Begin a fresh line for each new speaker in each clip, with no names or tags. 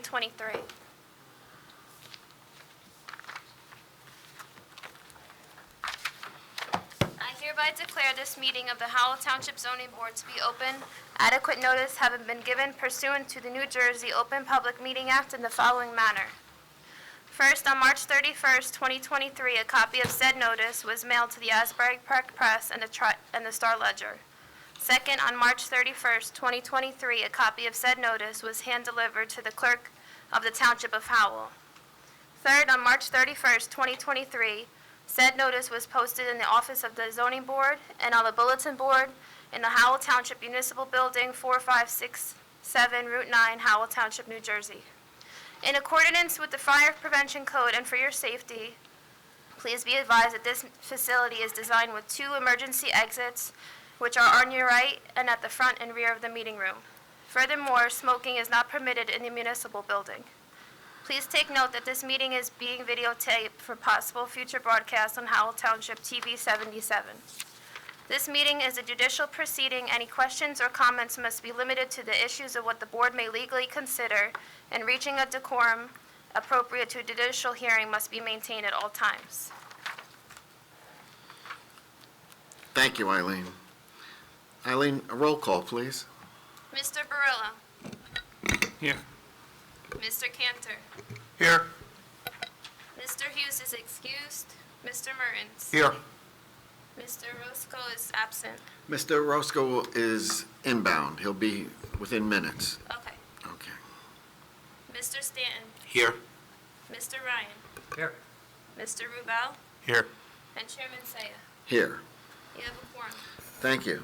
2023. I hereby declare this meeting of the Howell Township Zoning Board to be open. Adequate notice having been given pursuant to the New Jersey Open Public Meeting Act in the following manner. First, on March 31st, 2023, a copy of said notice was mailed to the Asbury Park Press and the Star-Ledger. Second, on March 31st, 2023, a copy of said notice was hand-delivered to the clerk of the Township of Howell. Third, on March 31st, 2023, said notice was posted in the office of the Zoning Board and on the Bulletin Board in the Howell Township Municipal Building, 4567 Route 9, Howell Township, New Jersey. In accordance with the Fire Prevention Code and for your safety, please be advised that this facility is designed with 2 emergency exits, which are on your right and at the front and rear of the meeting room. Furthermore, smoking is not permitted in the municipal building. Please take note that this meeting is being videotaped for possible future broadcast on Howell Township TV 77. This meeting is a judicial proceeding. Any questions or comments must be limited to the issues of what the board may legally consider, and reaching a decorum appropriate to a judicial hearing must be maintained at all times.
Thank you, Eileen. Eileen, a roll call, please.
Mr. Barillo.
Here.
Mr. Cantor.
Here.
Mr. Hughes is excused. Mr. Mertens.
Here.
Mr. Roscoe is absent.
Mr. Roscoe is inbound. He'll be within minutes.
Okay.
Okay.
Mr. Stanton.
Here.
Mr. Ryan.
Here.
Mr. Rubel.
Here.
And Chairman Saya.
Here.
You have a quorum.
Thank you.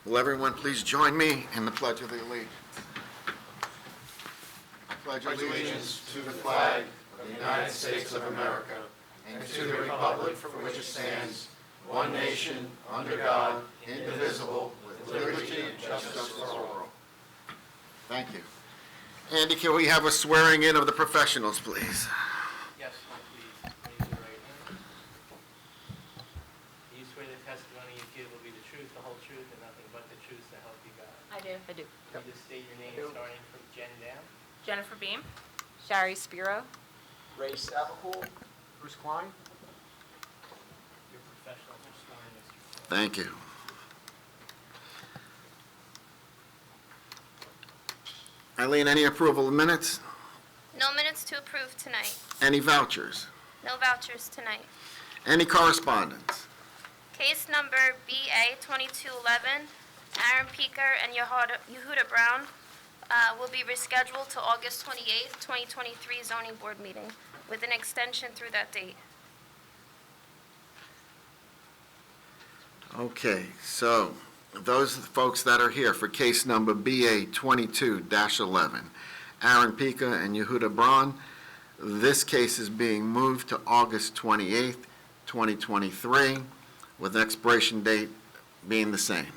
Will everyone please join me in the Pledge of the Allegiance? I pledge
allegiance to the flag of the United States of America and to the republic for which it stands, one nation, under God, indivisible, with liberty and justice for all.
Thank you. Andy, can we have a swearing in of the professionals, please?
Yes, please. Raise your right hand. Do you swear the testimony you give will be the truth, the whole truth, and nothing but the truth to help you God?
I do.
Can you just state your name starting from Jen down?
Jennifer Beam. Shari Spiro.
Ray Savacool. Bruce Klein.
Your professionals are sworn, Mr.
Thank you. Eileen, any approval of minutes?
No minutes to approve tonight.
Any vouchers?
No vouchers tonight.
Any correspondence?
Case number BA 2211, Aaron Peaker and Yehuda Brown will be rescheduled to August 28th, 2023 zoning board meeting with an extension through that date.
Okay, so those folks that are here for case number BA 22-11, Aaron Pika and Yehuda Braun, this case is being moved to August 28th, 2023, with expiration date being the same.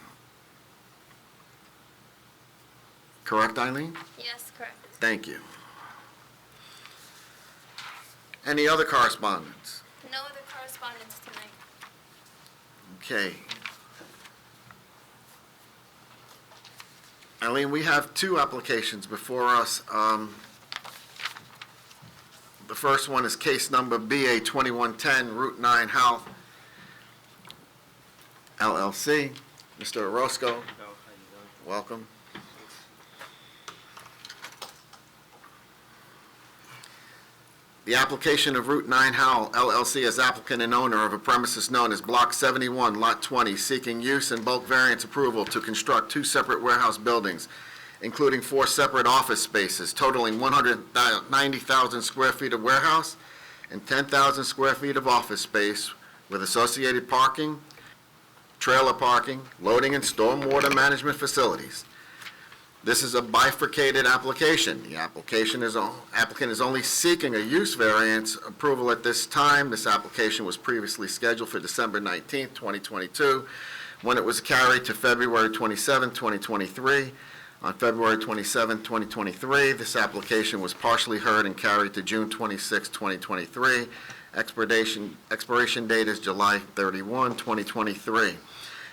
Correct, Eileen?
Yes, correct.
Thank you. Any other correspondence?
No other correspondence tonight.
Okay. Eileen, we have 2 applications before us. The first one is case number BA 2110, Route 9 Howell, LLC. Mr. Orozco, welcome. The application of Route 9 Howell LLC as applicant and owner of a premises known as Block 71, Lot 20, seeking use and bulk variance approval to construct 2 separate warehouse buildings, including 4 separate office spaces totaling 190,000 square feet of warehouse and 10,000 square feet of office space with associated parking, trailer parking, loading and stormwater management facilities. This is a bifurcated application. The applicant is only seeking a use variance approval at this time. This application was previously scheduled for December 19th, 2022, when it was carried to February 27, 2023. On February 27, 2023, this application was partially heard and carried to June 26, 2023. Expiration date is July 31, 2023.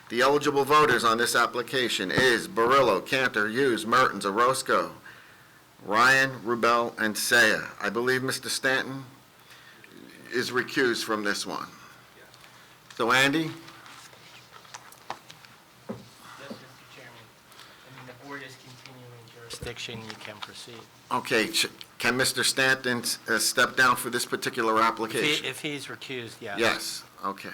The eligible voters on this application is Barillo, Cantor, Hughes, Mertens, Orozco, Ryan, Rubel, and Saya. I believe Mr. Stanton is recused from this one. So Andy?
Yes, Mr. Chairman. And the board is continuing jurisdiction, you can proceed.
Okay, can Mr. Stanton step down for this particular application?
If he's recused, yes.
Yes, okay.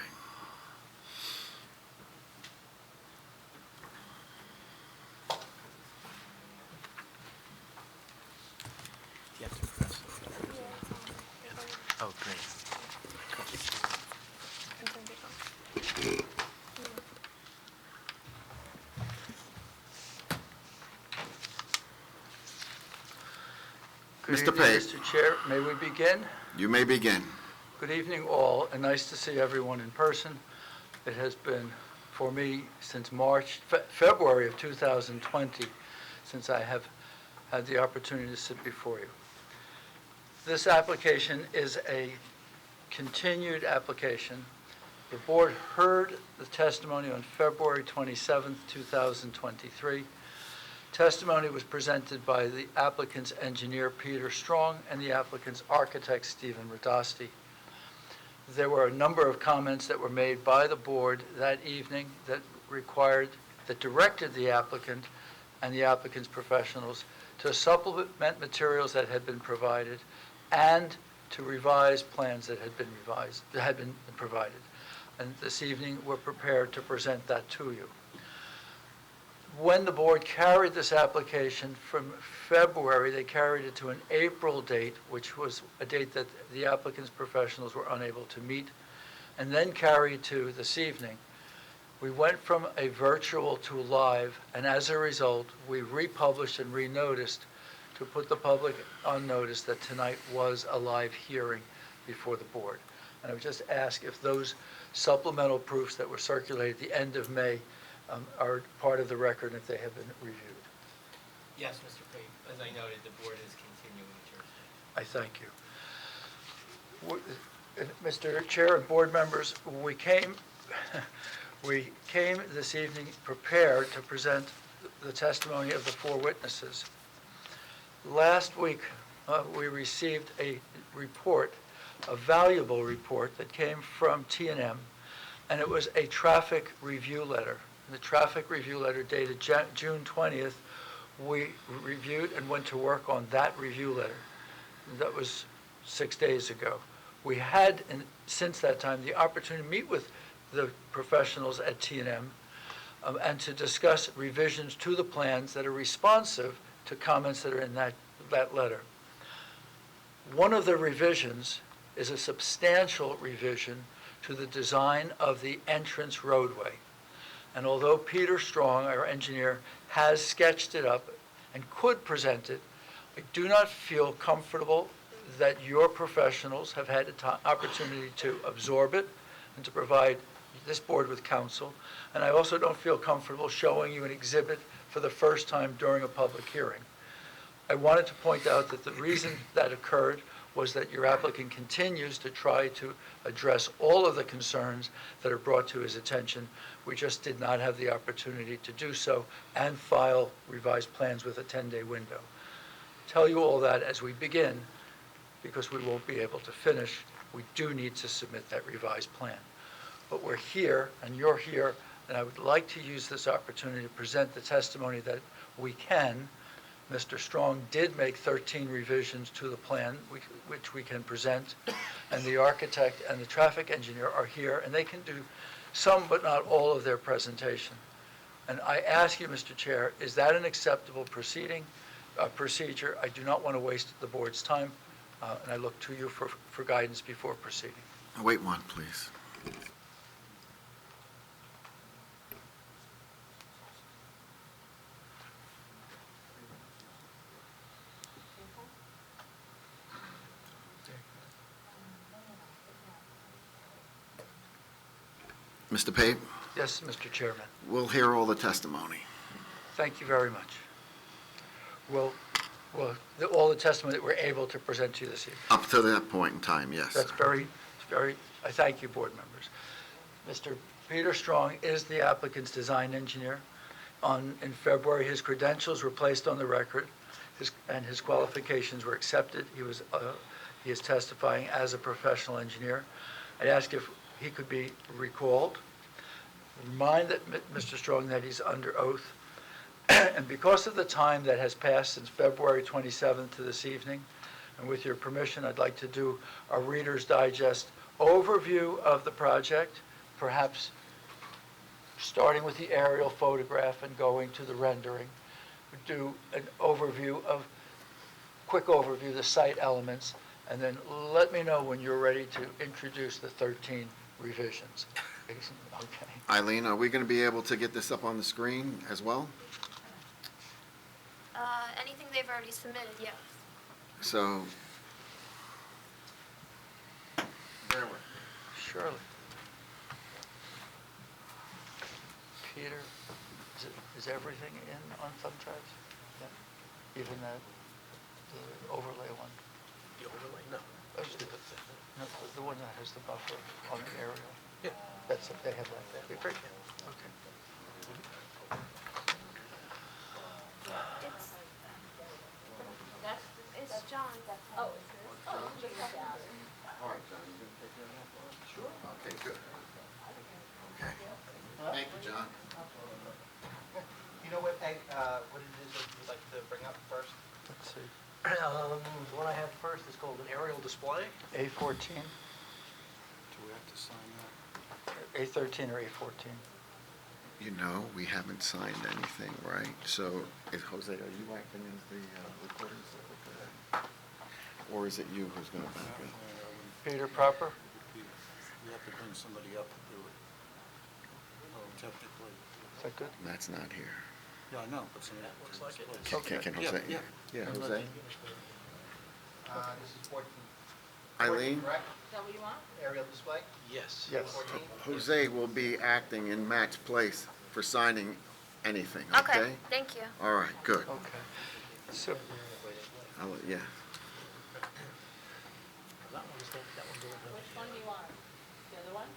You have to press it. Oh, great.
Good
Mr.
evening,
Pate.
Mr. Chair. May we begin?
You may begin.
Good evening, all, and nice to see everyone in person. It has been, for me, since February of 2020, since I have had the opportunity to sit before you. This application is a continued application. The board heard the testimony on February 27th, 2023. Testimony was presented by the applicant's engineer, Peter Strong, and the applicant's architect, Stephen Radasti. There were a number of comments that were made by the board that evening that directed the applicant and the applicant's professionals to supplement materials that had been provided and to revise plans that had been provided. And this evening, we're prepared to present that to you. When the board carried this application from February, they carried it to an April date, which was a date that the applicant's professionals were unable to meet, and then carried to this evening. We went from a virtual to live, and as a result, we republished and renoticed to put the public on notice that tonight was a live hearing before the board. And I would just ask if those supplemental proofs that were circulated at the end of May are part of the record if they have been reviewed.
Yes, Mr. Pate. As I noted, the board is continuing jurisdiction.
I thank you. Mr. Chair and board members, we came this evening prepared to present the testimony of the four witnesses. Last week, we received a report, a valuable report that came from T&M, and it was a traffic review letter. The traffic review letter dated June 20th, we reviewed and went to work on that review letter. That was 6 days ago. We had, since that time, the opportunity to meet with the professionals at T&M and to discuss revisions to the plans that are responsive to comments that are in that letter. One of the revisions is a substantial revision to the design of the entrance roadway. And although Peter Strong, our engineer, has sketched it up and could present it, I do not feel comfortable that your professionals have had an opportunity to absorb it and to provide this board with counsel. And I also don't feel comfortable showing you an exhibit for the first time during a public hearing. I wanted to point out that the reason that occurred was that your applicant continues to try to address all of the concerns that are brought to his attention. We just did not have the opportunity to do so and file revised plans with a 10-day window. Tell you all that as we begin, because we won't be able to finish. We do need to submit that revised plan. But we're here, and you're here, and I would like to use this opportunity to present the testimony that we can. Mr. Strong did make 13 revisions to the plan, which we can present, and the architect and the traffic engineer are here, and they can do some but not all of their presentation. And I ask you, Mr. Chair, is that an acceptable procedure? I do not want to waste the board's time, and I look to you for guidance before proceeding.
Wait one, please. Mr. Pate,
Yes, Mr. Chairman.
we'll hear all the testimony.
Thank you very much. Well, all the testimony that we're able to present to you this evening.
Up to that point in time, yes.
That's very, I thank you, board members. Mr. Peter Strong is the applicant's design engineer. In February, his credentials were placed on the record. and his qualifications were accepted. He is testifying as a professional engineer. I'd ask if he could be recalled. Remind Mr. Strong that he's under oath. And because of the time that has passed since February 27th to this evening, and with your permission, I'd like to do a Reader's Digest overview of the project, perhaps starting with the aerial photograph and going to the rendering. Do an quick overview of the site elements, and then let me know when you're ready to introduce the 13 revisions. Okay.
Eileen, are we going to be able to get this up on the screen as well?
Anything they've already submitted, yes.
So, bear with.
Surely. Peter, is everything in on thumb drives? Yeah. Even the overlay one?
The overlay? No.
No, the one that has the buffer on the aerial.
Yeah.
That's it, they have that there. Okay, great. Okay.
It's John.
All right, John, you going to take care of that for us? Sure. Okay, good. Okay. Thank you, John.
You know what it is that you'd like to bring up first?
Let's see.
The one I have first is called an aerial display.
A14,
Do we have to sign that?
A13 or A14?
You know, we haven't signed anything, right? So, Jose, are you acting as the recording secretary? Or is it you who's going to back up?
Peter Proper?
You have to bring somebody up to do it. Technically.
Is that good?
That's not here.
Yeah, I know, but somebody looks like it.
Can Jose? Yeah, Jose.
This is 14.
Eileen?
Correct?
Is that what you want?
Aerial display?
Yes.
Yes.
14?
Jose will be acting in Matt's place for signing anything, okay?
Okay, thank you.
All right, good.
Okay. So,
Yeah.
Which one do you want? The other one?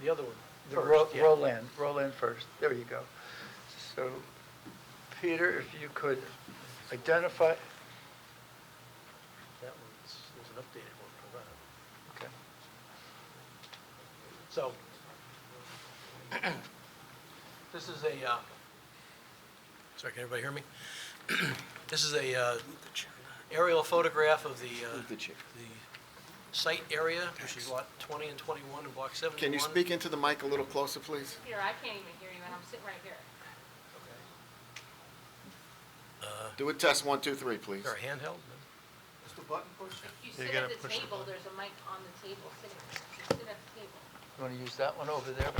The other one.
the
First, yeah.
Roland first. There you go. So, Peter, if you could identify,
That one's, there's an updated one for that.
okay.
So, this is a, sorry, can everybody hear me? This is a aerial photograph of the site area, which is lot 20 and 21 in block 71.
Can you speak into the mic a little closer, please?
Peter, I can't even hear you, and I'm sitting right here.
Do a test 1, 2, 3, please.
Is there a handheld?
Is the button push?
If you
You're
sit
gonna
at the
push the
table,
button.
there's a mic on the table sitting there. You sit at the table.
You want to use that one over there?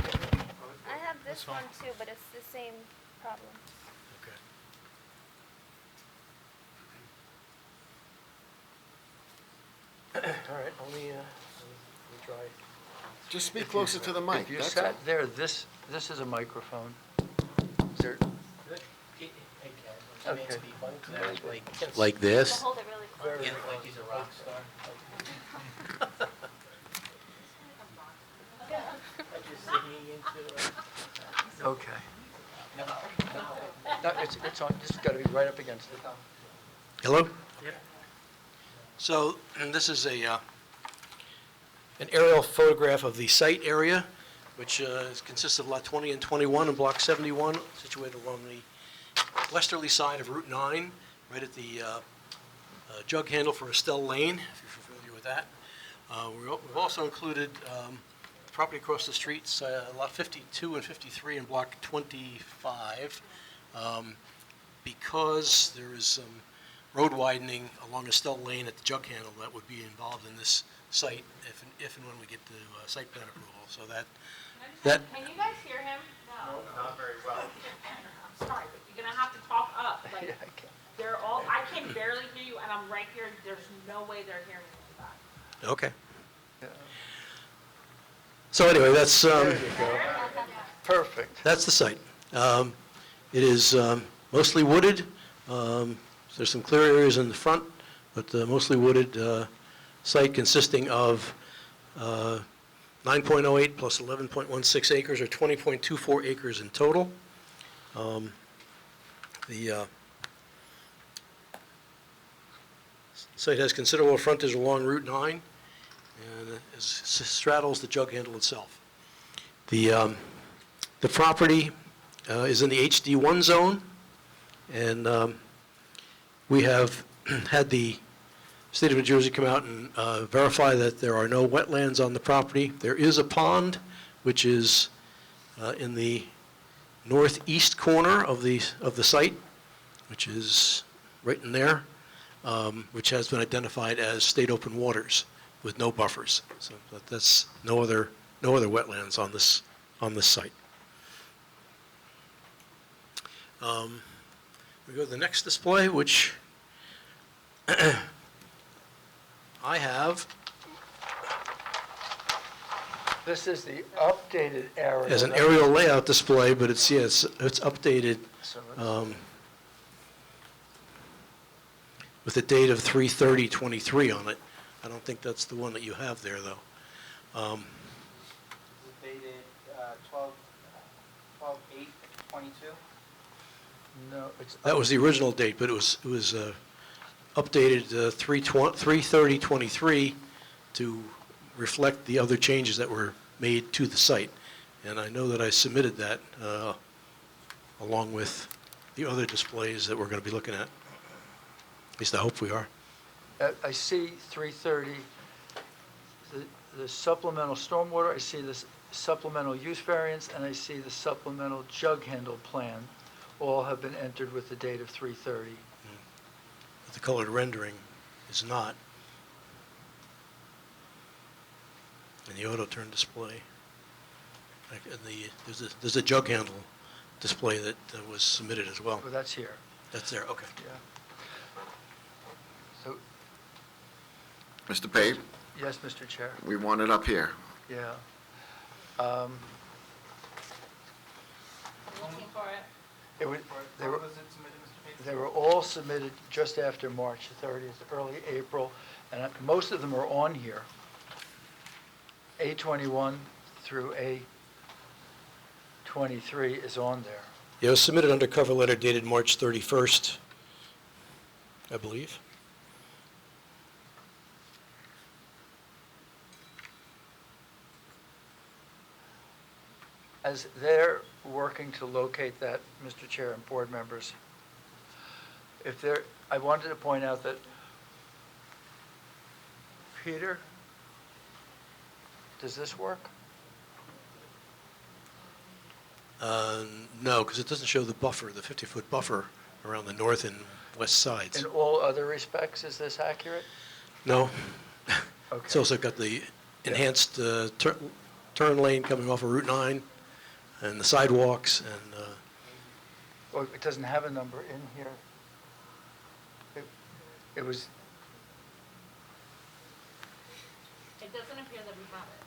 I have this one too, but it's the same problem.
Okay. All right, let me try.
Just speak closer to the mic,
If you
that's all.
sat there, this is a microphone. Is there,
Hey, Ken,
Okay.
Like this?
Hold it really close.
Very like he's a rock star. Just singing into
okay. No, it's on, this has got to be right up against it.
Hello? Yep. So, and this is an aerial photograph of the site area, which consists of lot 20 and 21 in block 71, situated along the westerly side of Route 9, right at the jug handle for Estelle Lane, if you're familiar with that. We've also included property across the streets, lot 52 and 53 in block 25, because there is some road widening along Estelle Lane at the jug handle that would be involved in this site if and when we get the site plan approval. So that
Can you guys hear him? No.
not very well.
I'm sorry, but you're gonna have to talk up. Like,
Yeah, I can.
I can barely hear you, and I'm right here. There's no way they're hearing you back.
okay. So anyway, that's
There you go. Perfect.
that's the site. It is mostly wooded. There's some clear areas in the front, but mostly wooded site consisting of 9.08 plus 11.16 acres, or 20.24 acres in total. The Site has considerable frontage along Route 9 and straddles the jug handle itself. The property is in the HD1 zone, and we have had the State of New Jersey come out and verify that there are no wetlands on the property. There is a pond, which is in the northeast corner of the site, which is right in there, which has been identified as state open waters with no buffers. So that's no other wetlands on this site. We go to the next display, which I have
This is the updated area.
as an aerial layout display, but it's updated
So it's-
with a date of 3/30/23 on it. I don't think that's the one that you have there, though.
Dated 12/8/22.
No, it's.
That was the original date, but it was updated 3/30/23 to reflect the other changes that were made to the site. And I know that I submitted that along with the other displays that we're going to be looking at. At least I hope we are.
I see 330, the supplemental stormwater, I see the supplemental use variance, and I see the supplemental jug handle plan. All have been entered with the date of 330.
But the colored rendering is not. And the auto turn display. And there's a jug handle display that was submitted as well.
Well, that's here,
That's there, okay.
yeah. So,
Mr. Pape,
yes, Mr. Chair,
we want it up here.
yeah.
Looking for it.
It was, they were,
Was it submitted, Mr. Page?
they were all submitted just after March 30th, early April, and most of them are on here. A21 through A23 is on there.
Yeah, it was submitted under cover letter dated March 31st, I believe.
As they're working to locate that, Mr. Chair and board members, I wanted to point out that, Peter, does this work?
No, because it doesn't show the buffer, the 50-foot buffer around the north and west sides.
In all other respects, is this accurate?
No.
Okay.
It's also got the enhanced turn lane coming off of Route 9 and the sidewalks and,
Well, it doesn't have a number in here. It was,
It doesn't appear that we have it.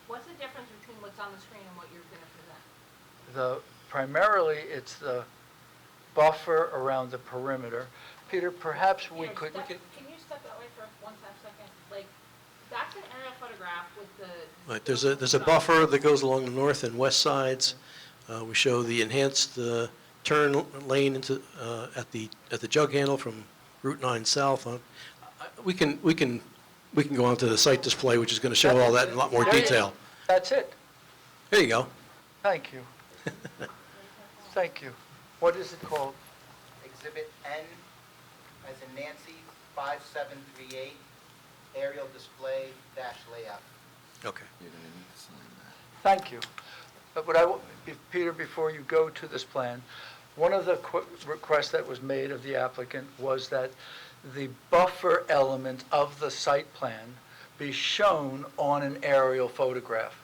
What's the difference between what's on the screen and what you're gonna present?
primarily, it's the buffer around the perimeter. Peter, perhaps we
Here,
could,
Can you step that way for one second? Like, that's an aerial photograph with the.
right, there's a buffer that goes along the north and west sides. We show the enhanced turn lane into, at the jug handle from Route 9 south. We can go on to the site display, which is going to show all that in a lot more
There you go.
detail.
That's it.
There you go.
Thank you. Thank you. What is it called?
Exhibit N, as in Nancy, 5738, aerial display dash layout.
Okay.
Thank you. But Peter, before you go to this plan, one of the requests that was made of the applicant was that the buffer element of the site plan be shown on an aerial photograph.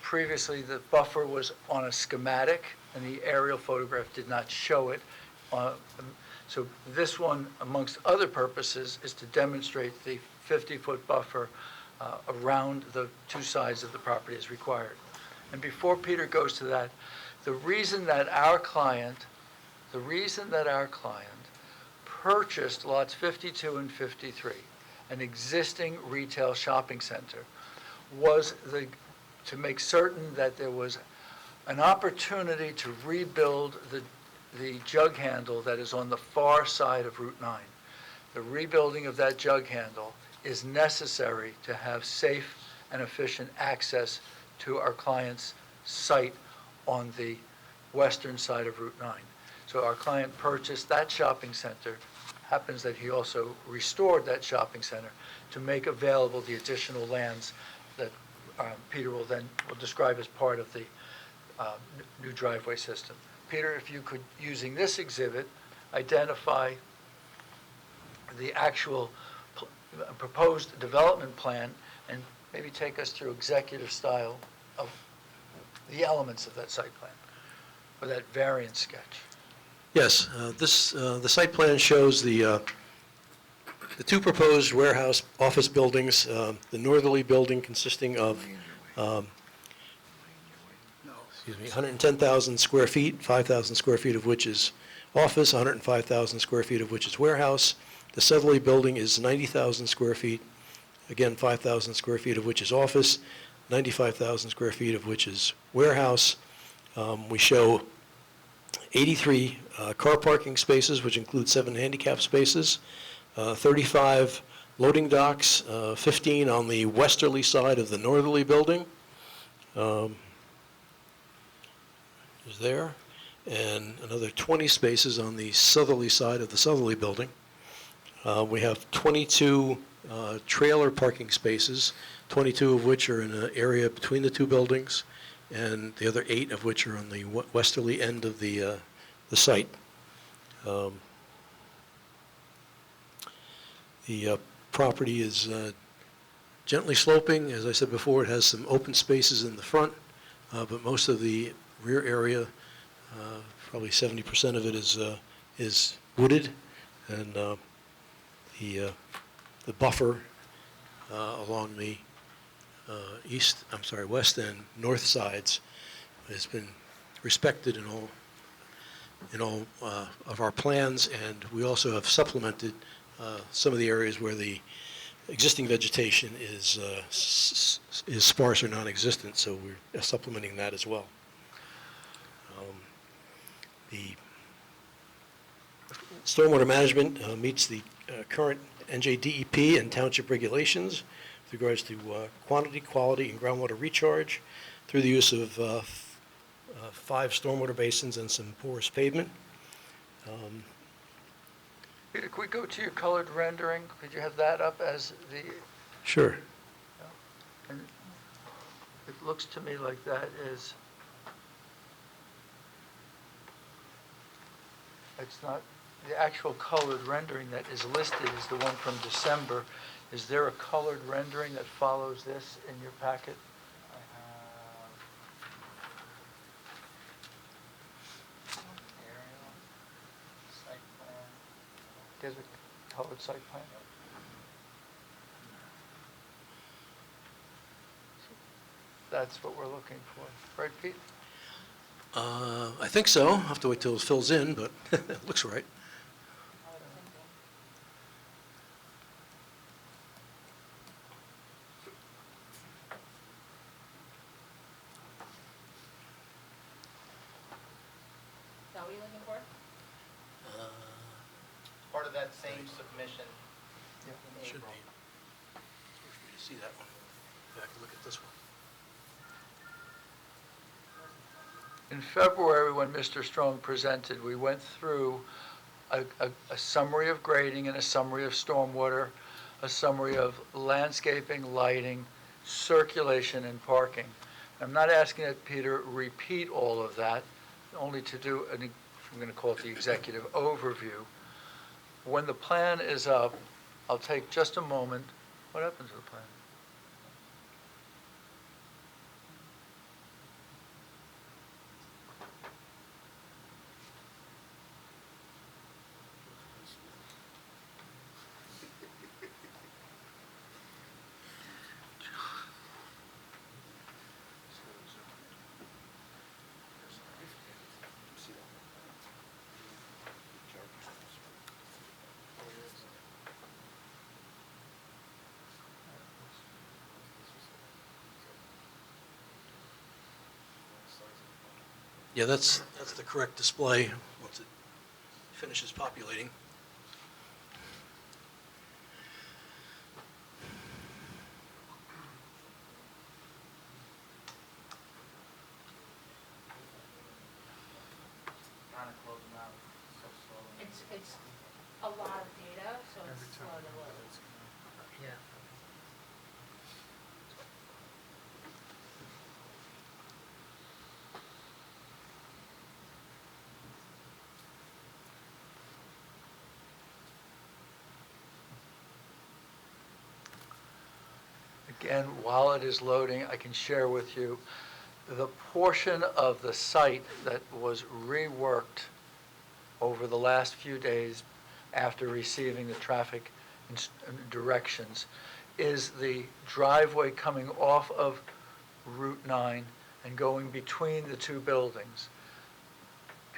Previously, the buffer was on a schematic, and the aerial photograph did not show it. So this one, amongst other purposes, is to demonstrate the 50-foot buffer around the two sides of the property as required. And before Peter goes to that, the reason that our client purchased lots 52 and 53, an existing retail shopping center, was to make certain that there was an opportunity to rebuild the jug handle that is on the far side of Route 9. The rebuilding of that jug handle is necessary to have safe and efficient access to our client's site on the western side of Route 9. So our client purchased that shopping center. Happens that he also restored that shopping center to make available the additional lands that Peter will describe as part of the new driveway system. Peter, if you could, using this exhibit, identify the actual proposed development plan and maybe take us through executive style of the elements of that site plan, or that variance sketch.
Yes, the site plan shows the two proposed warehouse office buildings, the northerly building consisting of 110,000 square feet, 5,000 square feet of which is office, 105,000 square feet of which is warehouse. The southerly building is 90,000 square feet, again 5,000 square feet of which is office, 95,000 square feet of which is warehouse. We show 83 car parking spaces, which include 7 handicap spaces, 35 loading docks, 15 on the westerly side of the northerly building. Is there, and another 20 spaces on the southerly side of the southerly building. We have 22 trailer parking spaces, 22 of which are in an area between the two buildings, and the other 8 of which are on the westerly end of the site. The property is gently sloping. As I said before, it has some open spaces in the front, but most of the rear area, probably 70% of it is wooded, and the buffer along the west and north sides has been respected in all of our plans, and we also have supplemented some of the areas where the existing vegetation is sparse or non-existent, so we're supplementing that as well. The stormwater management meets the current NJDEP and township regulations with regards to quantity, quality, and groundwater recharge through the use of 5 stormwater basins and some porous pavement.
Peter, could we go to your colored rendering? Could you have that up as the,
Sure.
and it looks to me like that is, it's not, the actual colored rendering that is listed is the one from December. Is there a colored rendering that follows this in your packet?
I have aerial, site plan.
There's a colored site plan? That's what we're looking for. Right, Pete?
I think so. I'll have to wait till it fills in, but it looks right.
Is that what you're looking for?
Part of that same submission in
Should
April.
be. You see that one? Yeah, I can look at this one.
In February, when Mr. Strong presented, we went through a summary of grading and a summary of stormwater, a summary of landscaping, lighting, circulation, and parking. I'm not asking that Peter repeat all of that, only to do, I'm going to call it the executive overview. When the plan is up, I'll take just a moment. What happened to the plan?
Yeah, that's the correct display once it finishes populating.
Trying to close them out so slowly.
It's a lot of data, so it's slow to load.
Yeah.
Again, while it is loading, I can share with you the portion of the site that was reworked over the last few days after receiving the traffic directions is the driveway coming off of Route 9 and going between the two buildings.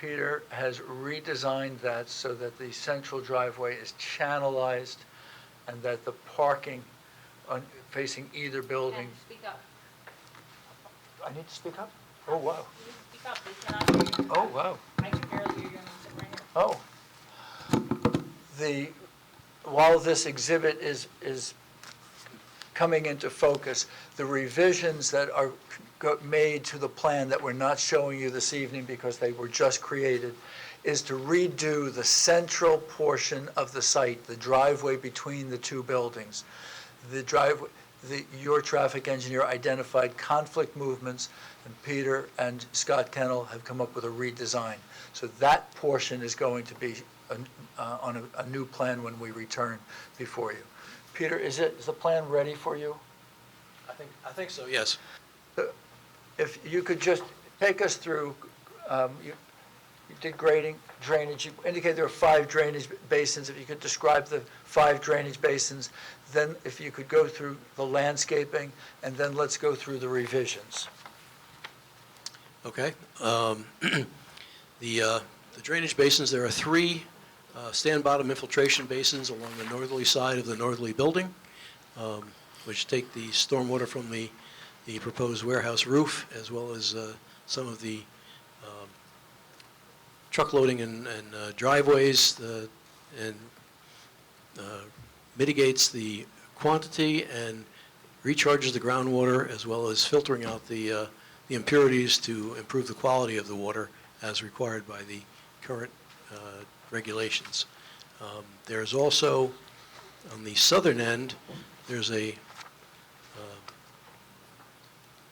Peter has redesigned that so that the central driveway is channelized and that the parking facing either building.
Ken, speak up.
I need to speak up? Oh, wow.
You need to speak up, they cannot hear you.
Oh, wow.
I can barely hear you, I'm sitting right here.
While this exhibit is coming into focus, the revisions that are made to the plan that we're not showing you this evening because they were just created, is to redo the central portion of the site, the driveway between the two buildings. The driveway, your traffic engineer identified conflict movements, and Peter and Scott Kennel have come up with a redesign. So that portion is going to be on a new plan when we return before you. Peter, is the plan ready for you?
I think so, yes.
If you could just take us through, you did grading, drainage, you indicated there are 5 drainage basins. If you could describe the 5 drainage basins, then if you could go through the landscaping, and then let's go through the revisions.
Okay. The drainage basins, there are 3 stand-bottom infiltration basins along the northerly side of the northerly building, which take the stormwater from the proposed warehouse roof, as well as some of the truck loading and driveways, and mitigates the quantity and recharges the groundwater, as well as filtering out the impurities to improve the quality of the water as required by the current regulations. There's also, on the southern end, there's a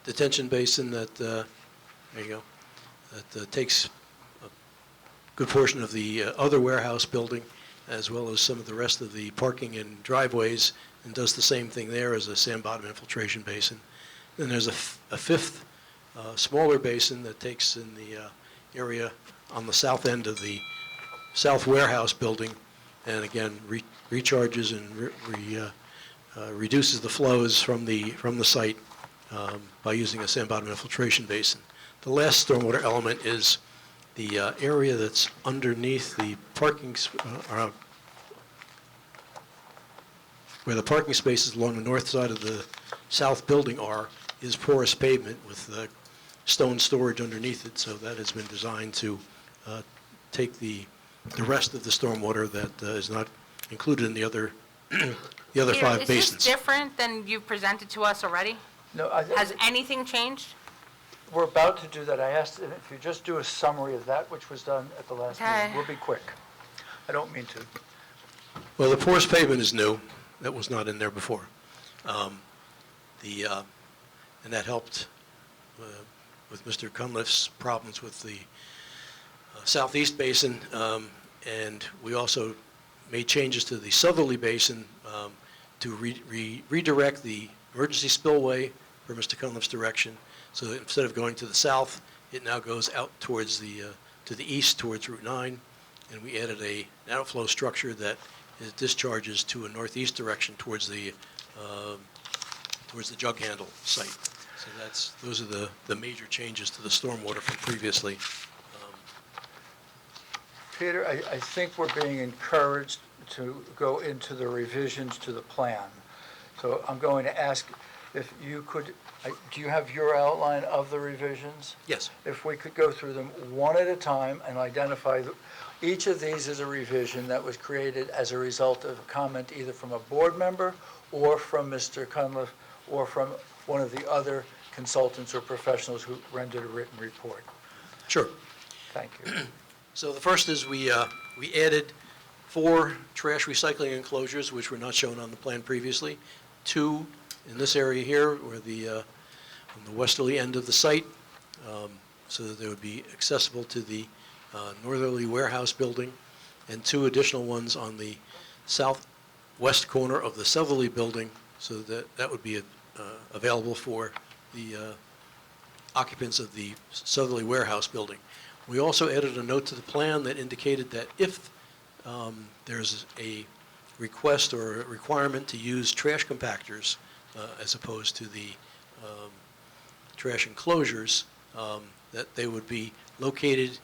detention basin that, there you go, that takes a good portion of the other warehouse building, as well as some of the rest of the parking and driveways, and does the same thing there as a sand bottom infiltration basin. Then there's a 5th smaller basin that takes in the area on the south end of the south warehouse building, and again recharges and reduces the flows from the site by using a sand bottom infiltration basin. The last stormwater element is the area that's underneath the parking, where the parking spaces along the north side of the south building is porous pavement with stone storage underneath it, so that has been designed to take the rest of the stormwater that is not included in the other the other 5 basins.
Is this different than you presented to us already?
No,
Has anything changed?
we're about to do that. I asked if you just do a summary of that, which was done at the last
Okay.
meeting. We'll be quick. I don't mean to.
Well, the porous pavement is new. That was not in there before. And that helped with Mr. Cunliffe's problems with the southeast basin, and we also made changes to the southerly basin to redirect the emergency spillway per Mr. Cunliffe's direction. So that instead of going to the south, it now goes out towards to the east towards Route 9, and we added an outflow structure that discharges to a northeast direction towards the jug handle site. So those are the major changes to the stormwater from previously.
Peter, I think we're being encouraged to go into the revisions to the plan. So I'm going to ask if you could Do you have your outline of the revisions?
Yes.
If we could go through them one at a time and identify, each of these is a revision that was created as a result of a comment either from a board member or from Mr. Cunliffe or from one of the other consultants or professionals who rendered a written report.
Sure.
Thank you.
So the first is we added 4 trash recycling enclosures, which were not shown on the plan previously. 2 in this area here, where on the westerly end of the site, so that they would be accessible to the northerly warehouse building, and 2 additional ones on the southwest corner of the southerly building, so that would be available for the occupants of the southerly warehouse building. We also added a note to the plan that indicated that if there's a request or a requirement to use trash compactors as opposed to the trash enclosures, that they would be located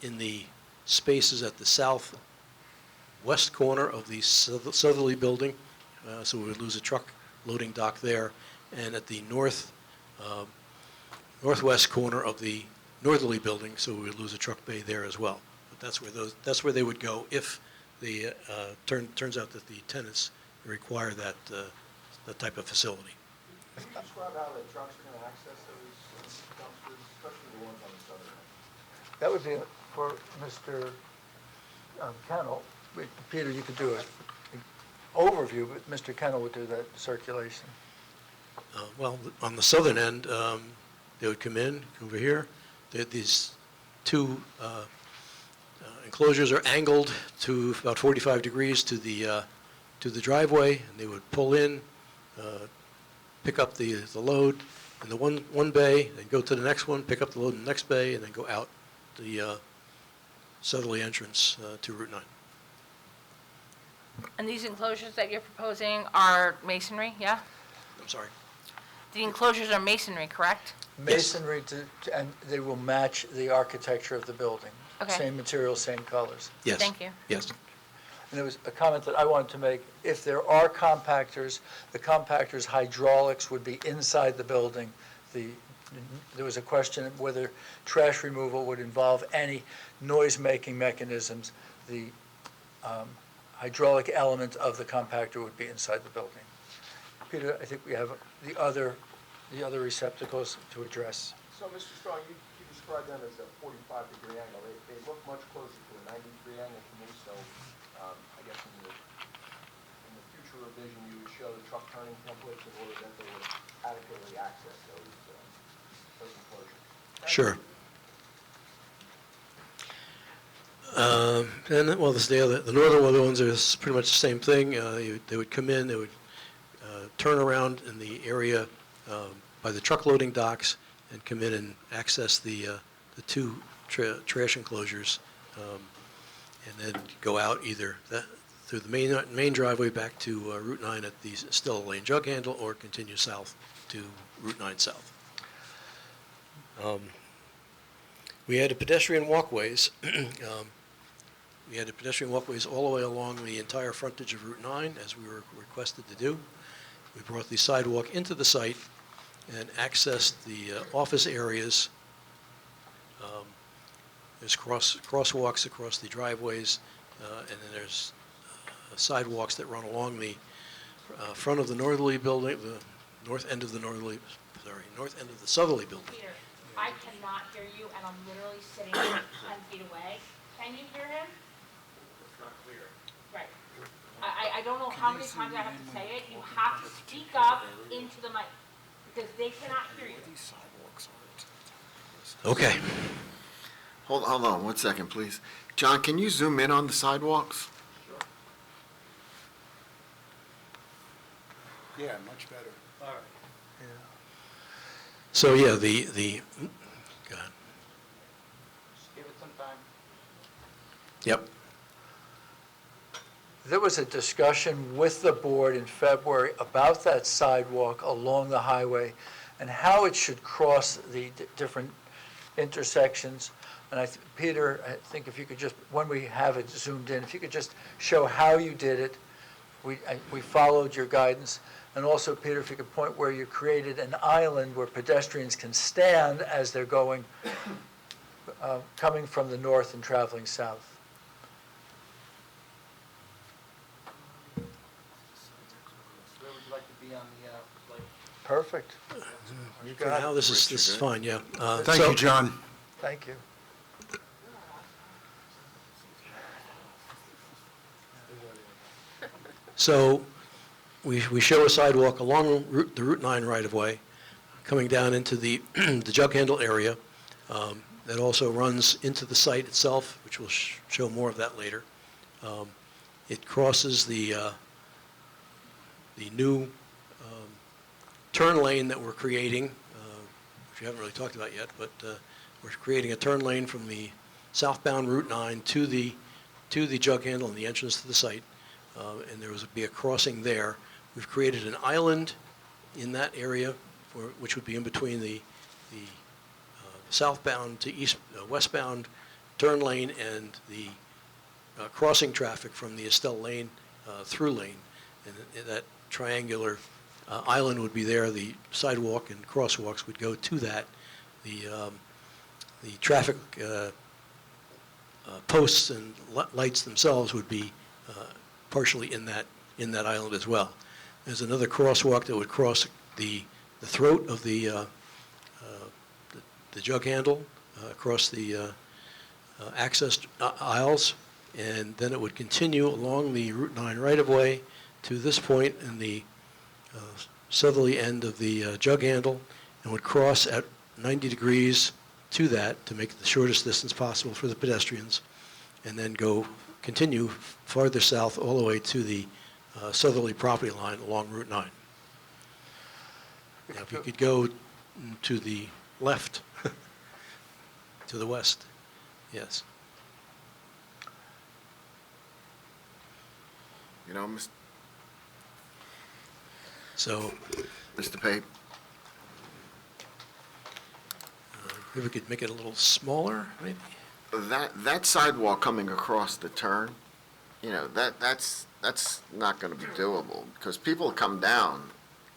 in the spaces at the southwest corner of the southerly building, so we would lose a truck loading dock there, and at the northwest corner of the northerly building, so we would lose a truck bay there as well. But that's where they would go if the turns out that the tenants require that type of facility.
Can you describe how the trucks are going to access those dumpsters, especially the ones on the southern end?
That would be for Mr. Kennel. Peter, you could do an overview, but Mr. Kennel would do that circulation.
Well, on the southern end, they would come in over here. These 2 enclosures are angled to about 45 degrees to the driveway, and they would pull in, pick up the load in the one bay, then go to the next one, pick up the load in the next bay, and then go out the southerly entrance to Route 9.
And these enclosures that you're proposing are masonry, yeah?
I'm sorry.
The enclosures are masonry, correct?
Masonry, and they will match the architecture of the building.
Okay.
Same materials, same colors.
Yes.
Thank you.
Yes.
And there was a comment that I wanted to make. If there are compactors, the compactors' hydraulics would be inside the building. There was a question of whether trash removal would involve any noise-making mechanisms. The hydraulic element of the compactor would be inside the building. Peter, I think we have the other receptacles to address.
So, Mr. Strong, you described them as a 45-degree angle. They look much closer to a 90-degree angle to me, so I guess in the future revision, you would show the truck turning templates in order that they would adequately access those enclosures.
Sure. And, well, the northern ones are pretty much the same thing. They would come in, they would turn around in the area by the truck loading docks and come in and access the 2 trash enclosures, and then go out either through the main driveway back to Route 9 at the Stella Lane jug handle, or continue south to Route 9 south. We added pedestrian walkways. We added pedestrian walkways all the way along the entire frontage of Route 9, as we were requested to do. We brought the sidewalk into the site and accessed the office areas. There's crosswalks across the driveways, and then there's sidewalks that run along the front of the northerly building, the north end of the southerly building.
Peter, I cannot hear you, and I'm literally sitting 10 feet away. Can you hear him?
It's not clear.
Right. I don't know how many times I have to say it. You have to speak up into the mic, because they cannot hear you.
Okay.
Hold on 1 second, please. John, can you zoom in on the sidewalks?
Yeah, much better.
All right.
So, yeah, go ahead.
Just give it some time.
Yep.
There was a discussion with the board in February about that sidewalk along the highway and how it should cross the different intersections. And Peter, I think if you could just, when we have it zoomed in, if you could just show how you did it. We followed your guidance. And also, Peter, if you could point where you created an island where pedestrians can stand as they're going, coming from the north and traveling south.
Where would you like to be on the, like,
Perfect. You
For
got
now,
it.
this is fine, yeah.
Thank you,
John.
Thank you.
So we show a sidewalk along the Route 9 right-of-way, coming down into the the jug handle area. That also runs into the site itself, which we'll show more of that later. It crosses the new turn lane that we're creating, which we haven't really talked about yet, but we're creating a turn lane from the southbound Route 9 to the jug handle and the entrance to the site. And there will be a crossing there. We've created an island in that area, which would be in between the southbound to westbound turn lane and the crossing traffic from the Estelle Lane through lane. And that triangular island would be there. The sidewalk and crosswalks would go to that. The traffic posts and lights themselves would be partially in that island as well. There's another crosswalk that would cross the throat of the jug handle, across the access aisles, and then it would continue along the Route 9 right-of-way to this point in the southerly end of the jug handle, and would cross at 90 degrees to that to make it the shortest distance possible for the pedestrians, and then continue farther south all the way to the southerly property line along Route 9. Now, if you could go to the left, to the west, yes.
You know,
So
Mr. Pape,
maybe we could make it a little smaller, maybe?
that sidewalk coming across the turn, you know, that's not going to be doable, because people come down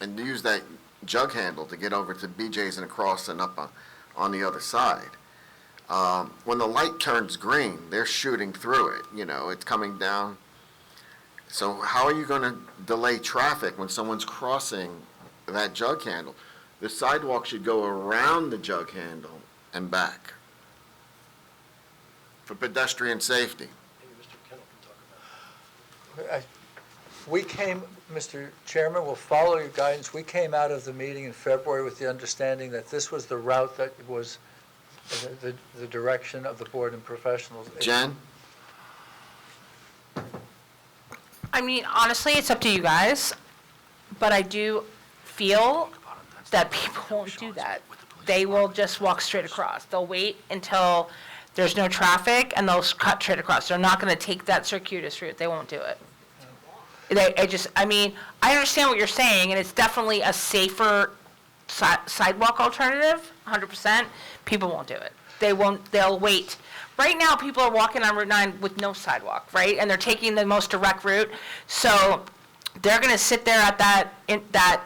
and use that jug handle to get over to BJ's and across and up on the other side. When the light turns green, they're shooting through it, you know, it's coming down. So how are you going to delay traffic when someone's crossing that jug handle? The sidewalk should go around the jug handle and back for pedestrian safety.
Maybe Mr. Kennel can talk about it.
We came, Mr. Chairman, we'll follow your guidance. We came out of the meeting in February with the understanding that this was the route that was the direction of the board and professionals.
Jen?
I mean, honestly, it's up to you guys, but I do feel that people won't do that. They will just walk straight across. They'll wait until there's no traffic and they'll cut straight across. They're not gonna take that circuitous route. They won't do it. I understand what you're saying, and it's definitely a safer sidewalk alternative, 100%. People won't do it. They'll wait. Right now, people are walking on Route 9 with no sidewalk, right? And they're taking the most direct route. So they're gonna sit there at that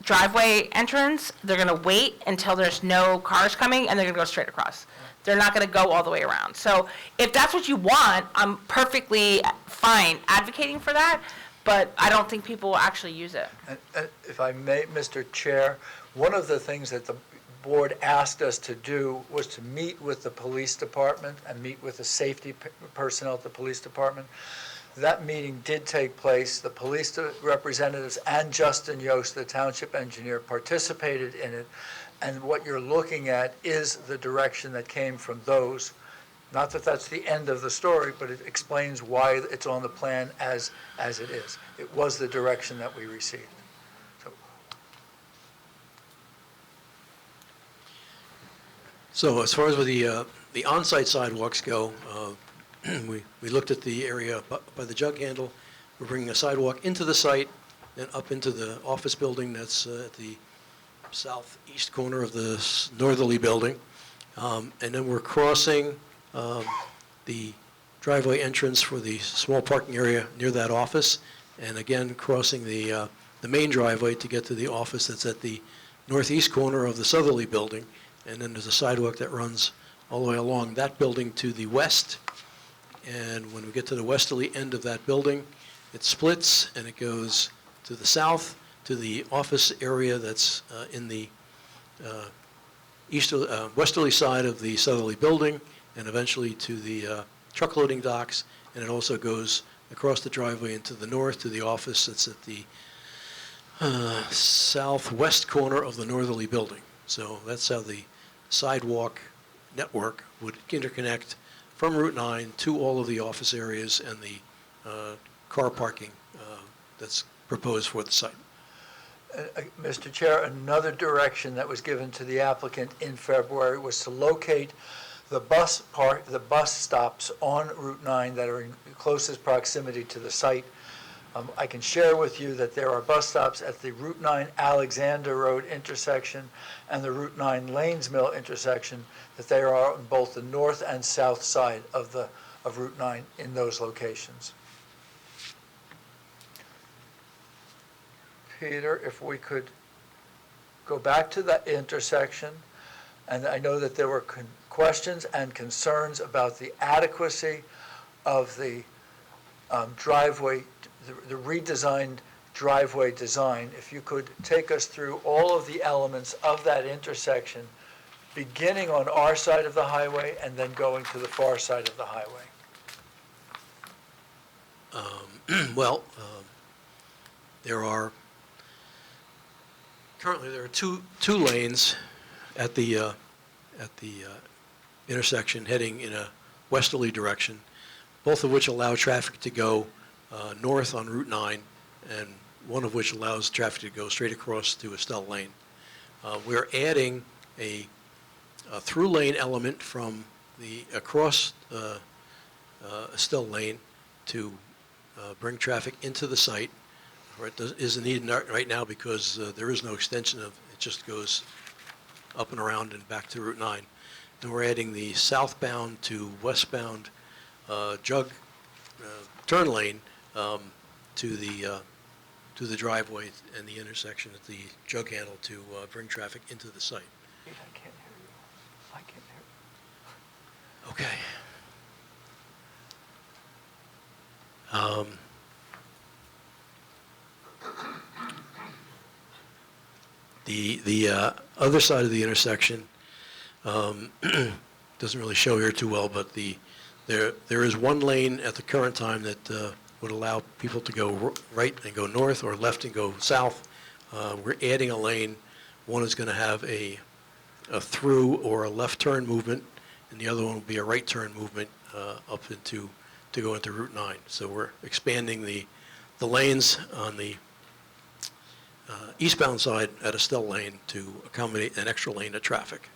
driveway entrance. They're gonna wait until there's no cars coming, and they're gonna go straight across. They're not gonna go all the way around. So if that's what you want, I'm perfectly fine advocating for that, but I don't think people will actually use it.
And if I may, Mr. Chair, one of the things that the board asked us to do was to meet with the police department and meet with the safety personnel at the police department. That meeting did take place. The police representatives and Justin Yost, the township engineer, participated in it. And what you're looking at is the direction that came from those. Not that that's the end of the story, but it explains why it's on the plan as it is. It was the direction that we received.
So as far as with the on-site sidewalks go, we looked at the area by the jug handle. We're bringing a sidewalk into the site, then up into the office building that's at the southeast corner of the northerly building. And then we're crossing the driveway entrance for the small parking area near that office, and again crossing the the main driveway to get to the office that's at the northeast corner of the southerly building, and then there's a sidewalk that runs all the way along that building to the west. And when we get to the westerly end of that building, it splits and it goes to the south to the office area that's in the westerly side of the southerly building, and eventually to the truck loading docks, and it also goes across the driveway into the north to the office that's at the southwest corner of the northerly building. So that's how the sidewalk network would interconnect from Route 9 to all of the office areas and the car parking that's proposed for the site.
Mr. Chair, another direction that was given to the applicant in February was to locate the bus stops on Route 9 that are in closest proximity to the site. I can share with you that there are bus stops at the Route 9 Alexander Road intersection and the Route 9 Lanes Mill intersection, that they are on both the north and south side of Route 9 in those locations. Peter, if we could go back to that intersection, and I know that there were questions and concerns about the adequacy of the driveway, the redesigned driveway design. If you could take us through all of the elements of that intersection, beginning on our side of the highway and then going to the far side of the highway.
Currently there are two lanes at the intersection heading in a westerly direction, both of which allow traffic to go north on Route 9, and one of which allows traffic to go straight across to Estelle Lane. We're adding a through lane element from across Estelle Lane to bring traffic into the site. It isn't needed right now because there is no extension of it, just goes up and around and back to Route 9. And we're adding the southbound to westbound jug turn lane to the driveway and the intersection at the jug handle to bring traffic into the site.
I can't hear you. I can't hear you.
Okay. The other side of the intersection doesn't really show here too well, but there is one lane at the current time that would allow people to go right and go north, or left and go south. We're adding a lane. One is going to have a through or a left turn movement, and the other one will be a right turn movement up to go into Route 9. So we're expanding the lanes on the eastbound side at Estelle Lane to accommodate an extra lane of traffic.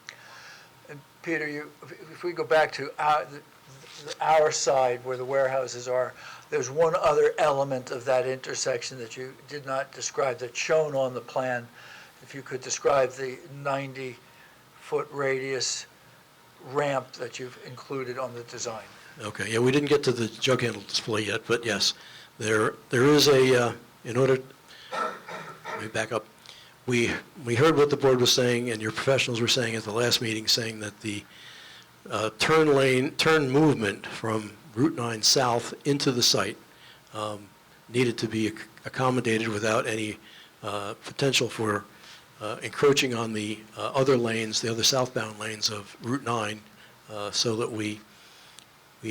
And Peter, if we go back to our side where the warehouses are, there's one other element of that intersection that you did not describe that's shown on the plan. If you could describe the 90-foot radius ramp that you've included on the design.
Okay, yeah, we didn't get to the jug handle display yet, but yes, there is a, let me back up. We heard what the board was saying and your professionals were saying at the last meeting, saying that the turn movement from Route 9 south into the site needed to be accommodated without any potential for encroaching on the other lanes, the other southbound lanes of Route 9, so that we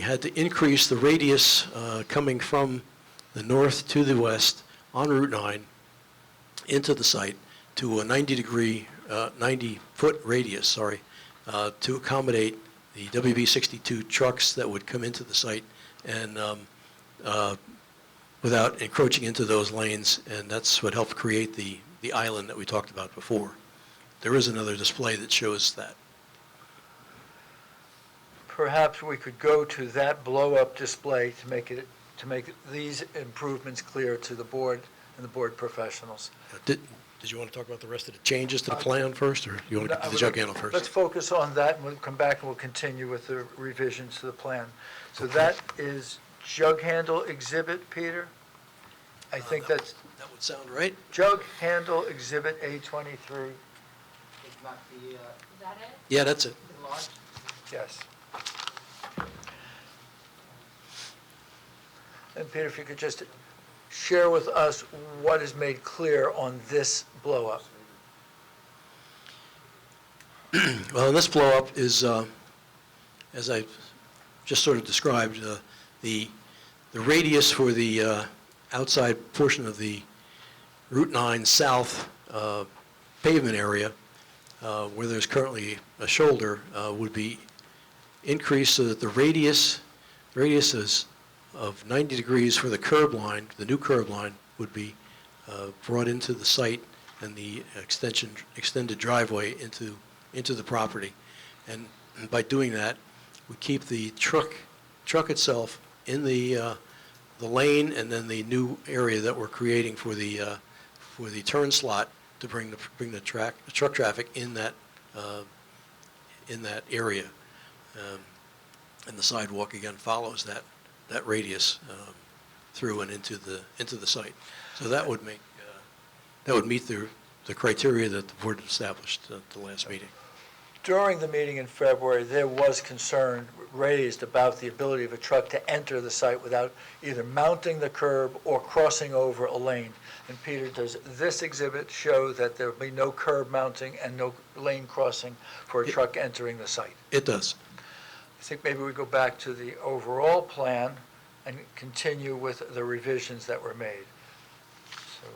had to increase the radius coming from the north to the west on Route 9 into the site to a 90-foot radius, to accommodate the WB62 trucks that would come into the site and without encroaching into those lanes, and that's what helped create the island that we talked about before. There is another display that shows that.
Perhaps we could go to that blow-up display to make these improvements clear to the board and the board professionals.
Did you want to talk about the rest of the changes to the plan first, or you want to get to the jug handle first?
Let's focus on that, and we'll come back and we'll continue with the revisions to the plan. So that is jug handle exhibit, Peter? I think that's
That would sound right.
jug handle exhibit A23.
It's not the
Yeah, that's it.
enlarged.
Yes. And Peter, if you could just share with us what is made clear on this blow-up.
Well, this blow-up is, as I just sort of described, the radius for the outside portion of the Route 9 South pavement area, where there's currently a shoulder, would be increased so that the radius is of 90 degrees for the curb line, the new curb line, would be brought into the site, and the extended driveway into the property. And by doing that, we keep the truck itself in the lane, and then the new area that we're creating for the turn slot to bring the truck traffic in that area. And the sidewalk again follows that radius through and into the site. So that would meet the criteria that the board established at the last meeting.
During the meeting in February, there was concern raised about the ability of a truck to enter the site without either mounting the curb or crossing over a lane. And Peter, does this exhibit show that there will be no curb mounting and no lane crossing for a truck entering the site?
It does.
I think maybe we go back to the overall plan and continue with the revisions that were made. So,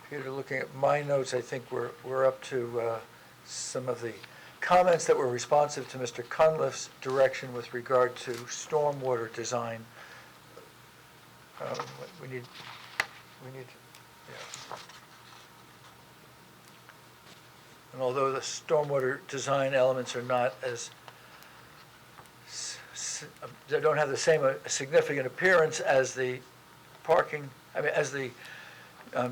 Peter, looking at my notes, I think we're up to some of the comments that were responsive to Mr. Cunliffe's direction with regard to stormwater design. We need, yeah. And although the stormwater design elements are not as, they don't have the same significant appearance as the parking, as the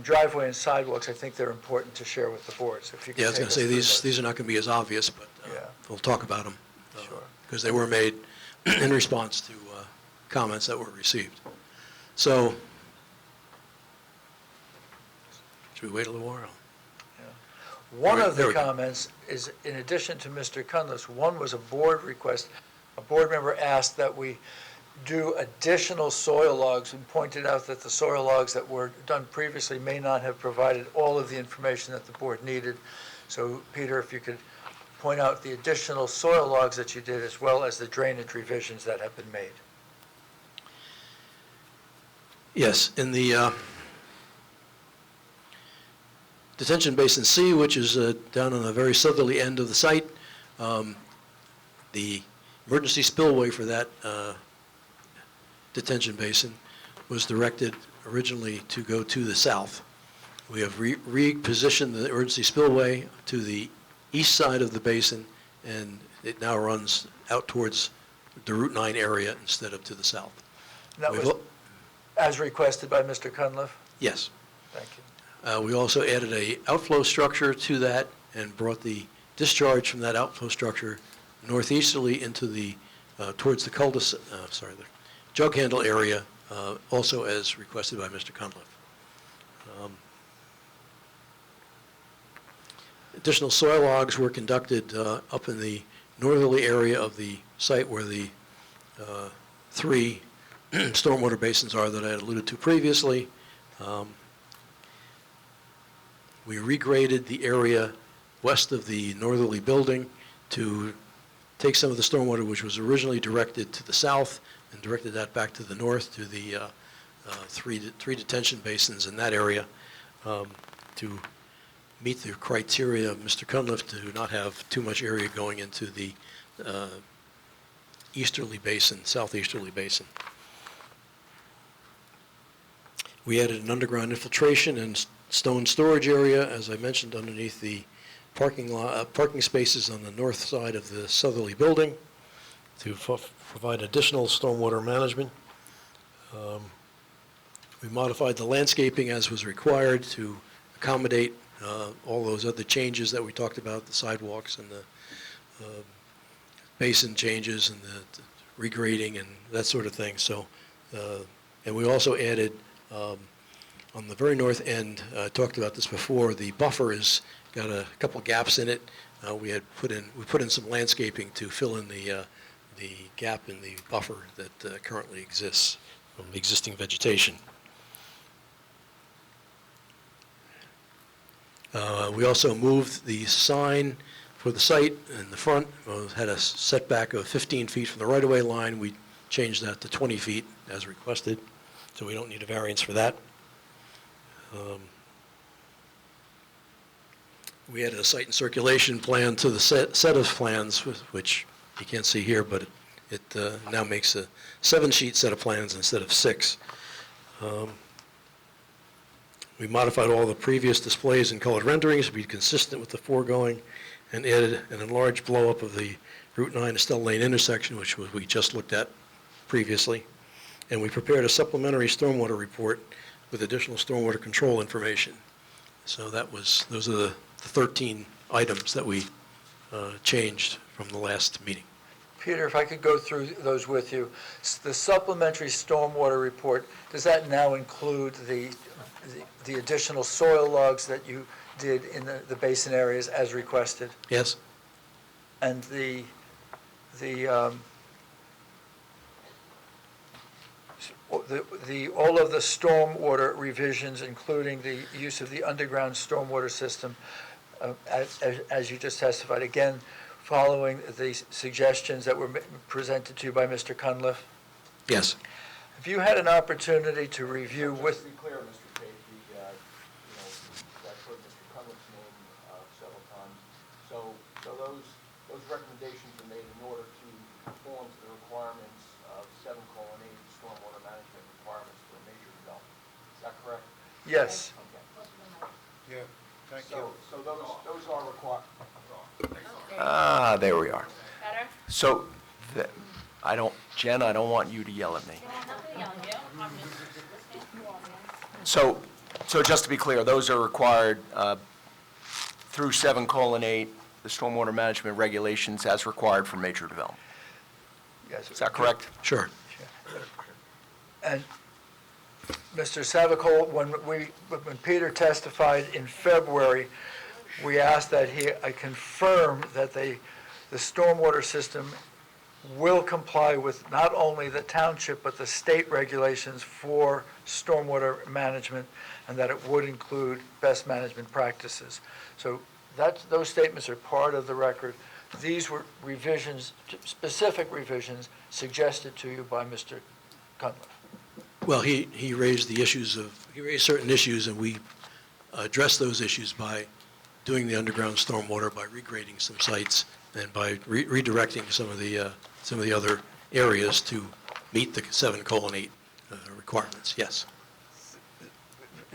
driveway and sidewalks, I think they're important to share with the board. So if you could
Yeah, I was
take
going to say,
us through
these are not going to be as obvious, but
Yeah.
we'll talk about them.
Sure.
Because they were made in response to comments that were received. So, should we wait a little while?
One
There-
of
there
the
we go.
comments is, in addition to Mr. Cunliffe's, one was a board request. A board member asked that we do additional soil logs and pointed out that the soil logs that were done previously may not have provided all of the information that the board needed. So, Peter, if you could point out the additional soil logs that you did, as well as the drainage revisions that have been made.
Yes, in the detention basin C, which is down on the very southerly end of the site, the emergency spillway for that detention basin was directed originally to go to the south. We have repositioned the emergency spillway to the east side of the basin, and it now runs out towards the Route 9 area instead of to the south.
That was as requested by Mr. Cunliffe?
Yes.
Thank you.
We also added a outflow structure to that and brought the discharge from that outflow structure northeasterly into the, towards the the jug handle area, also as requested by Mr. Cunliffe. Additional soil logs were conducted up in the northerly area of the site where the three stormwater basins are that I had alluded to previously. We regraded the area west of the northerly building to take some of the stormwater which was originally directed to the south and directed that back to the north to the three detention basins in that area to meet the criteria of Mr. Cunliffe to not have too much area going into the easterly basin, southeasterly basin. We added an underground infiltration and stone storage area, as I mentioned, underneath the parking spaces on the north side of the southerly building to provide additional stormwater management. We modified the landscaping as was required to accommodate all those other changes that we talked about, the sidewalks and the basin changes and the regrading and that sort of thing. So, and we also added, on the very north end, I talked about this before, the buffer has got a couple gaps in it. We put in some landscaping to fill in the gap in the buffer that currently exists from the existing vegetation. We also moved the sign for the site in the front. Had a setback of 15 feet from the right-of-way line. We changed that to 20 feet as requested, so we don't need a variance for that. We added a site and circulation plan to the set of plans, which you can't see here, but it now makes a 7-sheet set of plans instead of 6. We modified all the previous displays and colored renderings to be consistent with the foregoing, and added an enlarged blow-up of the Route 9 Estelle Lane intersection, which we just looked at previously. And we prepared a supplementary stormwater report with additional stormwater control information. So those are the 13 items that we changed from the last meeting.
Peter, if I could go through those with you. The supplementary stormwater report, does that now include the additional soil logs that you did in the basin areas as requested?
Yes?
And all of the stormwater revisions, including the use of the underground stormwater system, as you just testified, again, following the suggestions that were presented to you by Mr. Cunliffe?
Yes.
Have you had an opportunity to review with...
Just to be clear, Mr. Page, I've heard Mr. Cunliffe's name several times. So those recommendations are made in order to conform to the requirements of 7:8 stormwater management requirements for a major development. Is that correct?
Yes.
Okay.
Yeah, thank
So those are required.
There we are.
Better?
So, Jen, I don't want you to yell at me. So just to be clear, those are required through 7:8, the stormwater management regulations as required for major development.
Yes.
Is that correct?
Sure.
And Mr. Savicol, when Peter testified in February, we asked that he confirm that the stormwater system will comply with not only the township, but the state regulations for stormwater management, and that it would include best management practices. So those statements are part of the record. These were revisions, specific revisions, suggested to you by Mr. Cunliffe.
Well, he raised certain issues, and we addressed those issues by doing the underground stormwater, by regrading some sites, and by redirecting some of the other areas to meet the 7:8 requirements. Yes.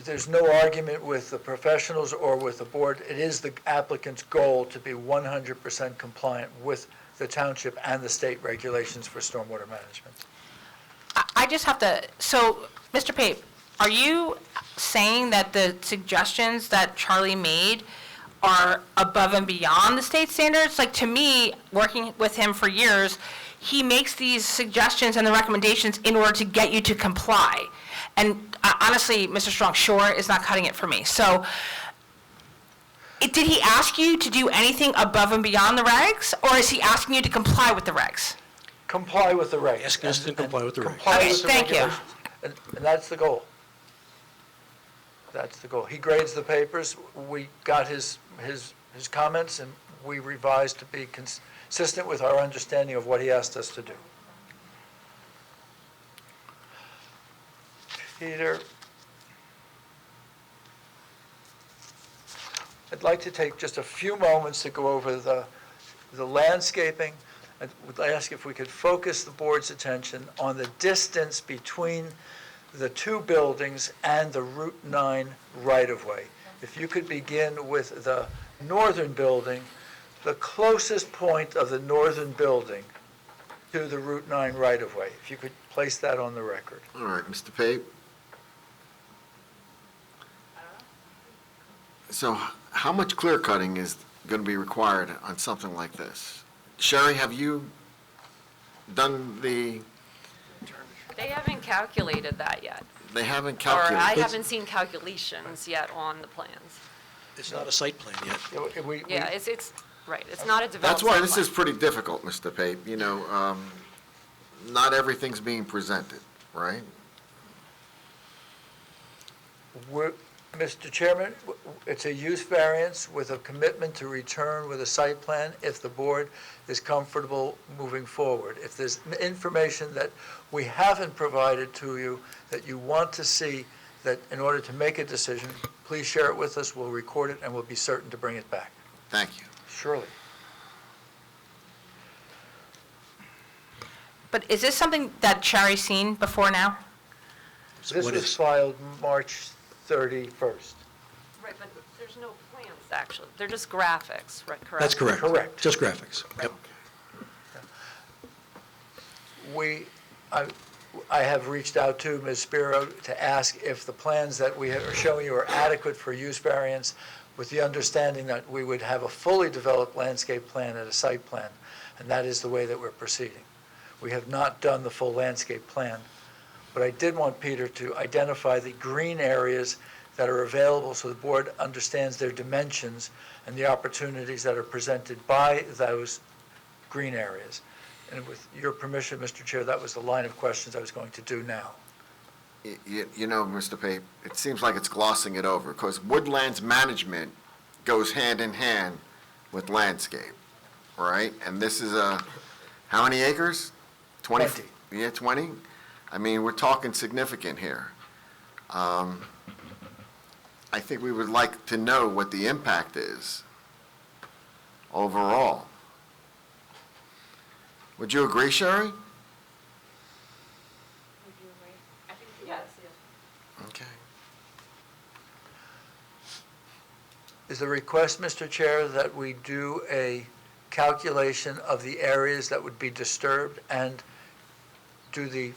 There's no argument with the professionals or with the board. It is the applicant's goal to be 100% compliant with the township and the state regulations for stormwater management.
I just have to, so, Mr. Pape, are you saying that the suggestions that Charlie made are above and beyond the state standards? Like, to me, working with him for years, he makes these suggestions and the recommendations in order to get you to comply. And honestly, Mr. Strong, sure is not cutting it for me. So, did he ask you to do anything above and beyond the regs, or is he asking you to comply with the regs?
Comply with the regs.
Asking us to comply with the regs.
Comply
Okay,
with the
thank you.
regulations. And that's the goal. That's the goal. He grades the papers. We got his comments, and we revised to be consistent with our understanding of what he asked us to do. Peter, I'd like to take just a few moments to go over the landscaping. I would ask if we could focus the board's attention on the distance between the two buildings and the Route 9 right-of-way. If you could begin with the northern building, the closest point of the northern building to the Route 9 right-of-way. If you could place that on the record.
All right, Mr. Pape. So how much clear cutting is going to be required on something like this? Sherry, have you done the,
They haven't calculated that yet.
they haven't
Or I
calculated?
haven't seen calculations yet on the plans.
It's not a site plan yet.
Yeah, it's, right, it's not a developed
That's why
site
this
plan.
is pretty difficult, Mr. Pape, you know, not everything's being presented, right?
Mr. Chairman, it's a use variance with a commitment to return with a site plan if the board is comfortable moving forward. If there's information that we haven't provided to you that you want to see, that in order to make a decision, please share it with us, we'll record it, and we'll be certain to bring it back.
Thank you.
Surely.
But is this something that Cherry's seen before now?
This
What
was
is-
filed March 31st.
Right, but there's no plans, actually. They're just graphics, right, correct?
That's correct.
Correct.
Just graphics. Yep.
I have reached out to Ms. Spiro to ask if the plans that we are showing you are adequate for use variance, with the understanding that we would have a fully developed landscape plan and a site plan, and that is the way that we're proceeding. We have not done the full landscape plan, but I did want Peter to identify the green areas that are available so the board understands their dimensions and the opportunities that are presented by those green areas. And with your permission, Mr. Chair, that was the line of questions I was going to do now.
You know, Mr. Pape, it seems like it's glossing it over, because woodlands management goes hand in hand with landscape, right? And this is how many acres? 20. Yeah, 20? I mean, we're talking significant here. I think we would like to know what the impact is overall. Would you agree, Sherry?
Yes,
Okay.
Is the request, Mr. Chair, that we do a calculation of the areas that would be disturbed and do the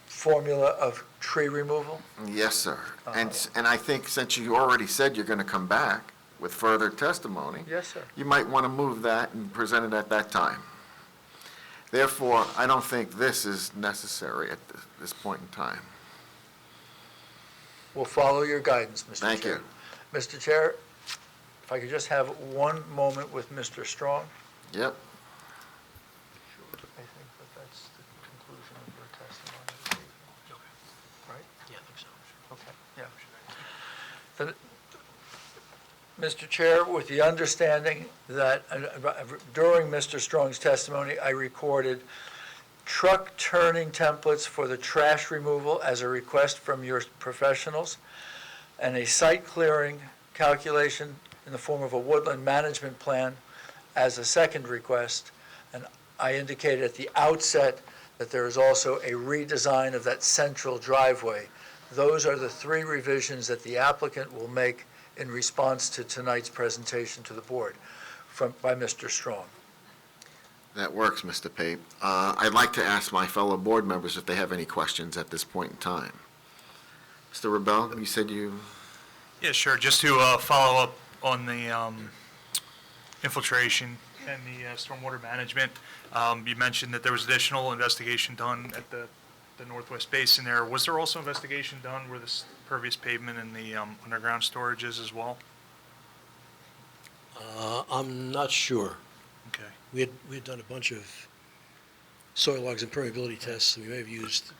formula of tree removal?
Yes, sir. And I think since you already said you're going to come back with further testimony,
Yes, sir.
you might want to move that and present it at that time. Therefore, I don't think this is necessary at this point in time.
We'll follow your guidance, Mr. Chair.
Thank you.
Mr. Chair, if I could just have one moment with Mr. Strong?
Yep.
I think that's the conclusion of your testimony. Right?
Yeah, I think so.
Okay, yeah. Mr. Chair, with the understanding that during Mr. Strong's testimony, I recorded truck turning templates for the trash removal as a request from your professionals, and a site clearing calculation in the form of a woodland management plan as a second request. And I indicated at the outset that there is also a redesign of that central driveway. Those are the three revisions that the applicant will make in response to tonight's presentation to the board by Mr. Strong.
That works, Mr. Pape. I'd like to ask my fellow board members if they have any questions at this point in time. Mr. Rebel, you said you...
Yeah, sure. Just to follow up on the infiltration and the stormwater management, you mentioned that there was additional investigation done at the northwest basin there. Was there also investigation done where this pervious pavement and the underground storage is as well?
I'm not sure.
Okay.
We had done a bunch of soil logs and permeability tests, and we may have used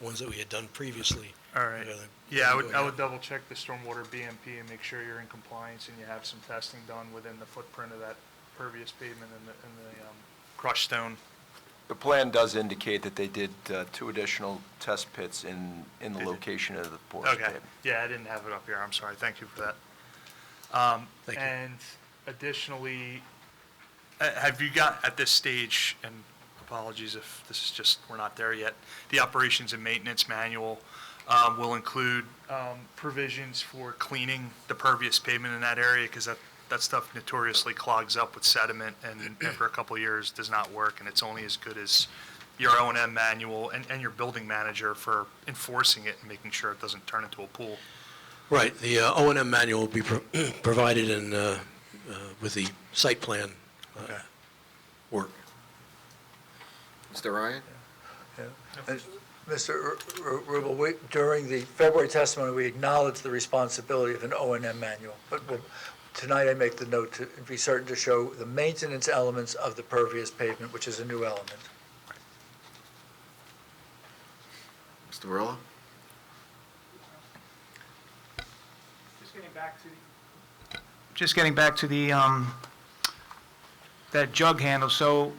ones that we had done previously.
All right. Yeah, I would double check the stormwater BMP and make sure you're in compliance and you have some testing done within the footprint of that pervious pavement and the crushed stone.
The plan does indicate that they did 2 additional test pits in the
They did.
location of the porous
Okay.
pavement.
Yeah, I didn't have it up here. I'm sorry. Thank you for that.
Thank you.
And additionally, have you got at this stage, and apologies if this is just, we're not there yet, the operations and maintenance manual will include provisions for cleaning the pervious pavement in that area, because that stuff notoriously clogs up with sediment and after a couple of years does not work, and it's only as good as your O&M manual and your building manager for enforcing it and making sure it doesn't turn into a pool.
Right, the O&M manual will be provided in, with the site plan
Okay.
work.
Mr. Ryan?
And Mr. Rubel, during the February testimony, we acknowledged the responsibility of an O&M manual, but tonight I make the note to be certain to show the maintenance elements of the pervious pavement, which is a new element.
Mr. Barillo?
Just getting back to the, that jug handle, so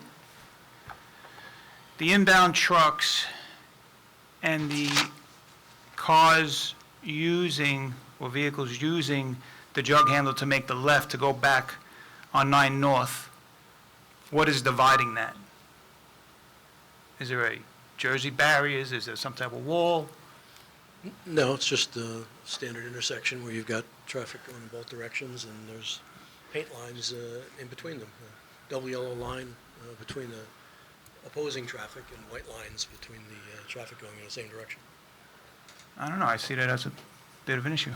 the inbound trucks and the cars using, or vehicles using the jug handle to make the left to go back on 9 North, what is dividing that? Is there a Jersey barriers, is there some type of wall?
No, it's just a standard intersection where you've got traffic going in both directions, and there's paint lines in between them. A double yellow line between the opposing traffic and white lines between the traffic going in the same direction.
I don't know, I see that as a bit of an issue.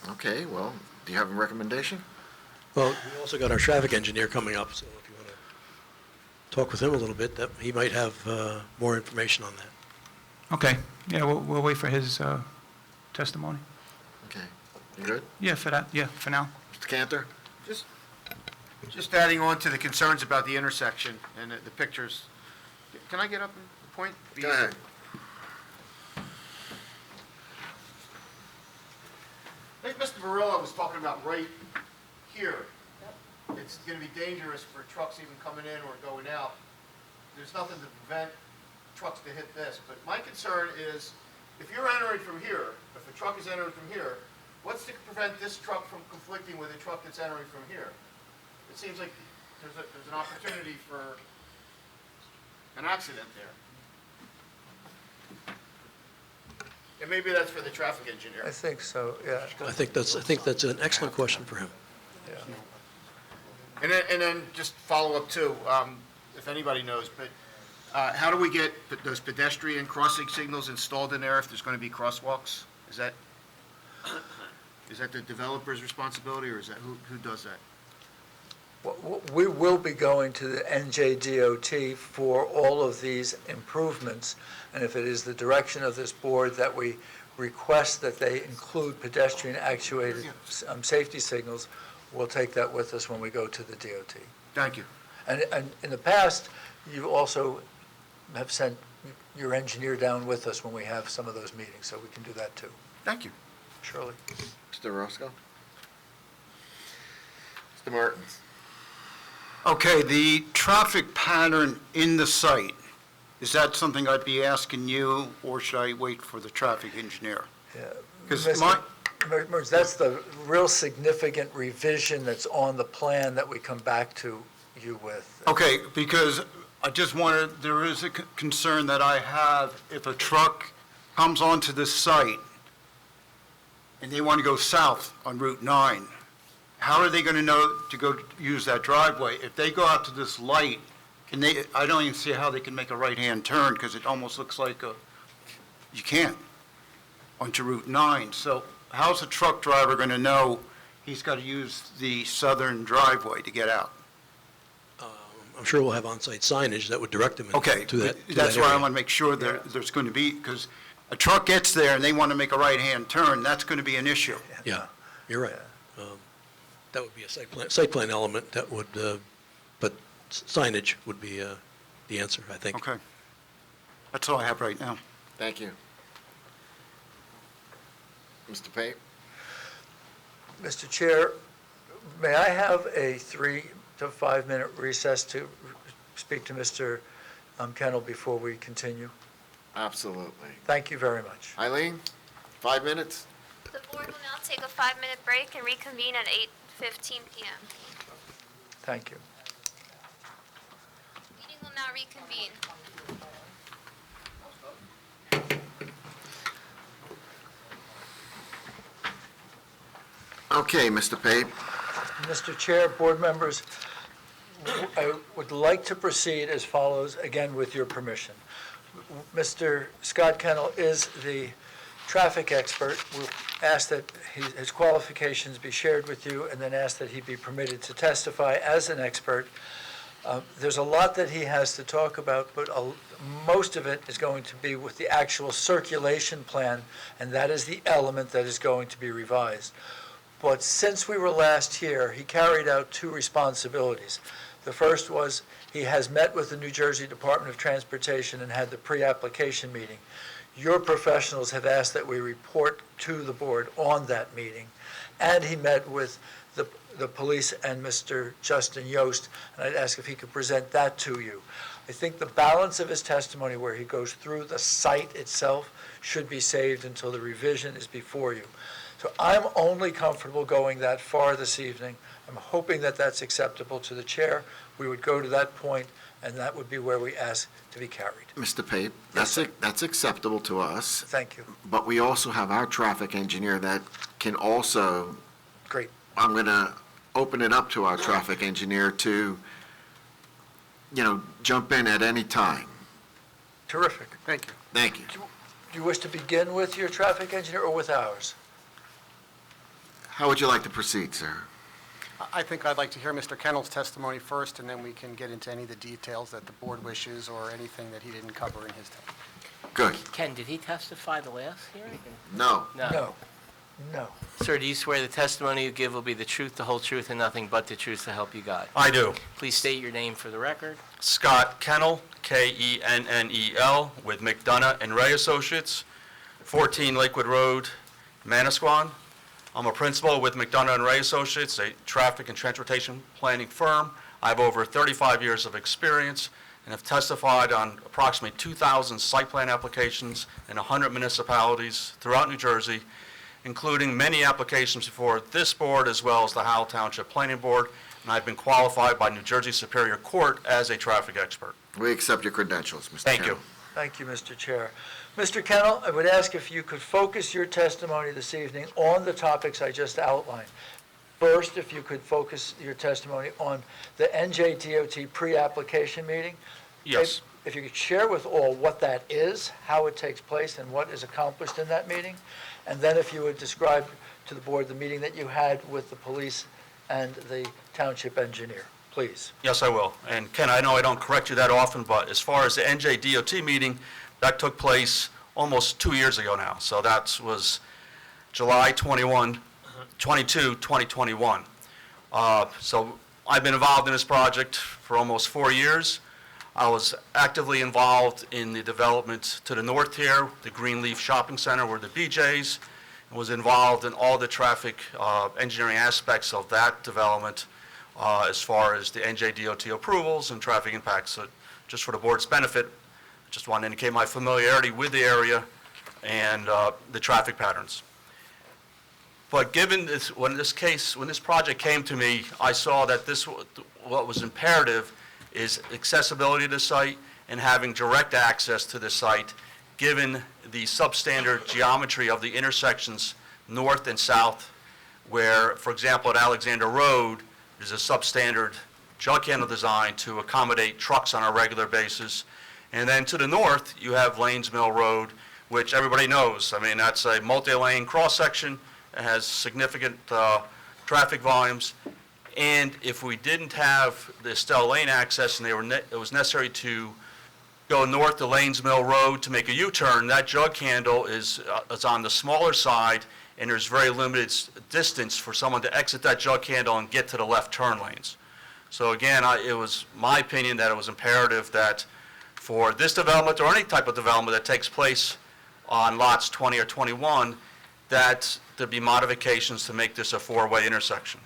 Okay, well, do you have a recommendation?
Well, we also got our traffic engineer coming up, so if you want to talk with him a little bit, that he might have more information on that.
Okay, yeah, we'll wait for his testimony.
Okay, you good?
Yeah, for that, yeah, for now.
Mr. Cantor?
Just adding on to the concerns about the intersection and the pictures. Can I get up and point?
Go ahead.
I think Mr. Barillo was talking about right here. It's going to be dangerous for trucks even coming in or going out. There's nothing to prevent trucks to hit this, but my concern is if you're entering from here, if a truck is entering from here, what's to prevent this truck from conflicting with a truck that's entering from here? It seems like there's an opportunity for an accident there. And maybe that's for the traffic engineer.
I think so, yeah.
I think that's an excellent question for him.
And then just follow up too, if anybody knows, but how do we get those pedestrian crossing signals installed in there if there's going to be crosswalks? Is that the developer's responsibility, or is that who does that?
We will be going to the NJDOT for all of these improvements, and if it is the direction of this board that we request that they include pedestrian-actuated safety signals, we'll take that with us when we go to the DOT.
Thank you.
And in the past, you also have sent your engineer down with us when we have some of those meetings, so we can do that too.
Thank you.
Surely.
Mr. Roscoe? Mr. Martins?
Okay, the traffic pattern in the site, is that something I'd be asking you, or should I wait for the traffic engineer?
Yeah.
'Cause
Merz, that's the real significant revision that's on the plan that we come back to you with.
Okay, because I just wanted, there is a concern that I have, if a truck comes onto this site and they want to go south on Route 9, how are they going to know to go use that driveway? If they go out to this light, can they, I don't even see how they can make a right-hand turn, because it almost looks like you can't, onto Route 9. So how's a truck driver going to know he's got to use the southern driveway to get out?
I'm sure we'll have on-site signage that would direct them
Okay,
to that
that's why I
area.
want to make sure there's going to be, because a truck gets there and they want to make a right-hand turn, that's going to be an issue.
Yeah, you're right. That would be a site plan element that would, but signage would be the answer, I think.
Okay. That's all I have right now.
Thank you. Mr. Pape?
Mr. Chair, may I have a 3 to 5 minute recess to speak to Mr. Kennel before we continue?
Absolutely.
Thank you very much.
Eileen, 5 minutes?
The board will now take a 5-minute break and reconvene at 8:15 p.m.
Thank you.
Meeting will now reconvene.
Okay, Mr. Pape.
Mr. Chair, board members, I would like to proceed as follows, again with your permission. Mr. Scott Kennel is the traffic expert. We'll ask that his qualifications be shared with you, and then ask that he be permitted to testify as an expert. There's a lot that he has to talk about, but most of it is going to be with the actual circulation plan, and that is the element that is going to be revised. But since we were last here, he carried out two responsibilities. The first was he has met with the New Jersey Department of Transportation and had the pre-application meeting. Your professionals have asked that we report to the board on that meeting. And he met with the police and Mr. Justin Yost, and I'd ask if he could present that to you. I think the balance of his testimony where he goes through the site itself should be saved until the revision is before you. So I'm only comfortable going that far this evening. I'm hoping that that's acceptable to the chair. We would go to that point, and that would be where we ask to be carried.
Mr. Pape,
Yes, sir.
that's acceptable to us,
Thank you.
but we also have our traffic engineer that can also,
Great.
I'm going to open it up to our traffic engineer to, jump in at any time.
Terrific.
Thank you.
Thank you.
Do you wish to begin with your traffic engineer or with ours?
How would you like to proceed, sir?
I think I'd like to hear Mr. Kennel's testimony first, and then we can get into any of the details that the board wishes or anything that he didn't cover in his testimony.
Good.
Ken, did he testify the last hearing?
No.
No. No.
Sir, do you swear the testimony you give will be the truth, the whole truth, and nothing but the truth to help you God?
I do.
Please state your name for the record.
Scott Kennel, Kennel, with McDonough and Ray Associates, 14 Lakewood Road, Manasquan. I'm a principal with McDonough and Ray Associates, a traffic and transportation planning firm. I have over 35 years of experience and have testified on approximately 2,000 site plan applications in 100 municipalities throughout New Jersey, including many applications before this board as well as the Howell Township Planning Board, and I've been qualified by New Jersey Superior Court as a traffic expert.
We accept your credentials, Mr.
Thank
Kennel.
you.
Thank you, Mr. Chair. Mr. Kennel, I would ask if you could focus your testimony this evening on the topics I just outlined. First, if you could focus your testimony on the NJDOT pre-application meeting.
Yes.
If you could share with all what that is, how it takes place, and what is accomplished in that meeting. And then if you would describe to the board the meeting that you had with the police and the township engineer, please.
Yes, I will. And Ken, I know I don't correct you that often, but as far as the NJDOT meeting, that took place almost 2 years ago now. So that was July 22, 2021. So I've been involved in this project for almost 4 years. I was actively involved in the development to the north here, the Greenleaf Shopping Center where the BJ's, and was involved in all the traffic engineering aspects of that development as far as the NJDOT approvals and traffic impacts. So just for the board's benefit, I just want to indicate my familiarity with the area and the traffic patterns. But given this, when this project came to me, I saw that what was imperative is accessibility to the site and having direct access to the site, given the substandard geometry of the intersections north and south, where, for example, at Alexander Road, there's a substandard jug handle design to accommodate trucks on a regular basis. And then to the north, you have Lanes Mill Road, which everybody knows. I mean, that's a multi-lane cross-section. It has significant traffic volumes. And if we didn't have the Estelle Lane access and it was necessary to go north to Lanes Mill Road to make a U-turn, that jug handle is on the smaller side, and there's very limited distance for someone to exit that jug handle and get to the left turn lanes. So again, it was my opinion that it was imperative that for this development or any type of development that takes place on lots 20 or 21, that there be modifications to make this a four-way intersection.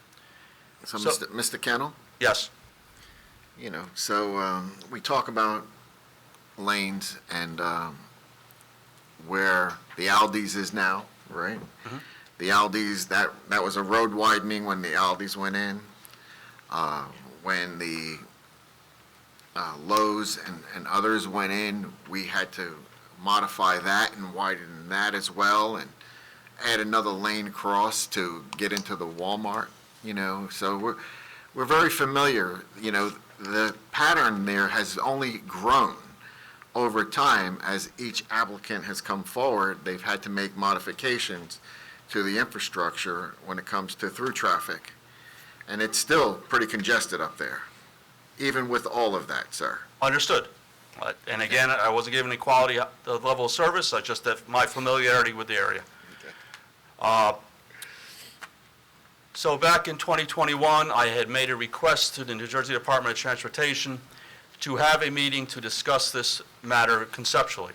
So, Mr. Kennel?
Yes.
We talk about lanes and where the Aldi's is now, right?
Mm-hmm.
The Aldi's, that was a road widening when the Aldi's went in. When the Lowe's and others went in, we had to modify that and widen that as well and add another lane across to get into the Walmart, So we're very familiar, the pattern there has only grown over time as each applicant has come forward. They've had to make modifications to the infrastructure when it comes to through traffic. And it's still pretty congested up there, even with all of that, sir.
Understood. And again, I wasn't given equality, the level of service, I just have my familiarity with the area. So back in 2021, I had made a request to the New Jersey Department of Transportation to have a meeting to discuss this matter conceptually.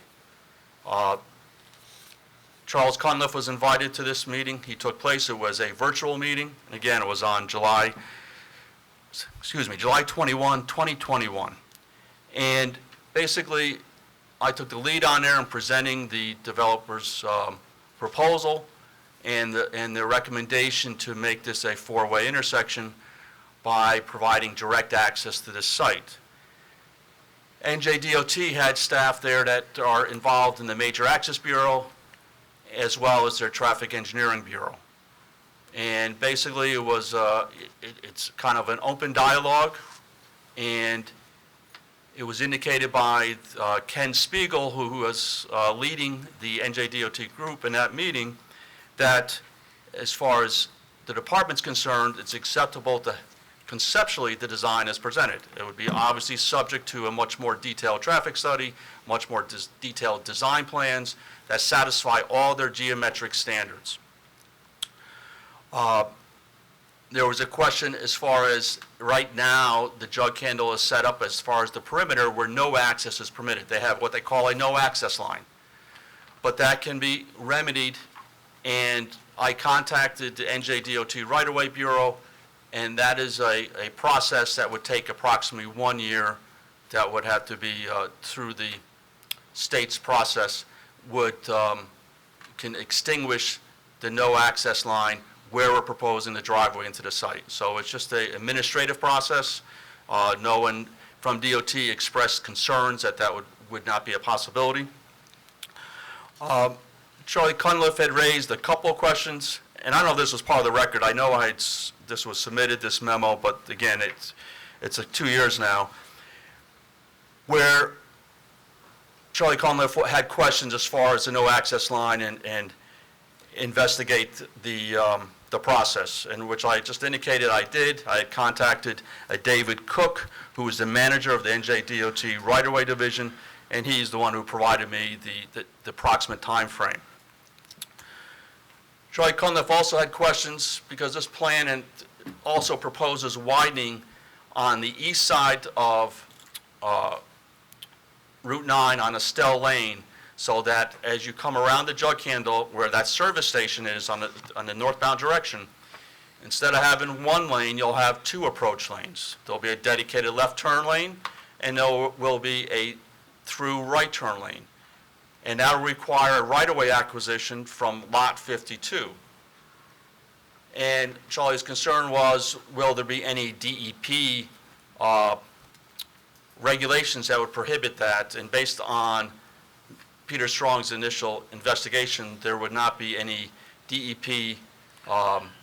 Charles Cunliffe was invited to this meeting. He took place. It was a virtual meeting. And again, it was on July 21, 2021. And basically, I took the lead on there in presenting the developer's proposal and the recommendation to make this a four-way intersection by providing direct access to this site. NJDOT had staff there that are involved in the Major Access Bureau as well as their Traffic Engineering Bureau. And basically it was, it's kind of an open dialogue, and it was indicated by Ken Spiegel, who was leading the NJDOT group in that meeting, that as far as the department's concerned, it's acceptable to conceptually the design is presented. It would be obviously subject to a much more detailed traffic study, much more detailed design plans that satisfy all their geometric standards. There was a question as far as right now the jug handle is set up as far as the perimeter where no access is permitted. They have what they call a no access line. But that can be remedied, and I contacted the NJDOT Right-of-Way Bureau, and that is a process that would take approximately 1 year, that would have to be through the state's process, can extinguish the no access line where we're proposing the driveway into the site. So it's just an administrative process. No one from DOT expressed concerns that that would not be a possibility. Charlie Cunliffe had raised a couple of questions, and I don't know if this was part of the record. I know this was submitted, this memo, but again, it's 2 years now, where Charlie Cunliffe had questions as far as the no access line and investigate the process, in which I just indicated I did. I had contacted David Cook, who was the manager of the NJDOT Right-of-Way Division, and he's the one who provided me the approximate time frame. Charlie Cunliffe also had questions because this plan also proposes widening on the east side of Route 9 on Estelle Lane, so that as you come around the jug handle where that service station is on the northbound direction, instead of having one lane, you'll have two approach lanes. There'll be a dedicated left turn lane, and there will be a through right turn lane. And that will require right-of-way acquisition from Lot 52. And Charlie's concern was, will there be any DEP regulations that would prohibit that? And based on Peter Strong's initial investigation, there would not be any DEP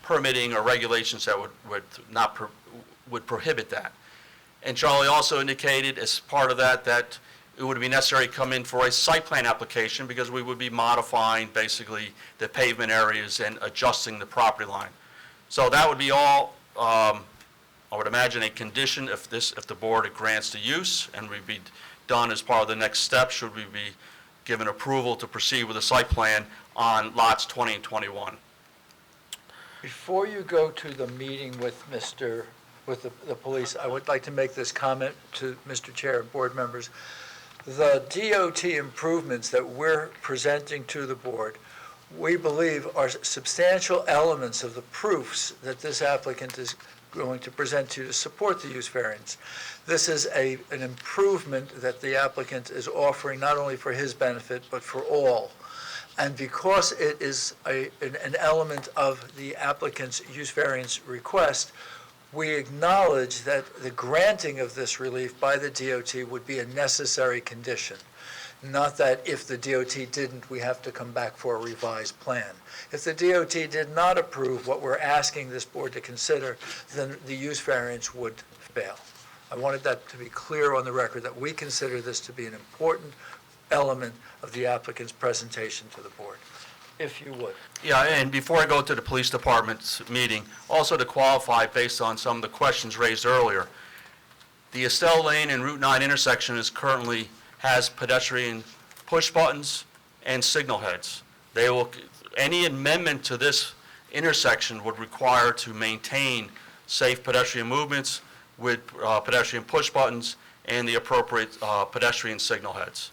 permitting or regulations that would prohibit that. And Charlie also indicated as part of that it would be necessary to come in for a site plan application because we would be modifying basically the pavement areas and adjusting the property line. So that would be all, I would imagine, a condition if the board grants the use, and would be done as part of the next step should we be given approval to proceed with the site plan on lots 20 and 21.
Before you go to the meeting with the police, I would like to make this comment to Mr. Chair and board members. The DOT improvements that we're presenting to the board, we believe are substantial elements of the proofs that this applicant is going to present to support the use variance. This is an improvement that the applicant is offering not only for his benefit, but for all. And because it is an element of the applicant's use variance request, we acknowledge that the granting of this relief by the DOT would be a necessary condition. Not that if the DOT didn't, we have to come back for a revised plan. If the DOT did not approve what we're asking this board to consider, then the use variance would fail. I wanted that to be clear on the record, that we consider this to be an important element of the applicant's presentation to the board, if you would.
Yeah, and before I go to the police department's meeting, also to qualify based on some of the questions raised earlier, the Estelle Lane and Route 9 intersection is currently has pedestrian push buttons and signal heads. Any amendment to this intersection would require to maintain safe pedestrian movements with pedestrian push buttons and the appropriate pedestrian signal heads.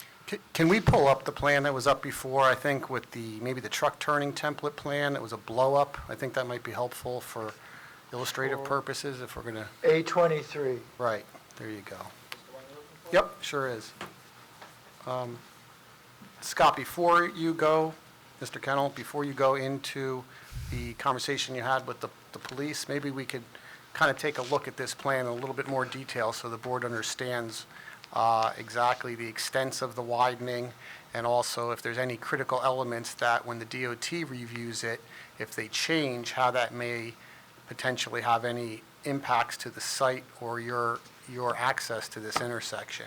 Can we pull up the plan that was up before, I think, with maybe the truck turning template plan? It was a blow-up. I think that might be helpful for illustrative purposes if we're going to...
A23.
Right, there you go. Yep, sure is. Scott, before you go, Mr. Kennel, before you go into the conversation you had with the police, maybe we could kind of take a look at this plan in a little bit more detail so the board understands exactly the extents of the widening, and also if there's any critical elements that when the DOT reviews it, if they change, how that may potentially have any impacts to the site or your access to this intersection.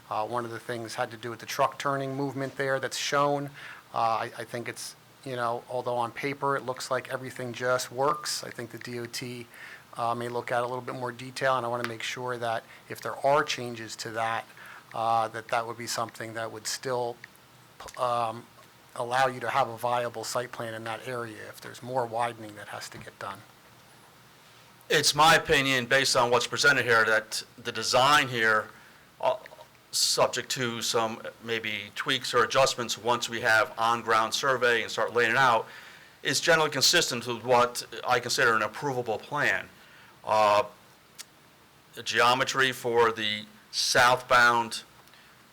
One of the things had to do with the truck turning movement there that's shown. I think it's, although on paper it looks like everything just works, I think the DOT may look at a little bit more detail, and I want to make sure that if there are changes to that, that would be something that would still allow you to have a viable site plan in that area if there's more widening that has to get done.
It's my opinion, based on what's presented here, that the design here, subject to some maybe tweaks or adjustments once we have on-ground survey and start laying it out, is generally consistent with what I consider an approvable plan. The geometry for the southbound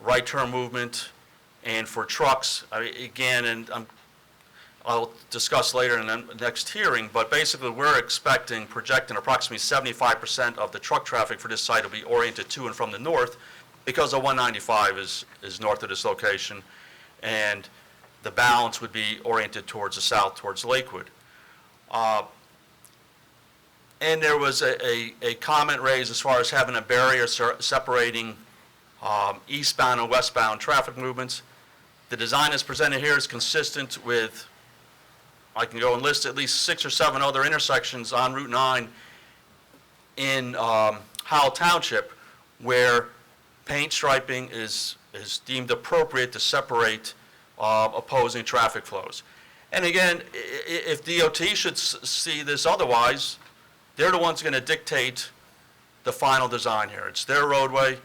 right turn movement and for trucks, again, and I'll discuss later in the next hearing, but basically we're projecting approximately 75% of the truck traffic for this site will be oriented to and from the north, because the 195 is north of this location, and the balance would be oriented towards the south, towards Lakewood. And there was a comment raised as far as having a barrier separating eastbound and westbound traffic movements. The design as presented here is consistent with, I can go and list at least 6 or 7 other intersections on Route 9 in Howell Township where paint striping is deemed appropriate to separate opposing traffic flows. And again, if DOT should see this otherwise, they're the ones going to dictate the final design here. It's their roadway.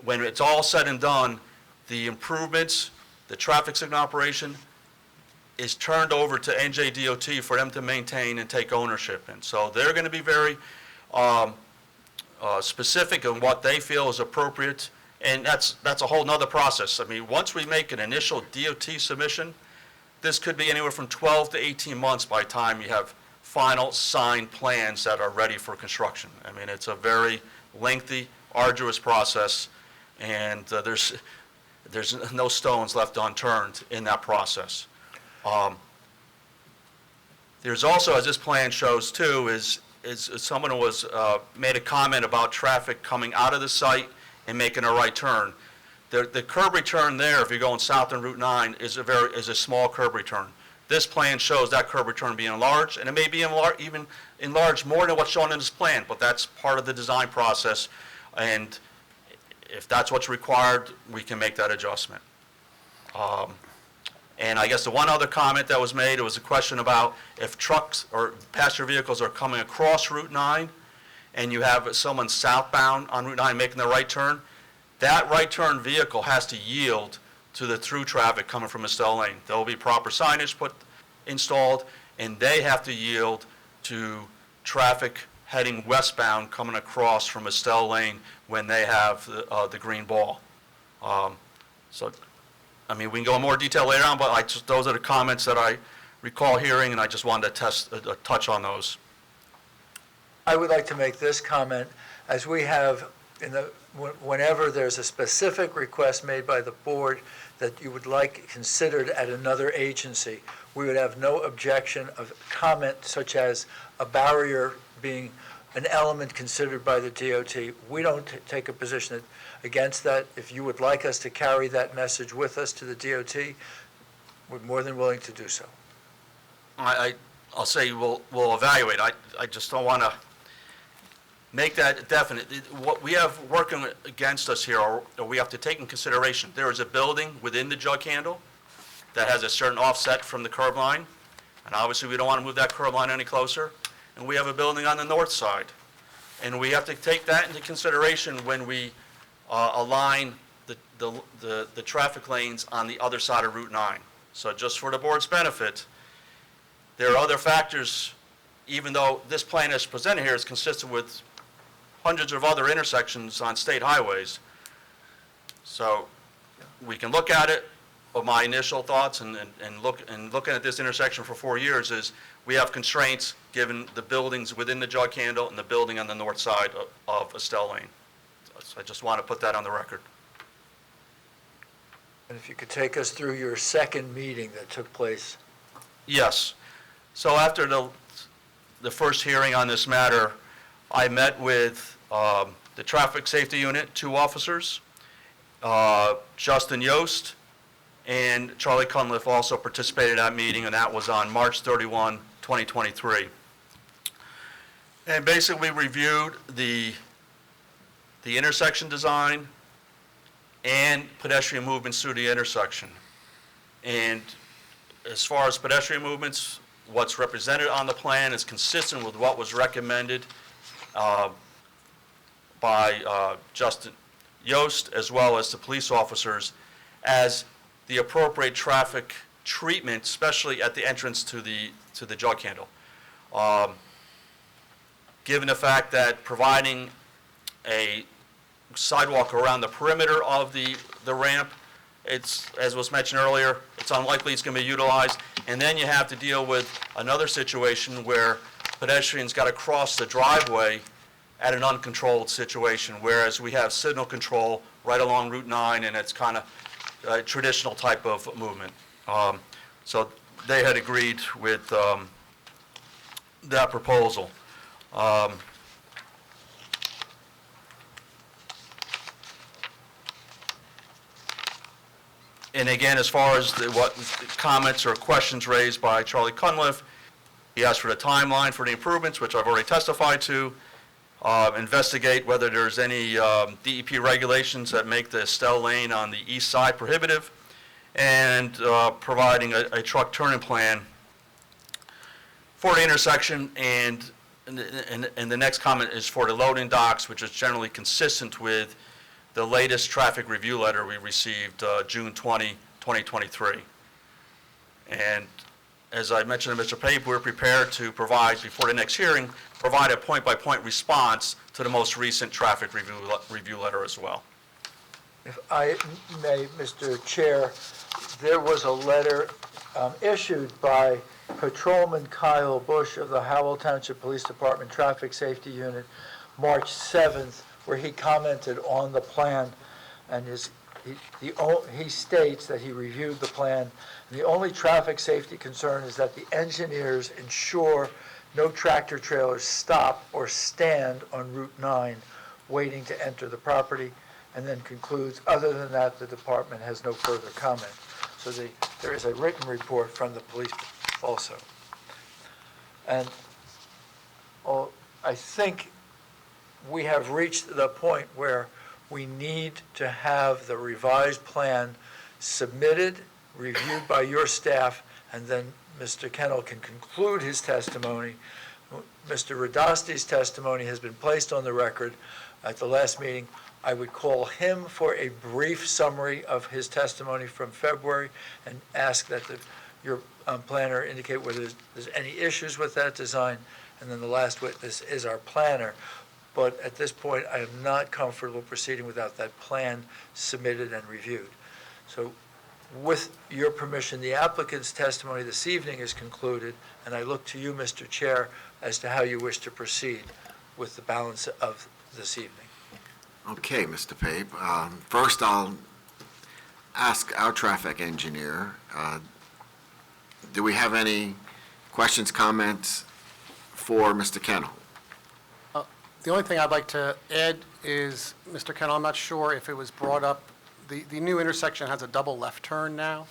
When it's all said and done, the improvements, the traffic signal operation is turned over to NJDOT for them to maintain and take ownership in. So they're going to be very specific on what they feel is appropriate, and that's a whole nother process. I mean, once we make an initial DOT submission, this could be anywhere from 12 to 18 months by the time you have final signed plans that are ready for construction. I mean, it's a very lengthy, arduous process, and there's no stones left unturned in that process. There's also, as this plan shows too, is someone was made a comment about traffic coming out of the site and making a right turn. The curb return there, if you're going south on Route 9, is a small curb return. This plan shows that curb return being enlarged, and it may be even enlarged more than what's shown in this plan, but that's part of the design process, and if that's what's required, we can make that adjustment. And I guess the one other comment that was made, it was a question about if trucks or passenger vehicles are coming across Route 9 and you have someone southbound on Route 9 making the right turn, that right turn vehicle has to yield to the through traffic coming from Estelle Lane. There will be proper signage installed, and they have to yield to traffic heading westbound coming across from Estelle Lane when they have the green ball. So, I mean, we can go in more detail later on, but those are the comments that I recall hearing, and I just wanted to touch on those.
I would like to make this comment, as we have whenever there's a specific request made by the board that you would like considered at another agency, we would have no objection of comment such as a barrier being an element considered by the DOT. We don't take a position against that. If you would like us to carry that message with us to the DOT, we're more than willing to do so.
I'll say we'll evaluate. I just don't want to make that definite. What we have working against us here, or we have to take in consideration, there is a building within the jug handle that has a certain offset from the curb line, and obviously we don't want to move that curb line any closer. And we have a building on the north side. And we have to take that into consideration when we align the traffic lanes on the other side of Route 9. So just for the board's benefit, there are other factors, even though this plan as presented here is consistent with hundreds of other intersections on state highways. So we can look at it, but my initial thoughts and looking at this intersection for 4 years is we have constraints given the buildings within the jug handle and the building on the north side of Estelle Lane. So I just want to put that on the record.
And if you could take us through your second meeting that took place.
Yes. So after the first hearing on this matter, I met with the Traffic Safety Unit, 2 officers, Justin Yost, and Charlie Cunliffe also participated in that meeting, and that was on March 31, 2023. And basically reviewed the intersection design and pedestrian movements through the intersection. And as far as pedestrian movements, what's represented on the plan is consistent with what was recommended by Justin Yost as well as the police officers as the appropriate traffic treatment, especially at the entrance to the jug handle. Given the fact that providing a sidewalk around the perimeter of the ramp, it's, as was mentioned earlier, it's unlikely it's going to be utilized. And then you have to deal with another situation where pedestrians got to cross the driveway at an uncontrolled situation, whereas we have signal control right along Route 9, and it's kind of a traditional type of movement. So they had agreed with that proposal. And again, as far as what comments or questions raised by Charlie Cunliffe, he asked for the timeline for the improvements, which I've already testified to, investigate whether there's any DEP regulations that make the Estelle Lane on the east side prohibitive, and providing a truck turning plan for the intersection. And the next comment is for the loading docks, which is generally consistent with the latest traffic review letter we received June 20, 2023. And as I mentioned to Mr. Pape, we're prepared to provide, before the next hearing, provide a point-by-point response to the most recent traffic review letter as well.
If I may, Mr. Chair, there was a letter issued by Patrolman Kyle Bush of the Howell Township Police Department Traffic Safety Unit, March 7th, where he commented on the plan, and he states that he reviewed the plan. And the only traffic safety concern is that the engineers ensure no tractor trailers stop or stand on Route 9 waiting to enter the property, and then concludes, other than that, the department has no further comment. So there is a written report from the police also. And I think we have reached the point where we need to have the revised plan submitted, reviewed by your staff, and then Mr. Kennel can conclude his testimony. Mr. Radasti's testimony has been placed on the record at the last meeting. I would call him for a brief summary of his testimony from February and ask that your planner indicate whether there's any issues with that design, and then the last witness is our planner. But at this point, I am not comfortable proceeding without that plan submitted and reviewed. So with your permission, the applicant's testimony this evening is concluded, and I look to you, Mr. Chair, as to how you wish to proceed with the balance of this evening.
Okay, Mr. Pape. First, I'll ask our traffic engineer, do we have any questions, comments for Mr. Kennel?
The only thing I'd like to add is, Mr. Kennel, I'm not sure if it was brought up, the new intersection has a double left turn now.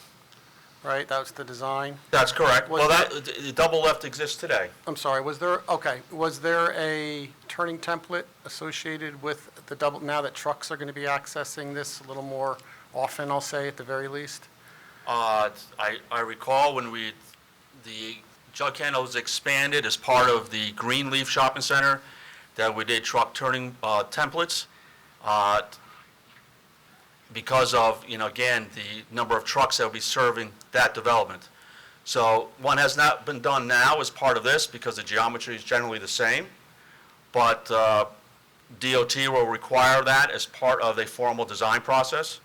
right? That was the design?
That's correct.
Was
Well,
there-
the double left exists today.
I'm sorry, was there a turning template associated with the double, now that trucks are going to be accessing this a little more often, I'll say, at the very least?
I recall when the jug handle was expanded as part of the Greenleaf Shopping Center, that we did truck turning templates. Because of, again, the number of trucks that will be serving that development. So one has not been done now as part of this because the geometry is generally the same, but DOT will require that as part of a formal design process.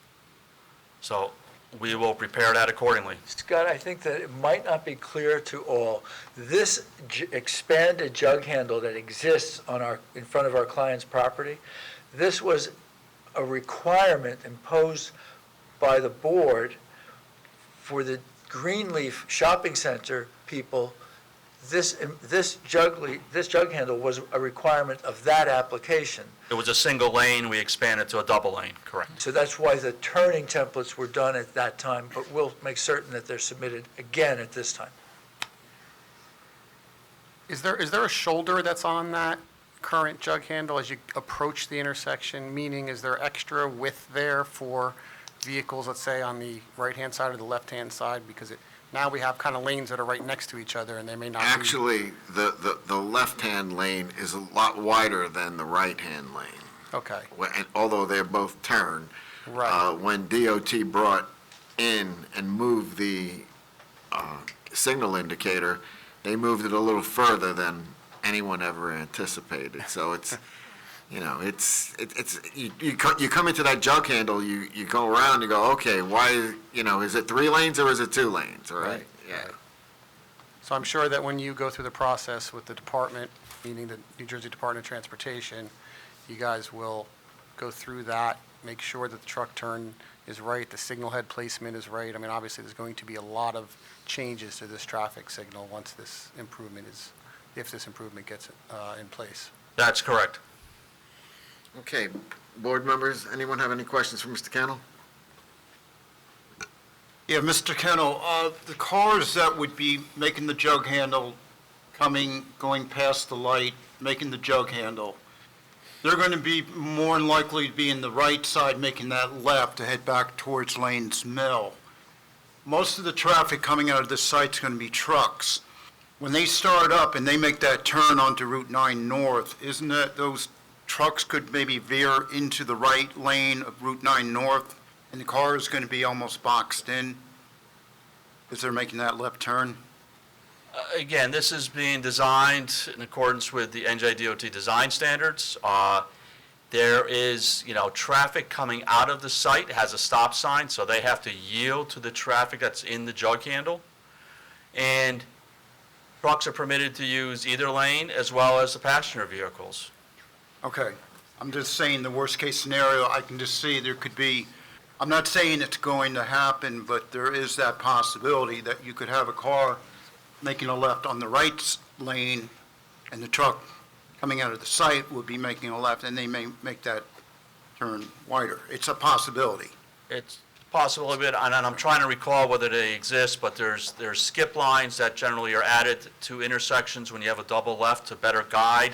So we will prepare that accordingly.
Scott, I think that it might not be clear to all. This expanded jug handle that exists in front of our client's property, this was a requirement imposed by the board for the Greenleaf Shopping Center people. This jug handle was a requirement of that application.
It was a single lane, we expanded to a double lane, correct.
So that's why the turning templates were done at that time, but we'll make certain that they're submitted again at this time.
Is there a shoulder that's on that current jug handle as you approach the intersection? Meaning, is there extra width there for vehicles, let's say, on the right-hand side or the left-hand side? Because now we have kind of lanes that are right next to each other, and they may not be...
Actually, the left-hand lane is a lot wider than the right-hand lane.
Okay.
And although they're both turn.
Right.
When DOT brought in and moved the signal indicator, they moved it a little further than anyone ever anticipated. So it's, you come into that jug handle, you go around, you go, okay, why, is it 3 lanes or is it 2 lanes, all right? Yeah.
So I'm sure that when you go through the process with the department, meaning the New Jersey Department of Transportation, you guys will go through that, make sure that the truck turn is right, the signal head placement is right. I mean, obviously, there's going to be a lot of changes to this traffic signal once this improvement if this improvement gets in place.
That's correct.
Okay, board members, anyone have any questions for Mr. Kennel?
Yeah, Mr. Kennel, the cars that would be making the jug handle, going past the light, making the jug handle, they're going to be more than likely to be in the right side, making that left to head back towards Lanes Mill. Most of the traffic coming out of this site is going to be trucks. When they start up and they make that turn onto Route 9 North, isn't it those trucks could maybe veer into the right lane of Route 9 North, and the car is going to be almost boxed in as they're making that left turn?
Again, this is being designed in accordance with the NJDOT design standards. There is, traffic coming out of the site, has a stop sign, so they have to yield to the traffic that's in the jug handle. And trucks are permitted to use either lane as well as the passenger vehicles.
Okay. I'm just saying the worst-case scenario, I can just see there could be, I'm not saying it's going to happen, but there is that possibility that you could have a car making a left on the right lane, and the truck coming out of the site would be making a left, and they may make that turn wider. It's a possibility.
It's possible, and I'm trying to recall whether they exist, but there's skip lines that generally are added to intersections when you have a double left to better guide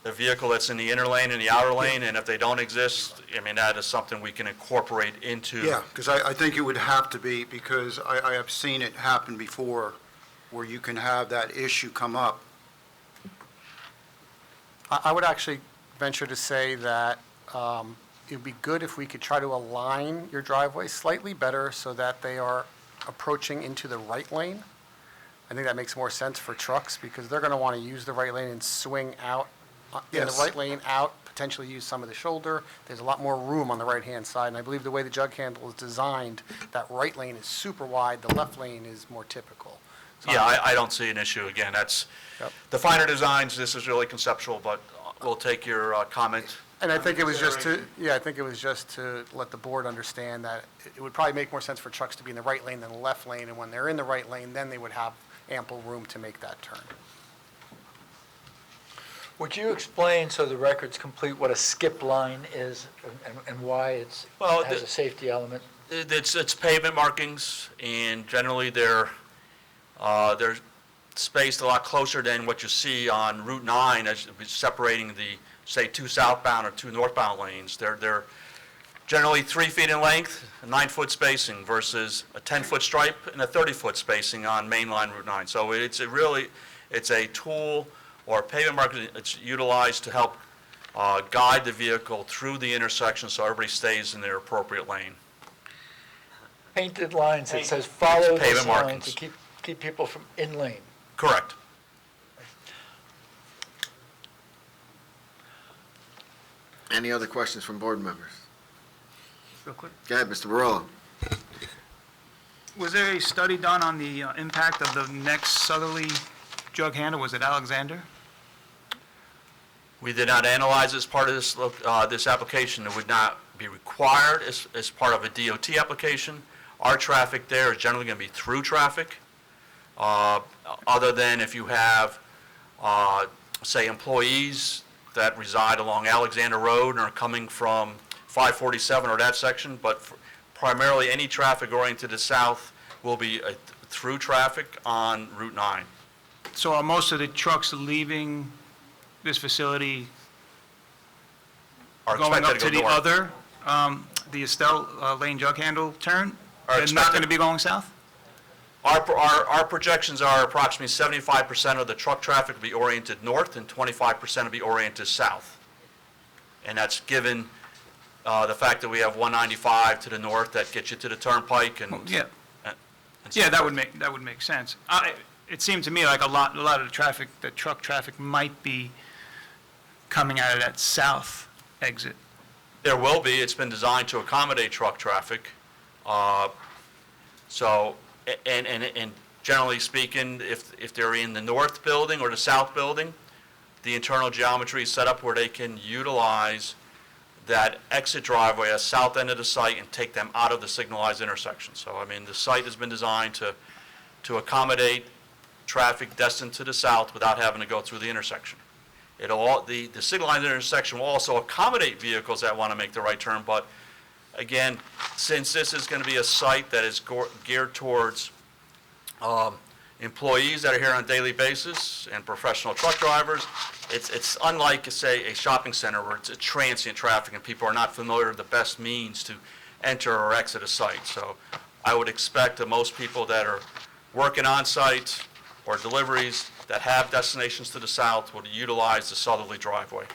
the vehicle that's in the inner lane and the outer lane, and if they don't exist, that is something we can incorporate into.
Yeah, because I think it would have to be, because I have seen it happen before, where you can have that issue come up.
I would actually venture to say that it would be good if we could try to align your driveway slightly better so that they are approaching into the right lane. I think that makes more sense for trucks because they're going to want to use the right lane and swing out in the
Yes.
right lane out, potentially use some of the shoulder. There's a lot more room on the right-hand side, and I believe the way the jug handle is designed, that right lane is super wide, the left lane is more typical. So
Yeah, I don't see an issue. Again, that's,
Yep.
the finer designs, this is really conceptual, but we'll take your comment.
And I think it was just to let the board understand that it would probably make more sense for trucks to be in the right lane than the left lane, and when they're in the right lane, then they would have ample room to make that turn.
Would you explain, so the record's complete, what a skip line is and why it
Well,
has a safety element?
It's pavement markings, and generally they're spaced a lot closer than what you see on Route 9 as separating the, say, two southbound or two northbound lanes. They're generally 3 feet in length, a 9-foot spacing versus a 10-foot stripe and a 30-foot spacing on mainline Route 9. So it's a tool or pavement marking that's utilized to help guide the vehicle through the intersection so everybody stays in their appropriate lane.
Painted lines that says follow this
Pavement
line
markings.
to keep people from in lane.
Correct.
Any other questions from board members?
Real quick.
Go ahead, Mr. Barola.
Was there a study done on the impact of the next southerly jug handle? Was it Alexander?
We did not analyze as part of this application. It would not be required as part of a DOT application. Our traffic there is generally going to be through traffic, other than if you have, say, employees that reside along Alexander Road and are coming from 547 or that section, but primarily any traffic going to the south will be through traffic on Route 9.
So are most of the trucks leaving this facility
Are
going up
expected
to
go
the
north.
other, the Estelle Lane jug handle turn?
Are
They're not going to be going south?
Our projections are approximately 75% of the truck traffic will be oriented north and 25% will be oriented south. And that's given the fact that we have 195 to the north that gets you to the turnpike and.
Yeah.
and
Yeah,
so
that
forth.
would make sense. It seemed to me like a lot of the traffic, the truck traffic might be coming out of that south exit.
There will be. It's been designed to accommodate truck traffic. So, and generally speaking, if they're in the north building or the south building, the internal geometry is set up where they can utilize that exit driveway at south end of the site and take them out of the signalized intersection. So, I mean, the site has been designed to accommodate traffic destined to the south without having to go through the intersection. The signalized intersection will also accommodate vehicles that want to make the right turn, but again, since this is going to be a site that is geared towards employees that are here on a daily basis and professional truck drivers, it's unlike, say, a shopping center where it's a transient traffic and people are not familiar with the best means to enter or exit a site. So I would expect that most people that are working on site or deliveries that have destinations to the south would utilize the southerly driveway.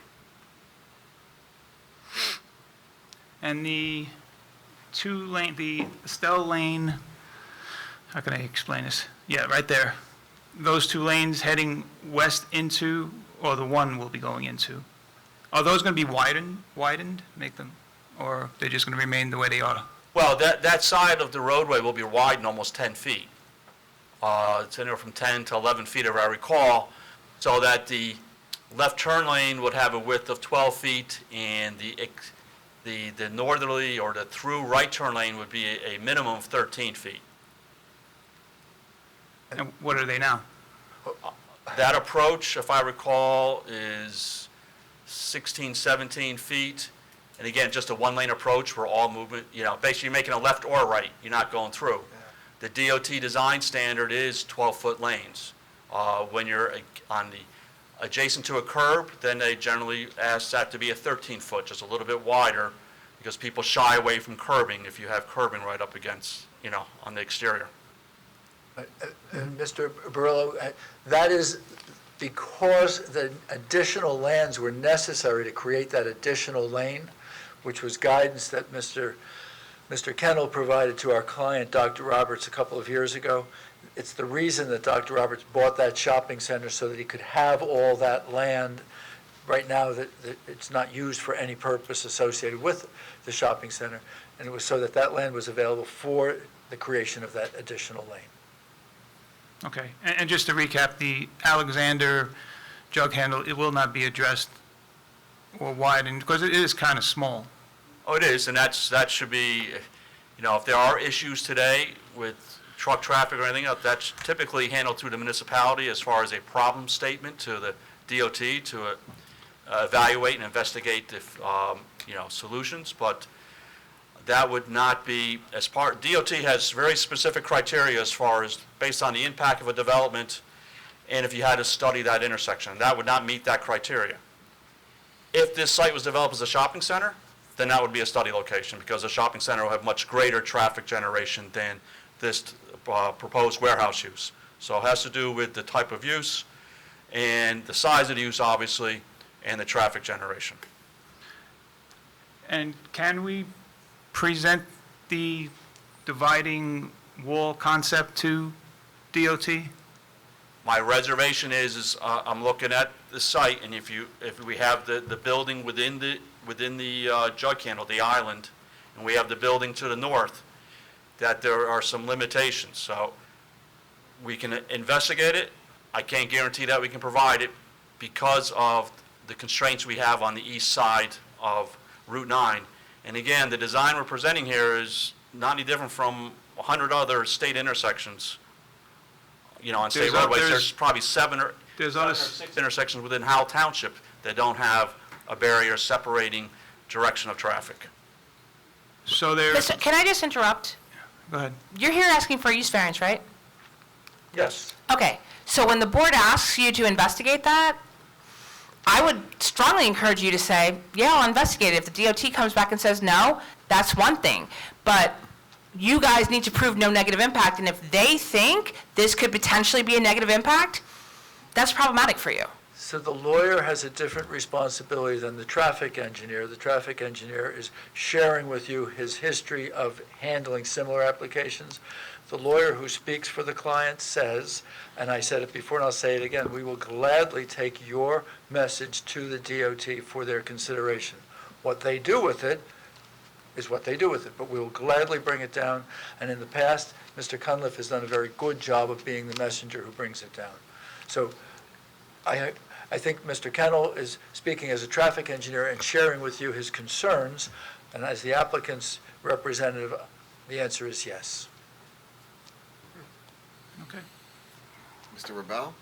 And the the Estelle Lane, how can I explain this? Yeah, right there. Those 2 lanes heading west into, or the one will be going into, are those going to be widened, make them, or they're just going to remain the way they are?
Well, that side of the roadway will be widened almost 10 feet. It's anywhere from 10 to 11 feet, if I recall, so that the left turn lane would have a width of 12 feet, and the northerly or the through right turn lane would be a minimum of 13 feet.
And what are they now?
That approach, if I recall, is 16, 17 feet. And again, just a one-lane approach where all movement, basically you're making a left or right. You're not going through. The DOT design standard is 12-foot lanes. When you're on the adjacent to a curb, then they generally ask that to be a 13-foot, just a little bit wider, because people shy away from curbing if you have curbing right up against, on the exterior.
And Mr. Barillo, that is because the additional lands were necessary to create that additional lane, which was guidance that Mr. Kendall provided to our client, Dr. Roberts, a couple of years ago. It's the reason that Dr. Roberts bought that shopping center so that he could have all that land. Right now, that it's not used for any purpose associated with the shopping center, and it was so that that land was available for the creation of that additional lane.
Okay, and just to recap, the Alexander jug handle, it will not be addressed or widened, because it is kind of small.
Oh, it is, and that should be, if there are issues today with truck traffic or anything else, that's typically handled through the municipality as far as a problem statement to the DOT to evaluate and investigate the, solutions. But that would not be as part, DOT has very specific criteria as far as based on the impact of a development and if you had to study that intersection. That would not meet that criteria. If this site was developed as a shopping center, then that would be a study location because a shopping center will have much greater traffic generation than this proposed warehouse use. So it has to do with the type of use and the size of the use, obviously, and the traffic generation.
And can we present the dividing wall concept to DOT?
My reservation is I'm looking at the site, and if we have the building within the jug handle, the island, and we have the building to the north, that there are some limitations. So we can investigate it. I can't guarantee that we can provide it because of the constraints we have on the east side of Route 9. And again, the design we're presenting here is not any different from 100 other state intersections. You know, on state roadways, there's probably seven or 6 intersections within Howell Township that don't have a barrier separating direction of traffic.
So there's...
Listen, can I just interrupt?
Go ahead.
You're here asking for a use variance, right?
Yes.
Okay, so when the board asks you to investigate that, I would strongly encourage you to say, yeah, I'll investigate it. If the DOT comes back and says no, that's one thing. But you guys need to prove no negative impact, and if they think this could potentially be a negative impact, that's problematic for you.
So the lawyer has a different responsibility than the traffic engineer. The traffic engineer is sharing with you his history of handling similar applications. The lawyer who speaks for the client says, and I said it before and I'll say it again, we will gladly take your message to the DOT for their consideration. What they do with it is what they do with it, but we will gladly bring it down. And in the past, Mr. Cunliffe has done a very good job of being the messenger who brings it down. So I think Mr. Kennel is speaking as a traffic engineer and sharing with you his concerns, and as the applicant's representative, the answer is yes.
Okay.
Mr. Rebel?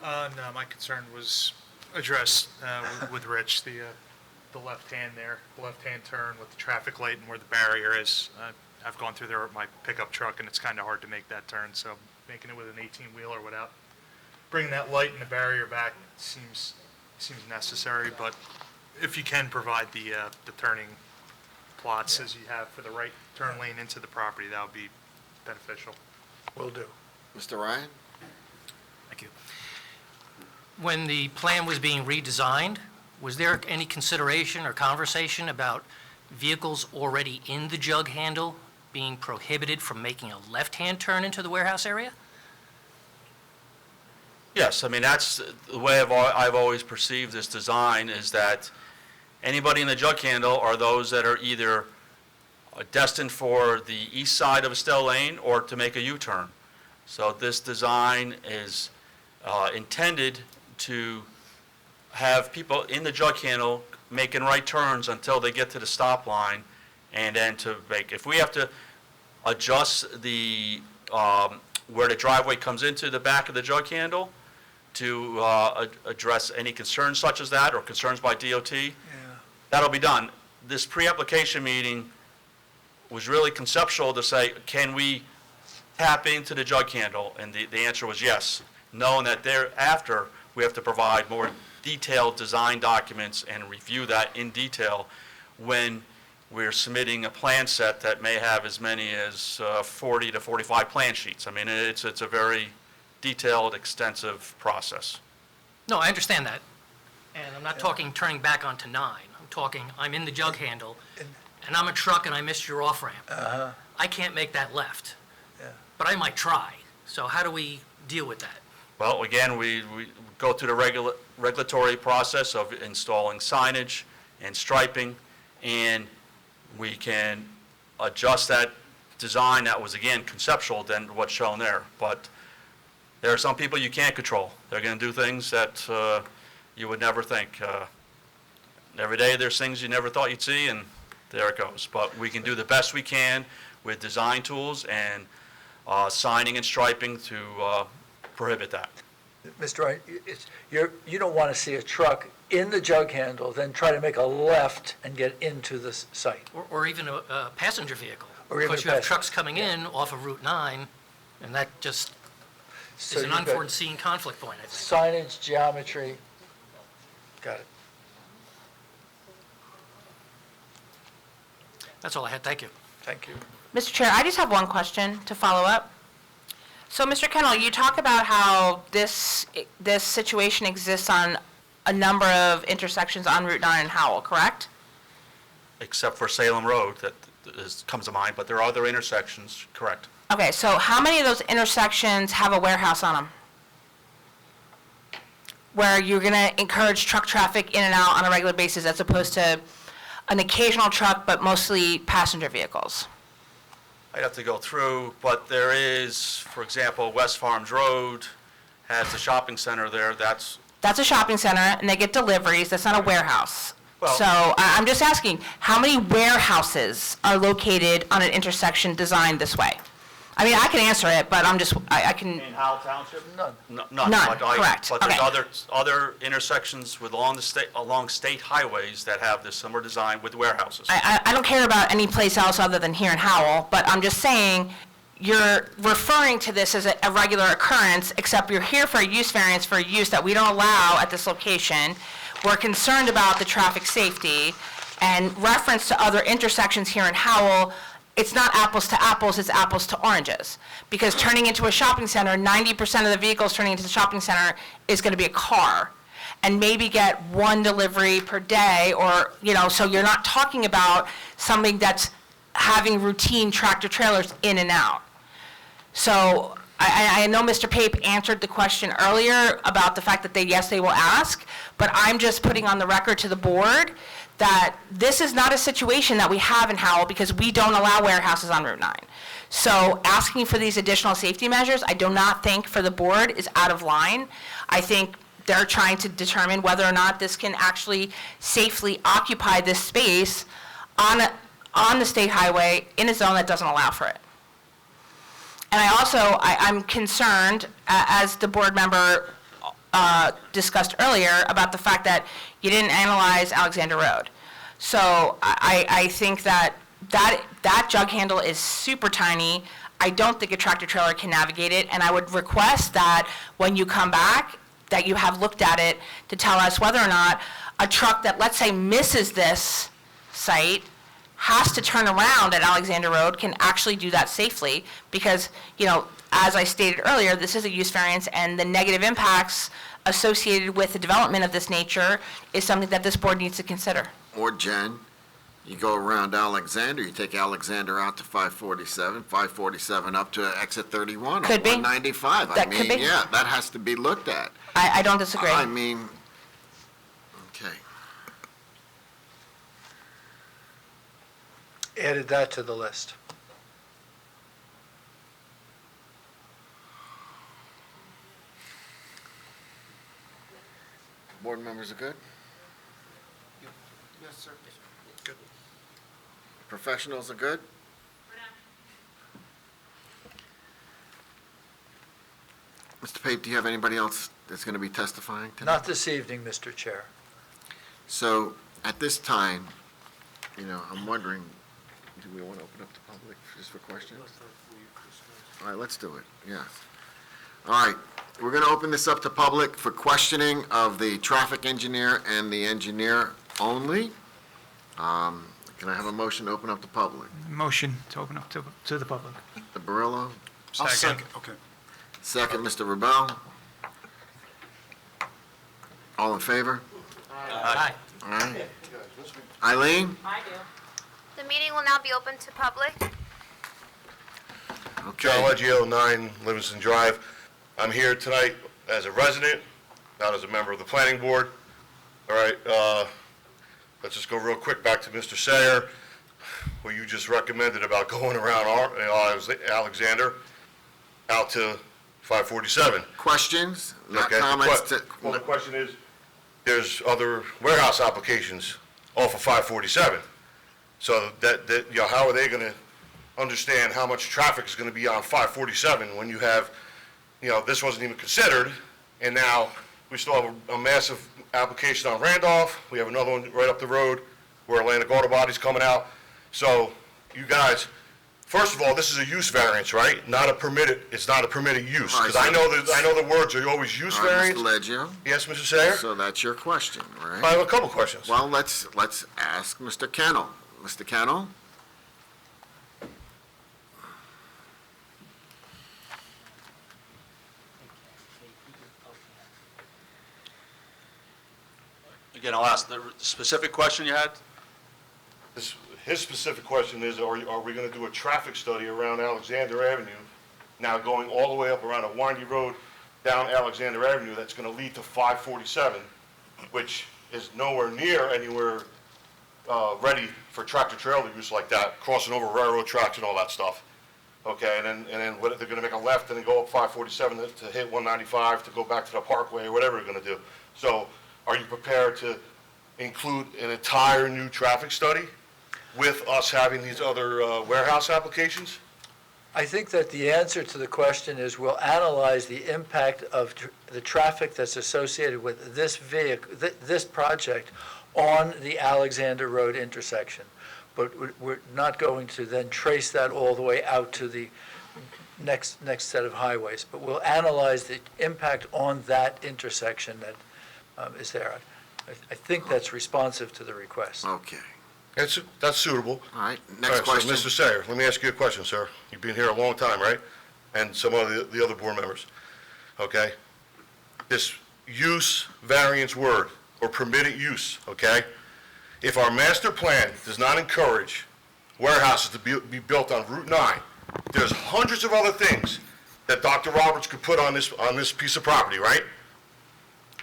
No, my concern was addressed with Rich, the left hand there, the left-hand turn with the traffic light and where the barrier is. I've gone through there with my pickup truck, and it's kind of hard to make that turn, so making it with an 18-wheeler without bringing that light and the barrier back seems necessary, but if you can provide the turning plots as you have for the right turn lane into the property, that would be beneficial.
Will do.
Mr. Ryan?
Thank you. When the plan was being redesigned, was there any consideration or conversation about vehicles already in the jug handle being prohibited from making a left-hand turn into the warehouse area?
Yes, I mean, that's the way I've always perceived this design, is that anybody in the jug handle are those that are either destined for the east side of Estelle Lane or to make a U-turn. So this design is intended to have people in the jug handle making right turns until they get to the stop line, and then to make, if we have to adjust the, where the driveway comes into the back of the jug handle to address any concerns such as that or concerns by DOT, that'll be done. This pre-application meeting was really conceptual to say, can we tap into the jug handle? And the answer was yes, knowing that thereafter we have to provide more detailed design documents and review that in detail when we're submitting a plan set that may have as many as 40 to 45 plan sheets. I mean, it's a very detailed, extensive process.
No, I understand that. And I'm not talking turning back onto 9. I'm talking, I'm in the jug handle, and I'm a truck and I missed your off-ramp. I can't make that left. But I might try. So how do we deal with that?
Well, again, we go through the regulatory process of installing signage and striping, and we can adjust that design that was, again, conceptual than what's shown there. But there are some people you can't control. They're going to do things that you would never think. Every day there's things you never thought you'd see, and there it goes. But we can do the best we can with design tools and signing and striping to prohibit that.
Mr. Ryan, you don't want to see a truck in the jug handle, then try to make a left and get into the site.
Or even a passenger vehicle.
Or even
Because
a
you have
passenger,
trucks coming in off of Route 9, and that just
So
is an
you've got
unforeseen conflict point, I think.
Signage, geometry, got it.
That's all I had, thank you.
Thank you.
Mr. Chair, I just have one question to follow up. So, Mr. Kennel, you talk about how this situation exists on a number of intersections on Route 9 in Howell, correct?
Except for Salem Road, that comes to mind, but there are other intersections, correct.
Okay, so how many of those intersections have a warehouse on them? Where you're going to encourage truck traffic in and out on a regular basis as opposed to an occasional truck, but mostly passenger vehicles?
I'd have to go through, but there is, for example, West Farms Road has a shopping center there, that's
That's a shopping center, and they get deliveries, that's not a warehouse.
Well-
So I'm just asking, how many warehouses are located on an intersection designed this way? I mean, I can answer it, but I can,
In Howell Township?
None.
None.
None,
but I-
correct.
But there's
Okay.
other intersections along state highways that have this similar design with warehouses.
I don't care about any place else other than here in Howell, but I'm just saying, you're referring to this as a regular occurrence, except you're here for a use variance for a use that we don't allow at this location. We're concerned about the traffic safety, and reference to other intersections here in Howell, it's not apples to apples, it's apples to oranges. Because turning into a shopping center, 90% of the vehicles turning into the shopping center is going to be a car, and maybe get one delivery per day, or, so you're not talking about something that's having routine tractor trailers in and out. So I know Mr. Pape answered the question earlier about the fact that they will ask, but I'm just putting on the record to the board that this is not a situation that we have in Howell because we don't allow warehouses on Route 9. So asking for these additional safety measures, I do not think for the board is out of line. I think they're trying to determine whether or not this can actually safely occupy this space on the state highway in a zone that doesn't allow for it. And I'm concerned, as the board member discussed earlier, about the fact that you didn't analyze Alexander Road. So I think that jug handle is super tiny. I don't think a tractor trailer can navigate it, and I would request that when you come back, that you have looked at it to tell us whether or not a truck that, let's say, misses this site has to turn around at Alexander Road can actually do that safely, because, as I stated earlier, this is a use variance, and the negative impacts associated with the development of this nature is something that this board needs to consider.
Or Jen, you go around Alexander, you take Alexander out to 547 up to exit 31
Could
or
be.
195.
That could be.
Yeah, that has to be looked at.
I don't disagree.
I mean, okay.
Added that to the list.
Board members are good?
Yes, sir.
Good. Professionals are good? Mr. Pape, do you have anybody else that's going to be testifying tonight?
Not this evening, Mr. Chair.
So, at this time, I'm wondering, do we want to open up to public just for questions? All right, let's do it, yes. All right, we're going to open this up to public for questioning of the traffic engineer and the engineer only. Can I have a motion to open up to public?
Motion to open up to the public.
Mr. Barillo?
I'll second. Okay.
Second, Mr. Rebel? All in favor?
Aye.
All right. Eileen?
I do. The meeting will now be open to public.
Okay.
John Leggio, 9 Livingston Drive. I'm here tonight as a resident, not as a member of the planning board. All right, let's just go real quick back to Mr. Sayer, who you just recommended about going around Alexander out to 547.
Questions, not
Okay,
comments?
Well, the question is, there's other warehouse applications off of 547. So how are they going to understand how much traffic is going to be on 547 when you have, this wasn't even considered And now, we still have a massive application on Randolph. We have another one right up the road where Atlantic Auto Body's coming out. So, you guys, first of all, this is a use variance, right? Not a permitted, it's not a permitted use.
All right,
Because I know the words are always use
All right,
variance.
Mr. Leggio?
Yes, Mr. Sayer?
So that's your question, right?
I have a couple questions.
Well, let's ask Mr. Kennel. Mr. Kennel?
Again, I'll ask the specific question you had.
His specific question is, are we going to do a traffic study around Alexander Avenue, now going all the way up around a windy road down Alexander Avenue that's going to lead to 547, which is nowhere near anywhere ready for tractor-trailer use like that, crossing over railroad tracks and all that stuff. Okay, and then they're going to make a left and then go up 547 to hit 195 to go back to the Parkway or whatever they're going to do. So are you prepared to include an entire new traffic study with us having these other warehouse applications?
I think that the answer to the question is we'll analyze the impact of the traffic that's associated with this this project on the Alexander Road intersection. But we're not going to then trace that all the way out to the next set of highways. But we'll analyze the impact on that intersection that is there. I think that's responsive to the request.
Okay.
That's suitable.
All right, next question.
So Mr. Sayer, let me ask you a question, sir. You've been here a long time, right? And some of the other board members, okay? This use variance word, or permitted use, okay? If our master plan does not encourage warehouses to be built on Route 9, there's hundreds of other things that Dr. Roberts could put on this piece of property, right?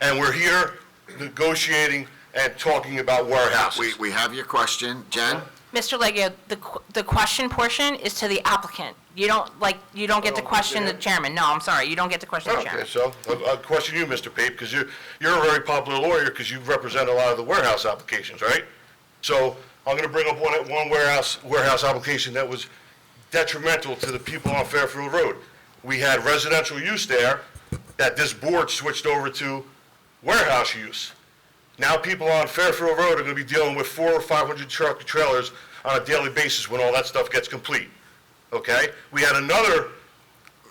And we're here negotiating and talking about warehouses.
We have your question. Jen?
Mr. Leggio, the question portion is to the applicant. You don't get to question the chairman. No, I'm sorry, you don't get to question the chairman.
Okay, so I'll question you, Mr. Pape, because you're a very popular lawyer because you represent a lot of the warehouse applications, right? So I'm going to bring up one warehouse application that was detrimental to the people on Fairfield Road. We had residential use there that this board switched over to warehouse use. Now people on Fairfield Road are going to be dealing with 400 or 500 truck trailers on a daily basis when all that stuff gets complete. Okay? We had another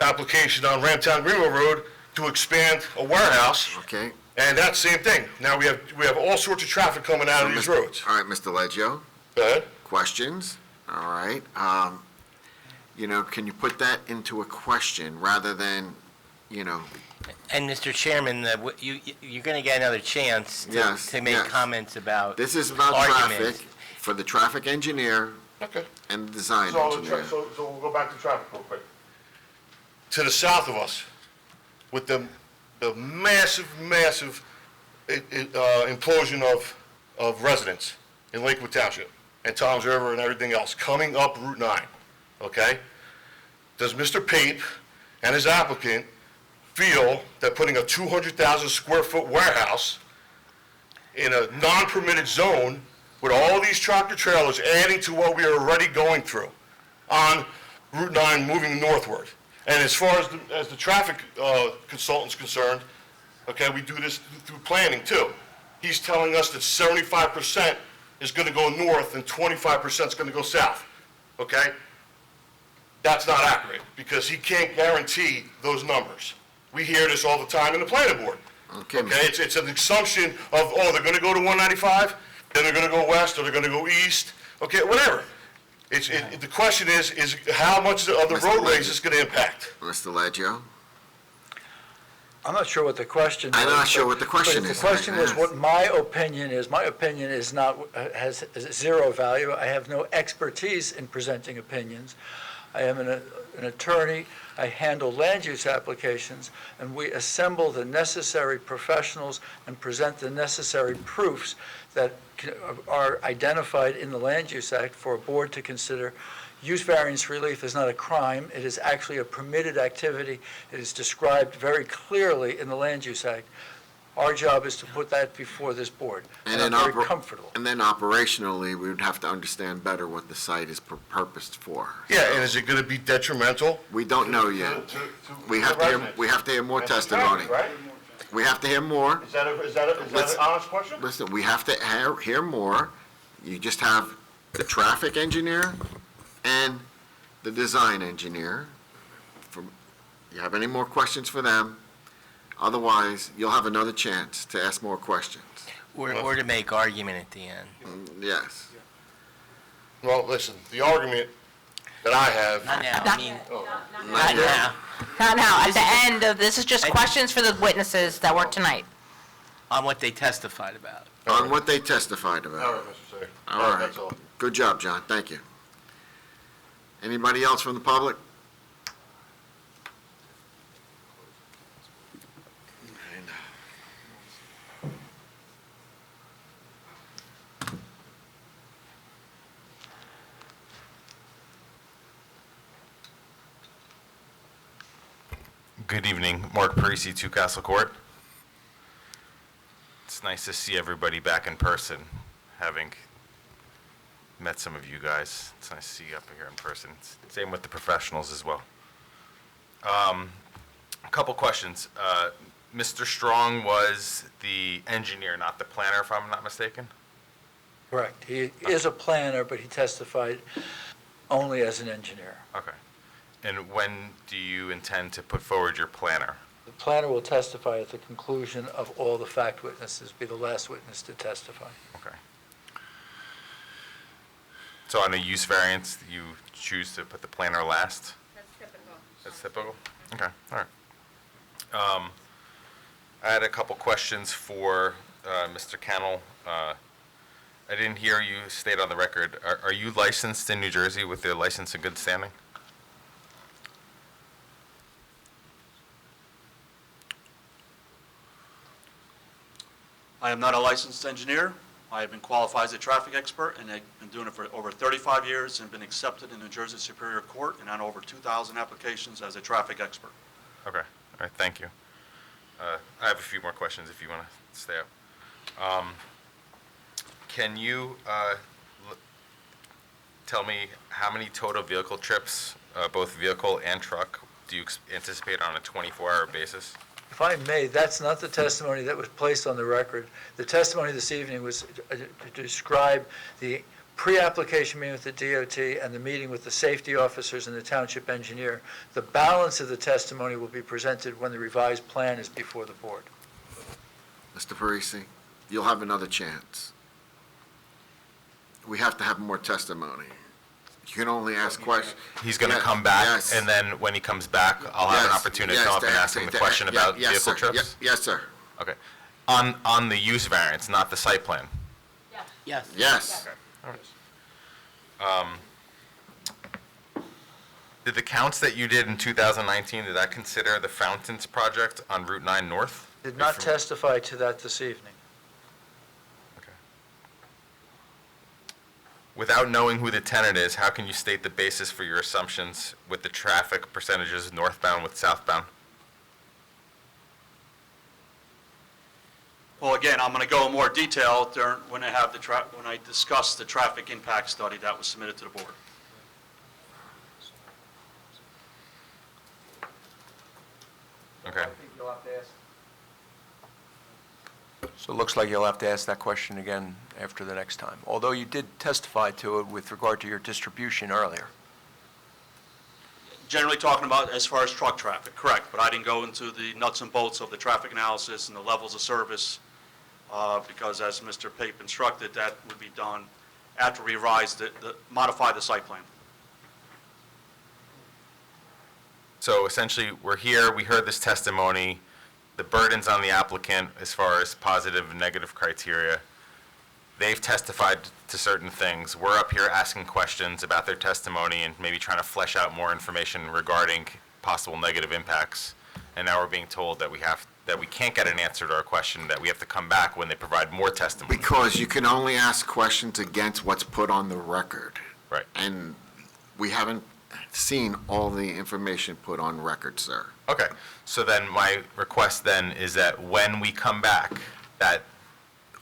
application on Ramtown Greenville Road to expand a warehouse.
Okay.
And that same thing. Now we have all sorts of traffic coming out of these roads.
All right, Mr. Leggio?
Go ahead.
Questions? All right. Can you put that into a question rather than,
And Mr. Chairman, you're going to get another chance to make comments about
This is about
arguments.
traffic for the traffic engineer
Okay.
and the design
So
engineer.
we'll go back to traffic real quick. To the south of us, with the massive implosion of residents in Lakewood Township and Toms River and everything else coming up Route 9, okay? Does Mr. Pape and his applicant feel that putting a 200,000 square foot warehouse in a non-permitted zone with all these tractor trailers adding to what we are already going through on Route 9 moving northward? And as far as the traffic consultant's concerned, okay, we do this through planning too. He's telling us that 75% is going to go north and 25% is going to go south, okay? That's not accurate because he can't guarantee those numbers. We hear this all the time in the planning board.
Okay.
It's an assumption of, they're going to go to 195, then they're going to go west, or they're going to go east, okay, whatever. The question is how much of the roadways is going to impact?
Mr. Leggio?
I'm not sure what the question is.
I'm not sure what the question
But
is.
if the question is what my opinion is not, has zero value. I have no expertise in presenting opinions. I am an attorney. I handle land use applications, and we assemble the necessary professionals and present the necessary proofs that are identified in the Land Use Act for a board to consider. Use variance relief is not a crime. It is actually a permitted activity. It is described very clearly in the Land Use Act. Our job is to put that before this board, and I'm very comfortable.
And then operationally, we would have to understand better what the site is purposed for.
Yeah, and is it going to be detrimental?
We don't know yet. We have to hear more testimony. We have to hear more.
Is that an honest question?
Listen, we have to hear more. You just have the traffic engineer and the design engineer. You have any more questions for them? Otherwise, you'll have another chance to ask more questions.
Or to make argument at the end.
Yes.
Well, listen, the argument that I have.
Not now, I mean,
Not now. Not now. At the end of, this is just questions for the witnesses that were tonight.
on what they testified about.
On what they testified about.
All right, Mr. Sayer.
All right.
That's all.
Good job, John. Thank you. Anybody else from the public?
Good evening, Mark Parisi, Two Castle Court. It's nice to see everybody back in person, having met some of you guys. It's nice to see you up here in person. Same with the professionals as well. A couple questions. Mr. Strong was the engineer, not the planner, if I'm not mistaken?
Correct. He is a planner, but he testified only as an engineer.
Okay. And when do you intend to put forward your planner?
The planner will testify at the conclusion of all the fact witnesses, be the last witness to testify.
Okay. So on a use variance, you choose to put the planner last?
That's typical.
That's typical? Okay, all right. I had a couple questions for Mr. Kennel. I didn't hear you state on the record, are you licensed in New Jersey with the license in good standing?
I am not a licensed engineer. I have been qualified as a traffic expert, and I've been doing it for over 35 years and been accepted in New Jersey Superior Court and on over 2,000 applications as a traffic expert.
Okay, all right, thank you. I have a few more questions if you want to stay up. Can you tell me how many total vehicle trips, both vehicle and truck, do you anticipate on a 24-hour basis?
If I may, that's not the testimony that was placed on the record. The testimony this evening was to describe the pre-application meeting with the DOT and the meeting with the safety officers and the township engineer. The balance of the testimony will be presented when the revised plan is before the board.
Mr. Parisi, you'll have another chance. We have to have more testimony. You can only ask questions.
He's going to come back,
yes.
and then when he comes back, I'll have an opportunity to come up and ask him the question about vehicle trips?
Yes, sir.
Okay. On the use variance, not the site plan?
Yes.
Yes.
Okay. All right. Did the counts that you did in 2019, did that consider the Fountains project on Route 9 North?
Did not testify to that this evening.
Okay. Without knowing who the tenant is, how can you state the basis for your assumptions with the traffic percentages northbound with southbound?
Well, again, I'm going to go in more detail when I discuss the traffic impact study that was submitted to the board.
Okay.
You'll have to ask.
So it looks like you'll have to ask that question again after the next time, although you did testify to it with regard to your distribution earlier.
Generally talking about as far as truck traffic, correct, but I didn't go into the nuts and bolts of the traffic analysis and the levels of service, because as Mr. Pape instructed, that would be done after we modify the site plan.
So essentially, we're here, we heard this testimony, the burden's on the applicant as far as positive and negative criteria. They've testified to certain things. We're up here asking questions about their testimony and maybe trying to flesh out more information regarding possible negative impacts. And now we're being told that we can't get an answer to our question, that we have to come back when they provide more testimony.
Because you can only ask questions against what's put on the record.
Right.
And we haven't seen all the information put on record, sir.
Okay, so then my request then is that when we come back, that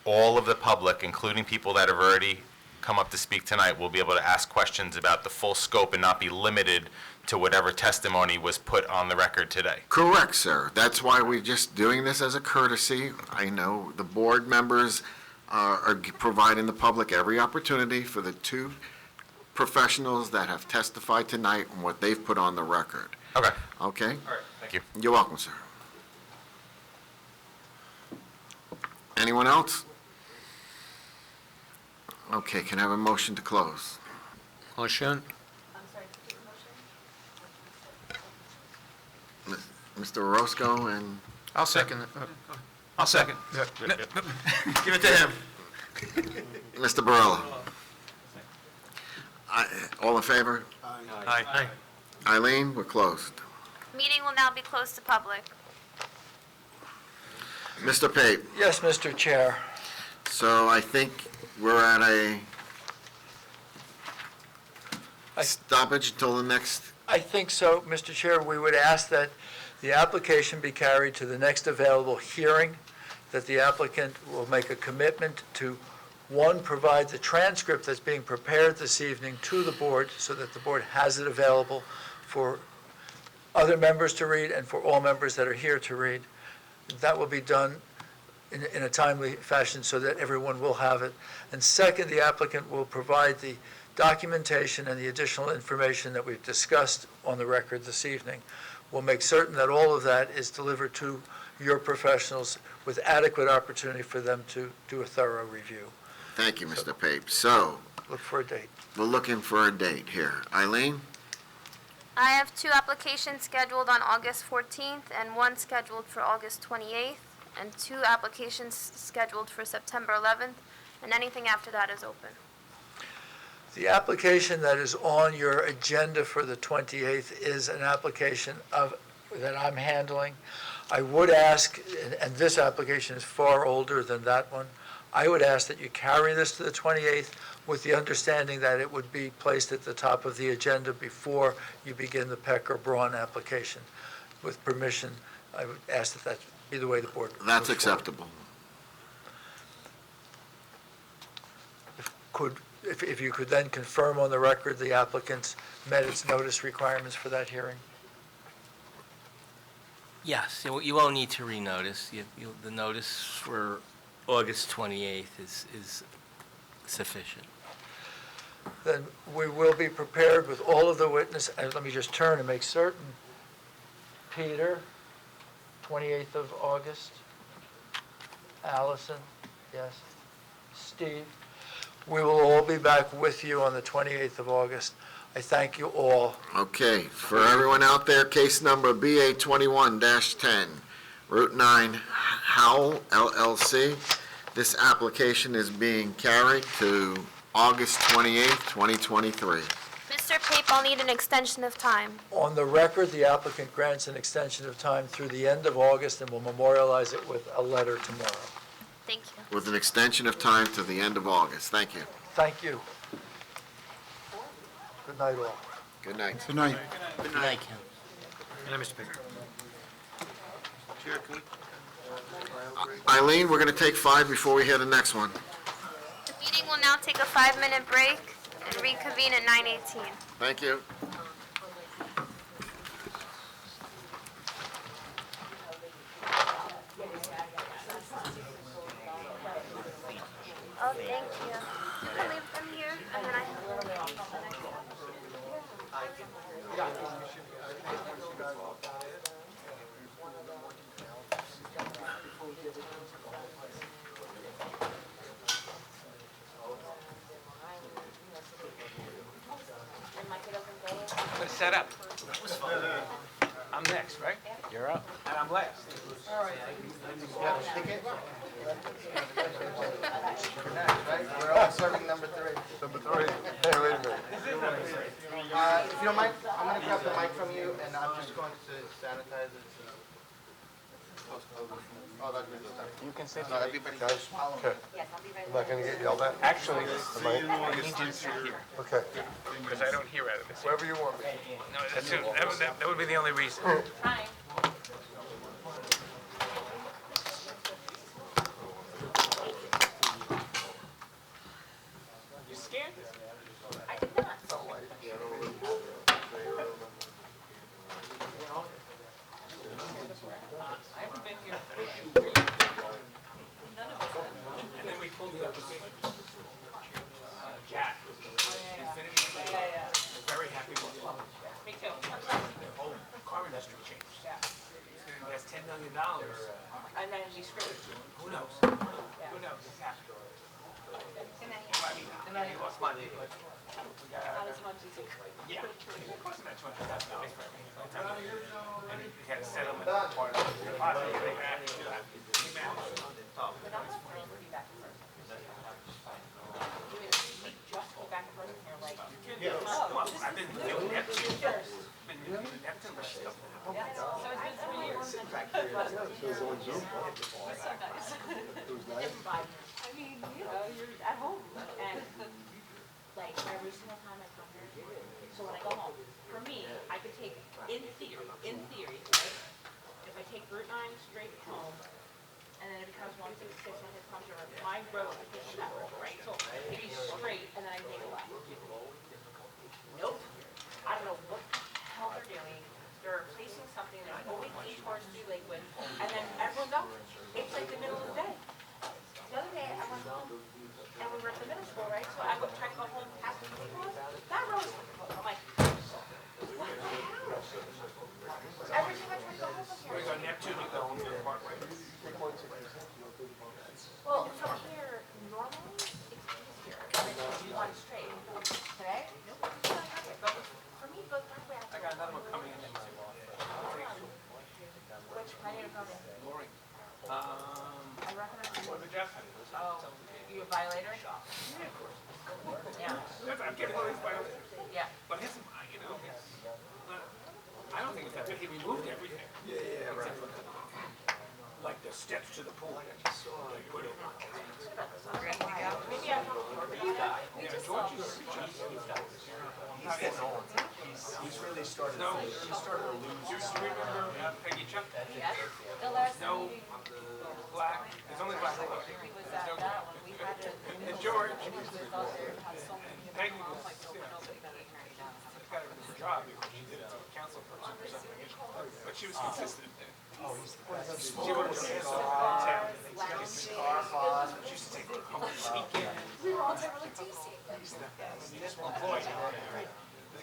all of the public, including people that have already come up to speak tonight, will be able to ask questions about the full scope and not be limited to whatever testimony was put on the record today.
Correct, sir. That's why we're just doing this as a courtesy. I know the board members are providing the public every opportunity for the two professionals that have testified tonight and what they've put on the record.
Okay.
Okay?
All right, thank you.
You're welcome, sir. Anyone else? Okay, can I have a motion to close?
Motion.
Mr. Orozco and...
I'll second it.
I'll second.
Give it to him.
Mr. Barella. All in favor?
Aye.
Eileen, we're closed.
Meeting will now be closed to public.
Mr. Pape,
Yes, Mr. Chair.
so I think we're at a stoppage until the next...
I think so, Mr. Chair. We would ask that the application be carried to the next available hearing, that the applicant will make a commitment to, one, provide the transcript that's being prepared this evening to the board so that the board has it available for other members to read and for all members that are here to read. That will be done in a timely fashion so that everyone will have it. And second, the applicant will provide the documentation and the additional information that we've discussed on the record this evening. We'll make certain that all of that is delivered to your professionals with adequate opportunity for them to do a thorough review.
Thank you, Mr. Pape. So,
Look for a date.
we're looking for a date here. Eileen?
I have two applications scheduled on August 14th and one scheduled for August 28th, and two applications scheduled for September 11th, and anything after that is open.
The application that is on your agenda for the 28th is an application that I'm handling. I would ask, and this application is far older than that one, I would ask that you carry this to the 28th with the understanding that it would be placed at the top of the agenda before you begin the Peck or Braun application. With permission, I would ask that that be the way the board moves
That's
forward.
acceptable.
If you could then confirm on the record the applicant's met its notice requirements for that hearing?
Yes, you won't need to renotice. The notice for August 28th is sufficient.
Then we will be prepared with all of the witnesses, and let me just turn and make certain. Peter, 28th of August. Allison, yes. Steve, we will all be back with you on the 28th of August. I thank you all.
Okay, for everyone out there, case number BA 21-10, Route 9, Howell LLC. This application is being carried to August 28th, 2023.
Mr. Pape, I'll need an extension of time.
On the record, the applicant grants an extension of time through the end of August and will memorialize it with a letter tomorrow.
Thank you.
With an extension of time to the end of August. Thank you.
Thank you. Good night, all.
Good night.
Good night.
Good night, Ken.
Good night, Mr. Baker.
Eileen, we're going to take 5 before we hear the next one.
The meeting will now take a 5-minute break and reconvene at 9:18.
Thank you.
Oh, thank you. You can leave them here, and then I have a little bit.
Let's set up. I'm next, right?
You're up.
And I'm last.
We're all serving number 3.
Number 3. Hey, wait a minute.
If you don't mind, I'm going to grab the mic from you, and I'm just going to sanitize it. Oh, that's good.
You can say
No, everybody just follow me.
Okay. I'm not going to get yelled at?
Actually,
I
I need you to sit here,
Okay.
because I don't hear out of this.
Wherever you want me.
No, that would be the only reason. You scared? I did not.
Jack. Very happy with it.
Me too.
The whole car industry changed.
Yeah.
That's $10 million.
And then we screwed.
Who knows?
Yeah.
Who knows? It's happened.
And then
He lost money, but.
not as much as you.
Yeah. It cost him that $200,000 for everything. And he had a settlement part of the deposit. They managed to that. He managed to.
But I'm not thrilled to be back in person. You just be back in person, you're like,
Well, I've been doing Neptune. Been doing Neptune last couple of
yeah, so it's been 3 years. It was on Zoom. It was so nice. Different vibe. I mean, you know, you're at home, and like every single time I come here, so when I go home, for me, I could take, in theory, right? If I take Route 9 straight home, and then it becomes 166 when it comes over, my road is that road, right? So it'd be straight, and then I take a left. Nope. I don't know what the hell they're doing. They're replacing something that's going east towards New Lakewood, and then everyone goes. It's like the middle of the day. The other day, I went home, and we were at the middle school, right? So I would try to go home past the school. That road is, I'm like, what the hell? Every time I try to go home from here.
We go Neptune, you go to the parkway.
Well, from here, normally, it's easier. It's one straight. Today, nope, it's not that way. But for me, both that way, I
I got another one coming in next week.
which, I need to go to.
Boring.
I recommend.
What did Jeff?
Oh, you a violator?
Yeah, of course.
Yeah.
I'm getting all these violators.
Yeah.
But his, you know, I don't think it's that bad. He removed everything. Yeah, right. Like the steps to the pool.
Maybe I
Yeah, George is. He's getting old. He's really started. No, he started to lose. Do you remember Peggy Chuck?
Yes. The last
No black. There's only black.
he was at that one, we had to.
And George.
He was with us, had so many.
Peggy was, you know, got a job because she did a council person or something. But she was consistent. Oh, he's the best. She worked for his town. She used to take her home on the weekend.
We were all really tasty.
He's the municipal employee. They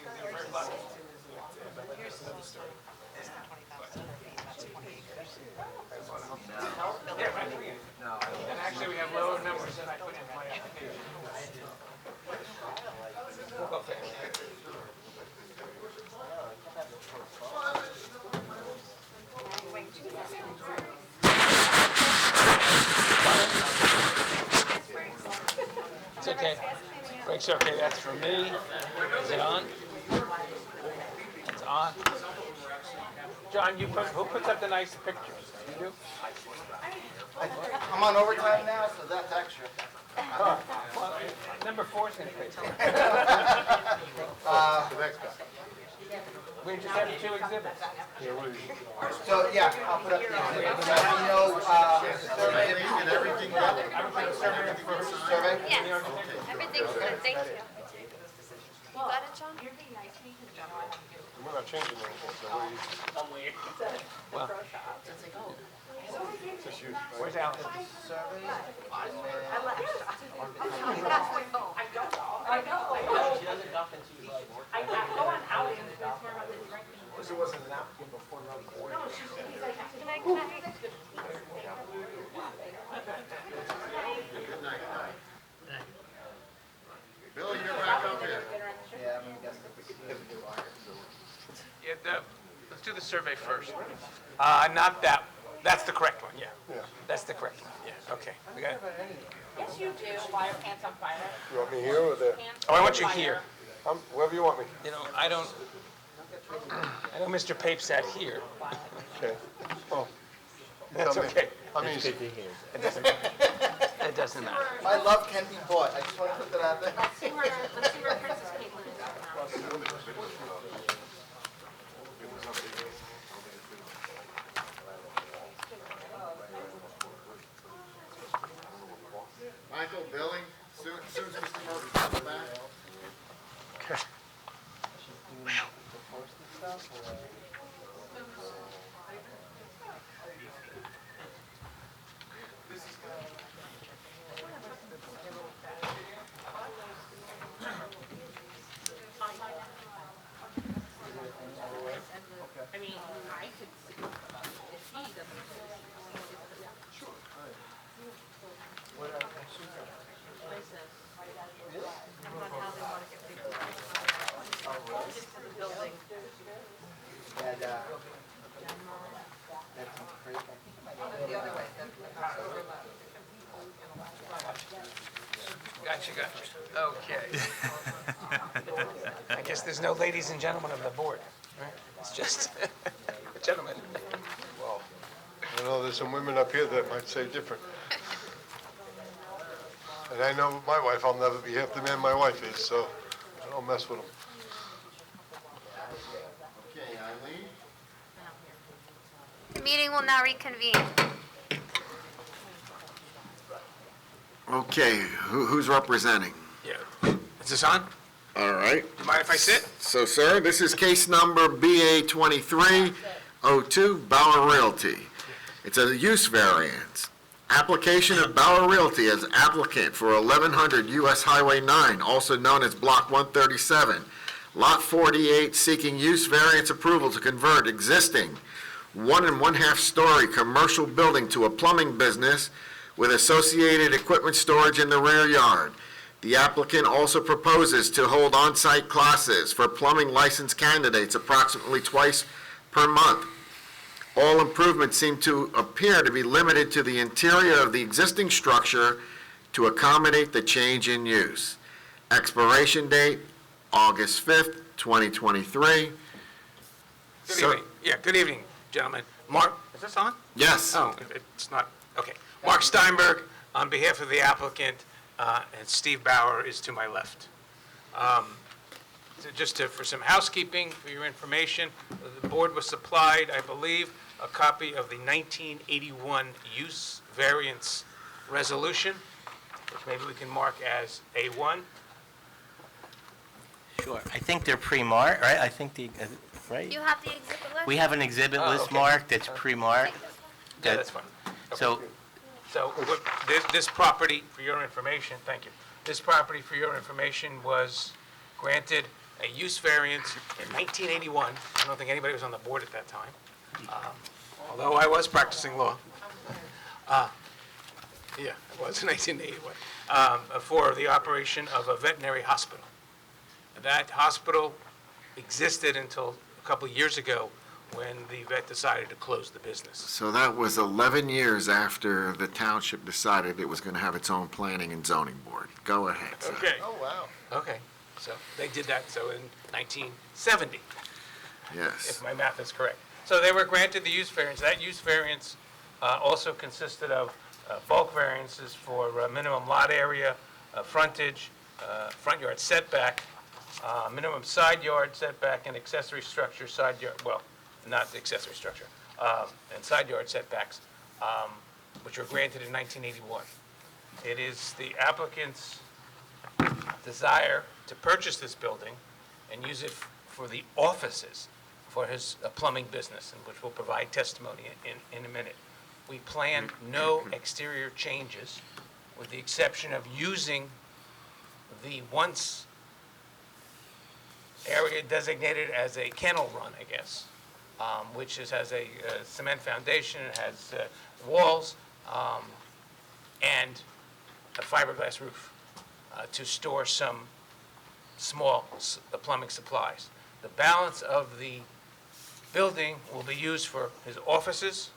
were very lucky.
Here's another story.
Yeah, right. And actually, we have lower numbers than I put in my application. Okay. It's okay. Brakes are okay. That's for me. Is it on? It's on. John, who puts up the nice pictures? You do?
I'm on overtime now, so that's extra.
Oh, well, number 4 is going to pay. We just have 2 exhibits.
So, yeah, I'll put up the exhibit. You know, survey and everything, survey?
Yes, everything's good, thank you. You got it, John?
You're being nice to me because John, I have to do.
We're not changing anything, so what do you?
Well,
It's just you.
where's Alan?
Survey, and
I left. I don't know. I know.
She doesn't dump into you like.
I go on outings with her about the direct.
Because it wasn't an applicant before the board.
No, he's like,
Can I?
Good night. Billy, you're back up here.
Yeah, I'm gonna guess
Yeah, let's do the survey first. Not that. That's the correct one, yeah. That's the correct one, yeah. Okay, we got it.
yes, you do. Why are pants on fire?
You want me here or there?
Oh, I want you here.
Wherever you want me.
You know, I know Mr. Pape sat here.
Okay. Oh.
That's
Tell me.
okay.
I'm easy.
It doesn't matter. It doesn't matter.
My love can be bought. I just want to put that out there.
Let's see where Princess Caitlin is at now.
Michael, Billy, soon as Mr. Murphy comes back.
Okay.
And, that's great. The other way.
Gotcha. Okay. I guess there's no ladies and gentlemen of the board, right? It's just gentlemen.
Well, I know there's some women up here that might say different. And I know my wife, I'll never be half the man my wife is, so I don't mess with them.
Okay, Eileen?
The meeting will now reconvene.
Okay, who's representing?
Yeah. Is this on?
All right.
Do you mind if I sit?
So, sir, this is case number BA 2302, Bauer Realty. It's a use variance. Application of Bauer Realty as applicant for 1100 US Highway 9, also known as Block 137, Lot 48, seeking use variance approval to convert existing 1 1/2 story commercial building to a plumbing business with associated equipment storage in the rear yard. The applicant also proposes to hold on-site classes for plumbing license candidates approximately twice per month. All improvements seem to appear to be limited to the interior of the existing structure to accommodate the change in use. Expiration date, August 5th, 2023.
Good evening. Yeah, good evening, gentlemen. Mark, is this on?
Yes.
Oh, it's not, okay. Mark Steinberg, on behalf of the applicant, and Steve Bauer is to my left. So just for some housekeeping, for your information, the board was supplied, I believe, a copy of the 1981 use variance resolution, which maybe we can mark as A1.
Sure. I think they're pre-marked, right? I think right?
You have the exhibit list?
We have an exhibit list
okay.
marked that's pre-marked.
Yeah, that's fine. Okay. So this property, for your information, thank you. This property, for your information, was granted a use variance in 1981. I don't think anybody was on the board at that time, although I was practicing law. Yeah, it was in 1981, for the operation of a veterinary hospital. That hospital existed until a couple of years ago when the vet decided to close the business.
So that was 11 years after the township decided it was going to have its own planning and zoning board. Go ahead, sir.
Okay.
Oh, wow.
Okay, so they did that, so in 1970,
Yes.
if my math is correct. So they were granted the use variance. That use variance also consisted of bulk variances for minimum lot area, frontage, front yard setback, minimum side yard setback, and accessory structure side yard, well, not the accessory structure, and side yard setbacks, which were granted in 1981. It is the applicant's desire to purchase this building and use it for the offices for his plumbing business, and which will provide testimony in a minute. We plan no exterior changes, with the exception of using the once area designated as a kennel run, I guess, which has a cement foundation, it has walls, and a fiberglass roof to store some small plumbing supplies. The balance of the building will be used for his offices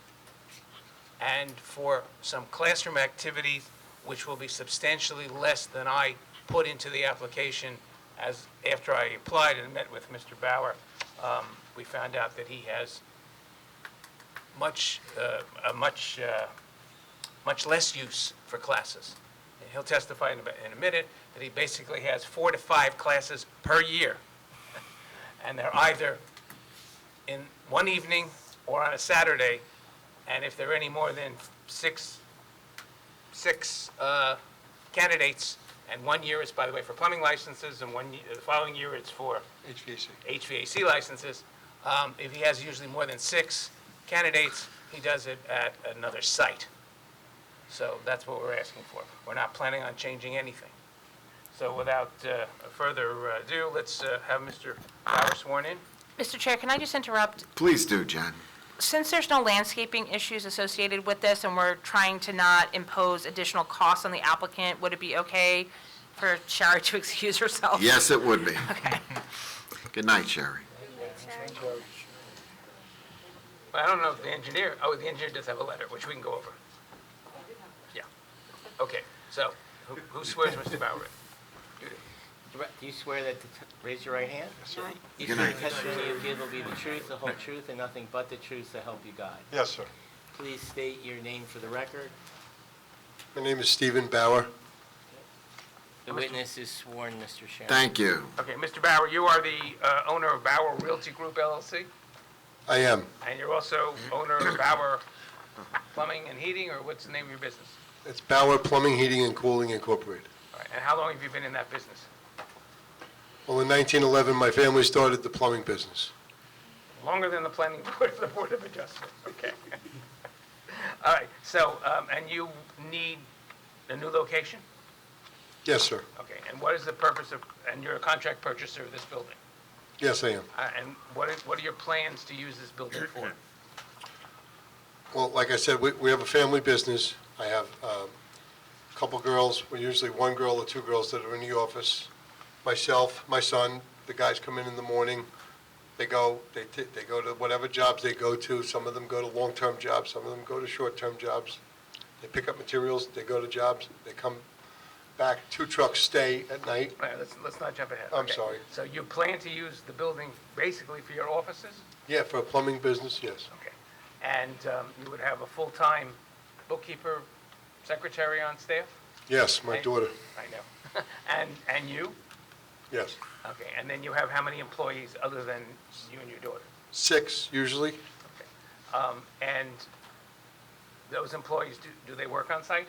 and for some classroom activities, which will be substantially less than I put into the application. As after I applied and met with Mr. Bauer, we found out that he has much less use for classes. And he'll testify in a minute that he basically has 4 to 5 classes per year, and they're either in one evening or on a Saturday. And if there are any more than six candidates, and 1 year is, by the way, for plumbing licenses, and the following year it's for HVAC licenses. If he has usually more than 6 candidates, he does it at another site. So that's what we're asking for. We're not planning on changing anything. So without further ado, let's have Mr. Bauer sworn in.
Mr. Chair, can I just interrupt?
Please do, Jen.
since there's no landscaping issues associated with this, and we're trying to not impose additional costs on the applicant, would it be okay for Sherry to excuse herself?
Yes, it would be.
Okay.
Good night, Sherry.
Well, I don't know if the engineer does have a letter, which we can go over. Yeah. Okay, so, who swears Mr. Bauer in?
Do you swear that, raise your right hand? Yes, sir. You
Good
swear
night.
the testimony you give will be the truth, the whole truth, and nothing but the truth to help you God?
Yes, sir.
Please state your name for the record.
My name is Stephen Bauer.
The witness is sworn, Mr. Chairman.
Thank you.
Okay, Mr. Bauer, you are the owner of Bauer Realty Group LLC,
I am.
and you're also owner of Bauer Plumbing and Heating, or what's the name of your business?
It's Bauer Plumbing, Heating, and Cooling Incorporated.
All right, and how long have you been in that business?
Well, in 1911, my family started the plumbing business.
Longer than the planning board, the Board of Adjustment, okay. All right, so, and you need a new location?
Yes, sir.
Okay, and what is the purpose of, and you're a contract purchaser of this building?
Yes, I am.
And what are your plans to use this building for?
Well, like I said, we have a family business. I have a couple girls, well, usually one girl or two girls that are in the office. Myself, my son, the guys come in the morning. They go to whatever jobs they go to. Some of them go to long-term jobs, some of them go to short-term jobs. They pick up materials, they go to jobs, they come back. 2 trucks stay at night.
All right, let's not jump ahead.
I'm
Okay.
sorry.
So you plan to use the building basically for your offices?
Yeah, for a plumbing business, yes.
Okay. And you would have a full-time bookkeeper, secretary on staff?
Yes, my
And-
daughter,
I know. And you?
yes.
Okay, and then you have how many employees other than you and your daughter?
6 usually.
And those employees, do they work on site?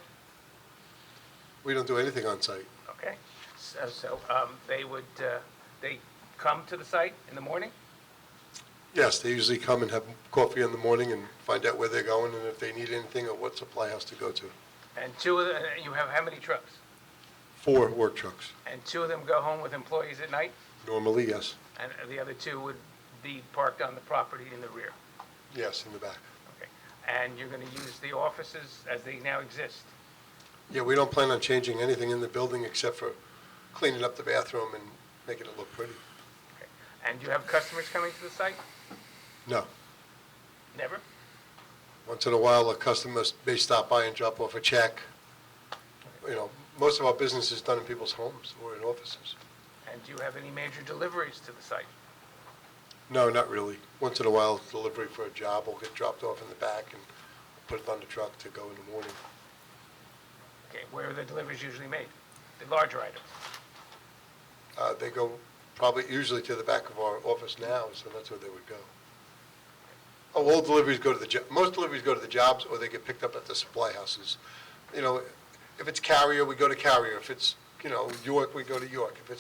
We don't do anything on site.
Okay, so they come to the site in the morning?
Yes, they usually come and have coffee in the morning and find out where they're going and if they need anything or what supply house to go to.
And two of them, you have how many trucks?
4 work trucks.
And 2 of them go home with employees at night?
Normally, yes.
And the other 2 would be parked on the property in the rear?
Yes, in the back.
Okay. And you're going to use the offices as they now exist?
Yeah, we don't plan on changing anything in the building except for cleaning up the bathroom and making it look pretty.
Okay. And do you have customers coming to the site?
No.
Never?
Once in a while, a customer may stop by and drop off a check. You know, most of our business is done in people's homes or in offices.
And do you have any major deliveries to the site?
No, not really. Once in a while, delivery for a job will get dropped off in the back and put it on the truck to go in the morning.
Okay, where are the deliveries usually made? The larger items?
They go probably usually to the back of our office now, so that's where they would go. Oh, all deliveries go to most deliveries go to the jobs, or they get picked up at the supply houses. You know, if it's Carrier, we go to Carrier. If it's, York, we go to York. If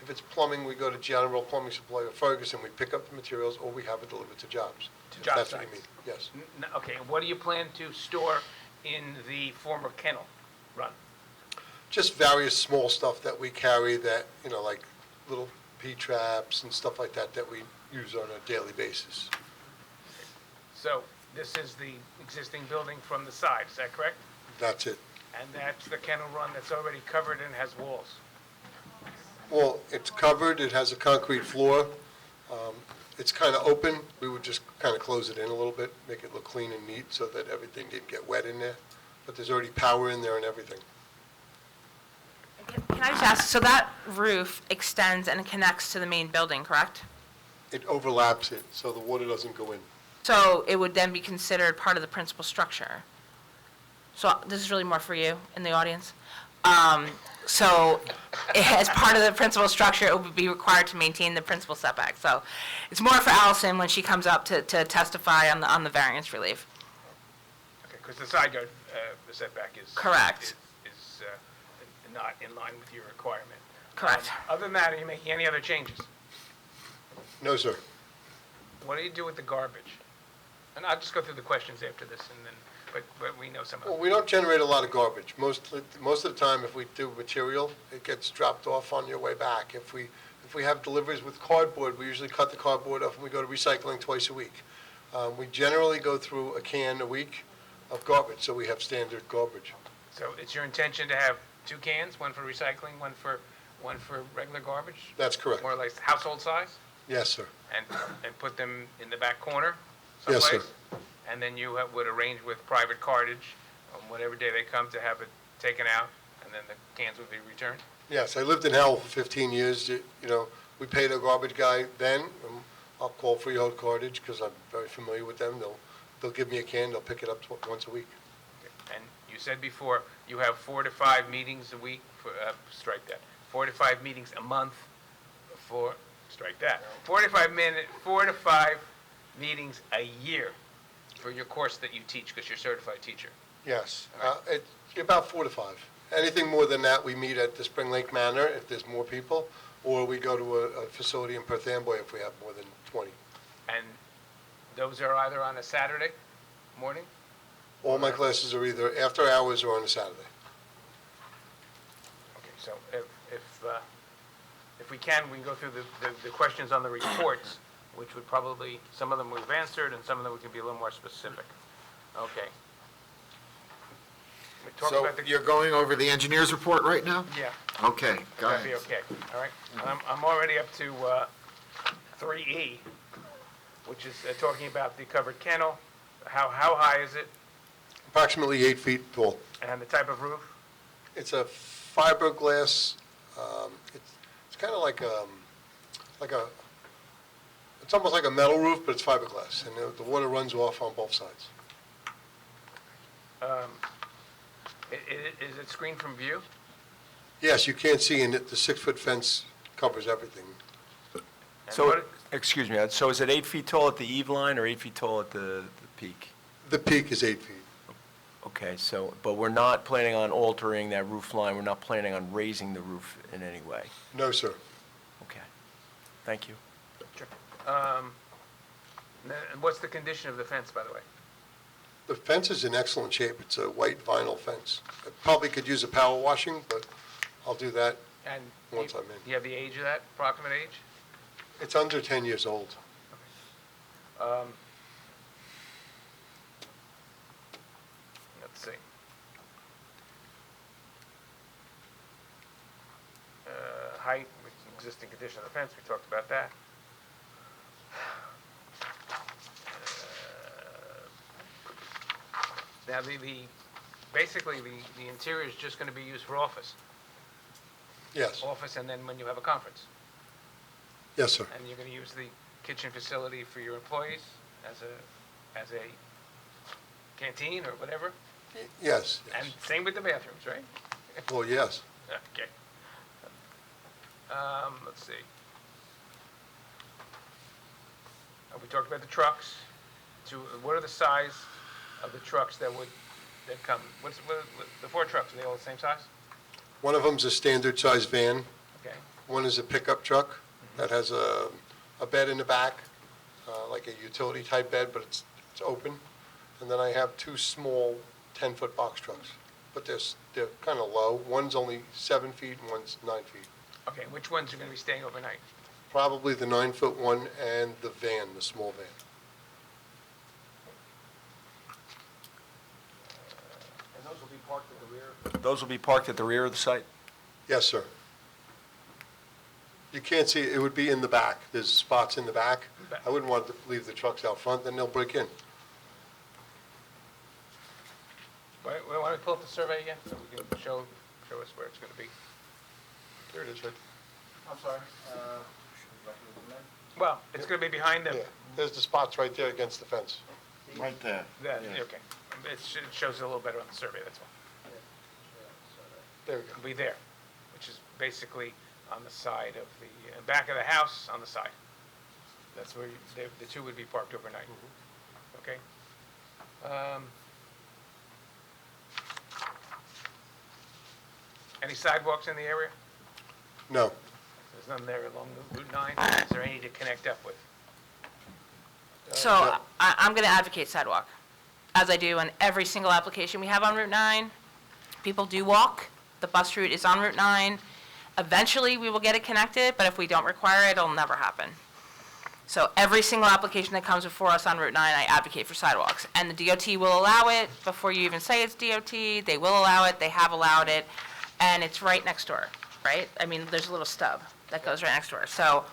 it's plumbing, we go to General Plumbing Supply or Ferguson. We pick up the materials, or we have it delivered to jobs.
To
If
job
that's what you
sites?
mean, yes.
Okay, and what do you plan to store in the former kennel run?
Just various small stuff that we carry that, like little P-traps and stuff like that that we use on a daily basis.
So this is the existing building from the side, is that correct?
That's it.
And that's the kennel run that's already covered and has walls?
Well, it's covered, it has a concrete floor. It's kind of open. We would just kind of close it in a little bit, make it look clean and neat so that everything didn't get wet in there. But there's already power in there and everything.
Can I just ask, so that roof extends and connects to the main building, correct?
It overlaps it, so the water doesn't go in.
So it would then be considered part of the principal structure? So this is really more for you in the audience. So as part of the principal structure, it would be required to maintain the principal setback. So it's more for Allison when she comes up to testify on the variance relief.
Okay, because the side yard, the setback is...
Correct.
Is not in line with your requirement.
Correct.
Other than that, are you making any other changes?
No, sir.
What do you do with the garbage? And I'll just go through the questions after this, and then, but we know some of
Well,
them.
we don't generate a lot of garbage. Most of the time, if we do material, it gets dropped off on your way back. If we have deliveries with cardboard, we usually cut the cardboard off and we go to recycling twice a week. We generally go through a can a week of garbage, so we have standard garbage.
So it's your intention to have 2 cans, one for recycling, one for regular garbage?
That's correct.
More or less household size?
Yes, sir.
And put them in the back corner
Yes,
someplace?
sir.
And then you would arrange with private cartage on whatever day they come to have it taken out, and then the cans would be returned?
Yes, I lived in Howell for 15 years. You know, we paid a garbage guy then. I'll call Freehold Cartage because I'm very familiar with them. They'll give me a can, they'll pick it up once a week.
And you said before, you have 4 to 5 meetings a week for, strike that, 4 to 5 meetings a month for, strike that, 4 to 5 meetings a year for your course that you teach, because you're a certified teacher.
Yes, it's about 4 to 5. Anything more than that, we meet at the Spring Lake Manor if there's more people, or we go to a facility in Perth Amboy if we have more than 20.
And those are either on a Saturday morning?
All my classes are either after hours or on a Saturday.
Okay, so if we can go through the questions on the reports, which would probably, some of them we've answered, and some of them we can be a little more specific. Okay. We talked
So
about the-
you're going over the engineer's report right now?
Yeah.
Okay, go
That'd be
ahead.
okay, all right? I'm already up to 3E, which is talking about the covered kennel. How high is it,
Approximately 8 feet tall.
and the type of roof?
It's a fiberglass, it's kind of like it's almost like a metal roof, but it's fiberglass, and the water runs off on both sides.
Is it screened from view?
Yes, you can't see in it, the 6-foot fence covers everything.
And
So,
what-
excuse me, so is it 8 feet tall at the eave line or 8 feet tall at the peak?
The peak is 8 feet.
Okay, so, but we're not planning on altering that roof line, we're not planning on raising the roof in any way?
No, sir.
Okay, thank you.
And what's the condition of the fence, by the way?
The fence is in excellent shape. It's a white vinyl fence. I probably could use a power washing, but I'll do that
And
once I'm in.
you have the age of that, approximate age?
It's under 10 years old.
Let's see. Height, existing condition of the fence, we talked about that. Now, basically, the interior is just going to be used for office.
Yes.
Office, and then when you have a conference.
Yes, sir.
And you're going to use the kitchen facility for your employees as a canteen or whatever?
Yes.
And same with the bathrooms, right?
Well, yes.
Okay. Let's see. We talked about the trucks. What are the size of the trucks that come? What the 4 trucks, are they all the same size?
One of them's a standard size van.
Okay.
One is a pickup truck that has a bed in the back, like a utility type bed, but it's open. And then I have 2 small 10-foot box trucks, but they're kind of low. One's only 7 feet and one's 9 feet.
Okay, which ones are going to be staying overnight?
Probably the 9-foot one and the van, the small van.
And those will be parked at the rear?
Those will be parked at the rear of the site?
Yes, sir. You can't see, it would be in the back. There's spots in the back. I wouldn't want to leave the trucks out front, then they'll break in.
Why don't we pull up the survey again, so we can show us where it's going to be?
Here it is.
I'm sorry,
Well, it's going to be behind them.
Yeah, there's the spots right there against the fence.
Right there.
Okay. It shows it a little better on the survey, that's why.
There we go.
It'll be there, which is basically on the side of the, back of the house, on the side. That's where the 2 would be parked overnight. Okay? Any sidewalks in the area?
No.
There's none there along Route 9? Is there any to connect up with?
So I'm going to advocate sidewalk, as I do on every single application we have on Route 9. People do walk. The bus route is on Route 9. Eventually, we will get it connected, but if we don't require it, it'll never happen. So every single application that comes before us on Route 9, I advocate for sidewalks. And the DOT will allow it before you even say it's DOT. They will allow it, they have allowed it, and it's right next door, right? I mean, there's a little stub that goes right next door. So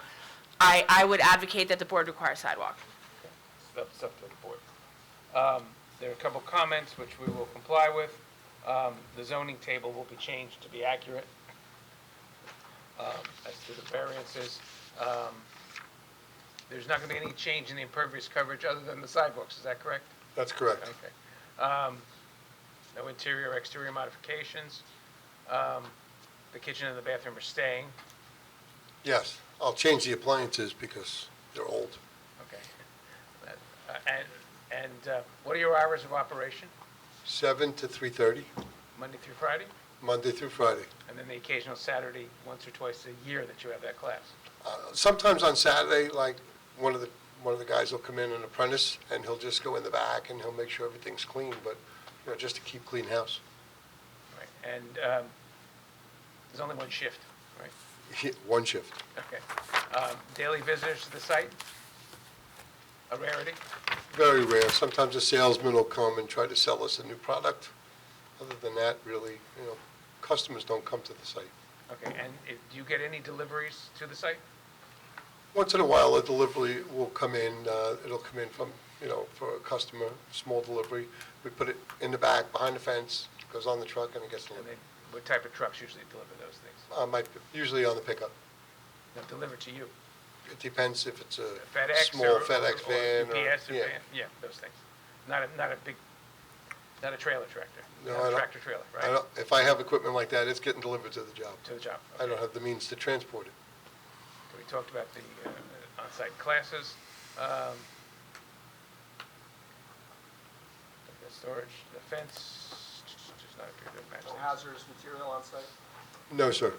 I would advocate that the board require a sidewalk.
It's up to the board. There are a couple comments which we will comply with. The zoning table will be changed to be accurate. As to the variances, there's not going to be any change in the impervious coverage other than the sidewalks, is that correct?
That's correct.
Okay. No interior or exterior modifications. The kitchen and the bathroom are staying.
Yes, I'll change the appliances because they're old.
Okay. What are your hours of operation?
7 to 3:30,
Monday through Friday?
Monday through Friday.
And then the occasional Saturday, once or twice a year that you have that class?
Sometimes on Saturday, like, one of the guys will come in, an apprentice, and he'll just go in the back and he'll make sure everything's clean, but, just to keep clean house.
Right. And there's only one shift, right?
One shift.
Okay. Daily visitors to the site? A rarity?
Very rare. Sometimes a salesman will come and try to sell us a new product. Other than that, really, customers don't come to the site.
Okay, and do you get any deliveries to the site?
Once in a while, a delivery will come in. It'll come in from, for a customer, small delivery. We put it in the back, behind the fence, goes on the truck, and it gets
And
delivered.
what type of trucks usually deliver those things?
Usually on the pickup.
They'll deliver to you?
It depends if it's a
FedEx
small
or
FedEx van.
UPS or
Yeah.
van? Yeah, those things. Not a big, not a trailer tractor?
No,
Not
I
a
don't-
tractor trailer, right?
If I have equipment like that, it's getting delivered to the job.
To the job.
I don't have the means to transport it.
We talked about the on-site classes. The storage, the fence, does not appear to match.
No hazardous material on site?
No, sir.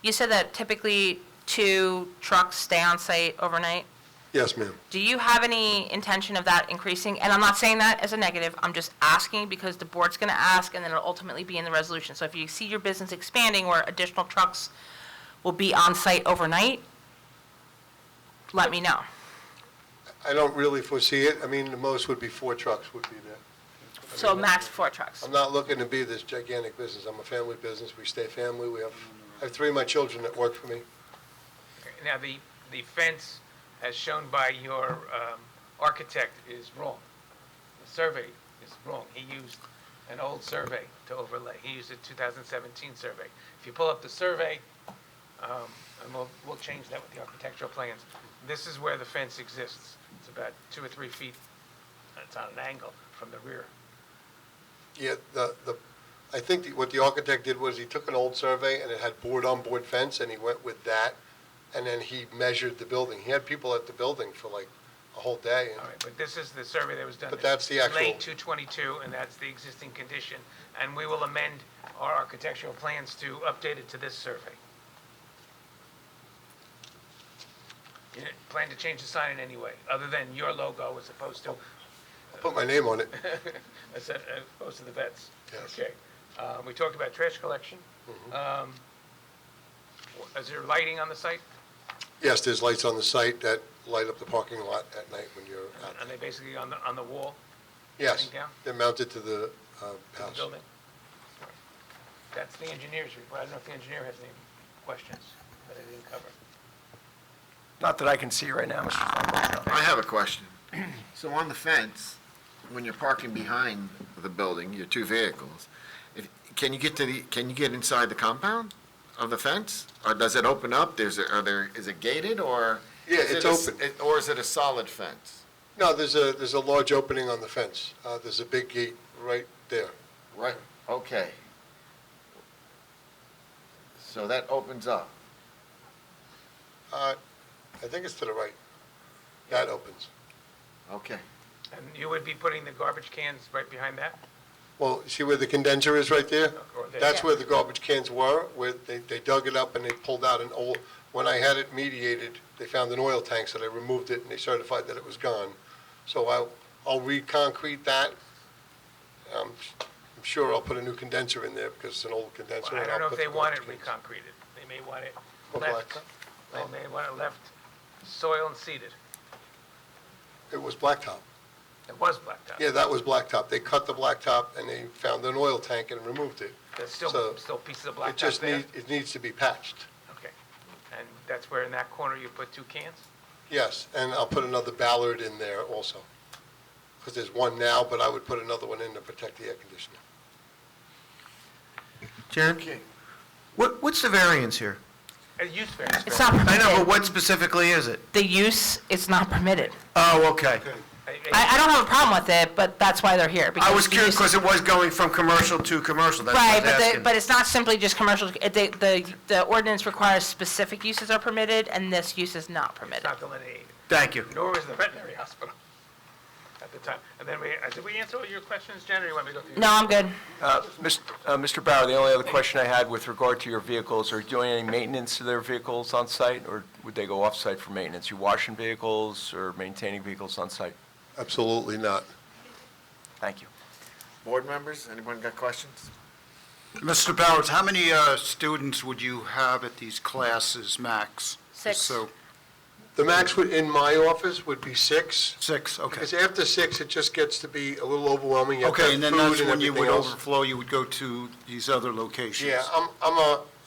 You said that typically 2 trucks stay on site overnight.
Yes, ma'am.
Do you have any intention of that increasing? And I'm not saying that as a negative, I'm just asking because the board's going to ask and then it'll ultimately be in the resolution. So if you see your business expanding where additional trucks will be on site overnight, let me know.
I don't really foresee it. I mean, the most would be 4 trucks would be there.
So max 4 trucks.
I'm not looking to be this gigantic business. I'm a family business. We stay family. I have 3 of my children that work for me.
Now, the fence, as shown by your architect, is wrong. The survey is wrong. He used an old survey to overlay. He used a 2017 survey. If you pull up the survey, and we'll change that with the architectural plans, this is where the fence exists. It's about 2 or 3 feet. It's on an angle from the rear.
Yeah, I think what the architect did was he took an old survey and it had board-on-board fence, and he went with that, and then he measured the building. He had people at the building for like a whole day.
All right, but this is the survey that was done.
But that's the actual-
Late 222, and that's the existing condition, and we will amend our architectural plans to update it to this survey. You plan to change the sign in any way, other than your logo as opposed to,
Put my name on it.
as opposed to the vets?
Yes.
Okay. We talked about trash collection. Is there lighting on the site?
Yes, there's lights on the site that light up the parking lot at night when you're out.
Are they basically on the wall?
Yes,
Hang down?
they're mounted to the
To the
house.
building? That's the engineer's report. I don't know if the engineer has any questions that I didn't cover.
Not that I can see right now, Mr. Flamberto.
I have a question. So on the fence, when you're parking behind the building, your 2 vehicles, can you get inside the compound of the fence? Or does it open up? Is it gated, or?
Yeah, it's open.
Or is it a solid fence?
No, there's a large opening on the fence. There's a big gate right there.
Right, okay. So that opens up.
I think it's to the right. That opens.
Okay.
And you would be putting the garbage cans right behind that?
Well, see where the condenser is right there?
Or there?
That's where the garbage cans were, where they dug it up and they pulled out an old, when I had it mediated, they found an oil tank, so they removed it and they certified that it was gone. So I'll re-concrete that. I'm sure I'll put a new condenser in there because it's an old condenser.
Well, I
and
don't know
I'll
if
put
they
the
want it
garbage cans.
reconcreted. They may want it
Or
left.
blacktop?
They may want it left soil and seeded?
It was blacktop.
It was blacktop.
Yeah, that was blacktop. They cut the blacktop and they found an oil tank and removed it.
There's
So
still pieces of
It
blacktop
just
there?
it needs to be patched.
Okay. And that's where in that corner you put 2 cans?
Yes, and I'll put another ballard in there also. Because there's one now, but I would put another one in to protect the air conditioner.
Jen? What's the variance here?
A use variance.
It's not
I know, but
permitted.
what specifically is it?
The use, it's not permitted.
Oh, okay.
I don't have a problem with it, but that's why they're here.
I
because
was
the
curious
use-
because it was going from commercial to commercial, that's
Right,
what I was asking.
but it's not simply just commercial, the ordinance requires specific uses are permitted, and this use is not
It's
permitted.
not delineated.
Thank you.
Nor was the veterinary hospital at the time. And then did we answer all your questions, Jen, or you want me to go through?
No, I'm good.
Mr. Bauer, the only other question I had with regard to your vehicles, are you doing any maintenance to their vehicles on site, or would they go off-site for maintenance? You washing vehicles or maintaining vehicles on site?
Absolutely not.
Thank you.
Board members, anyone got questions?
Mr. Bowers, how many students would you have at these classes max?
Six.
So,
The max in my office would be 6.
6, okay.
Because after 6, it just gets to be a little overwhelming. You have to
Okay,
have
and then
food
that's
and
when you would
everything else.
overflow, you would go to these other locations?
Yeah,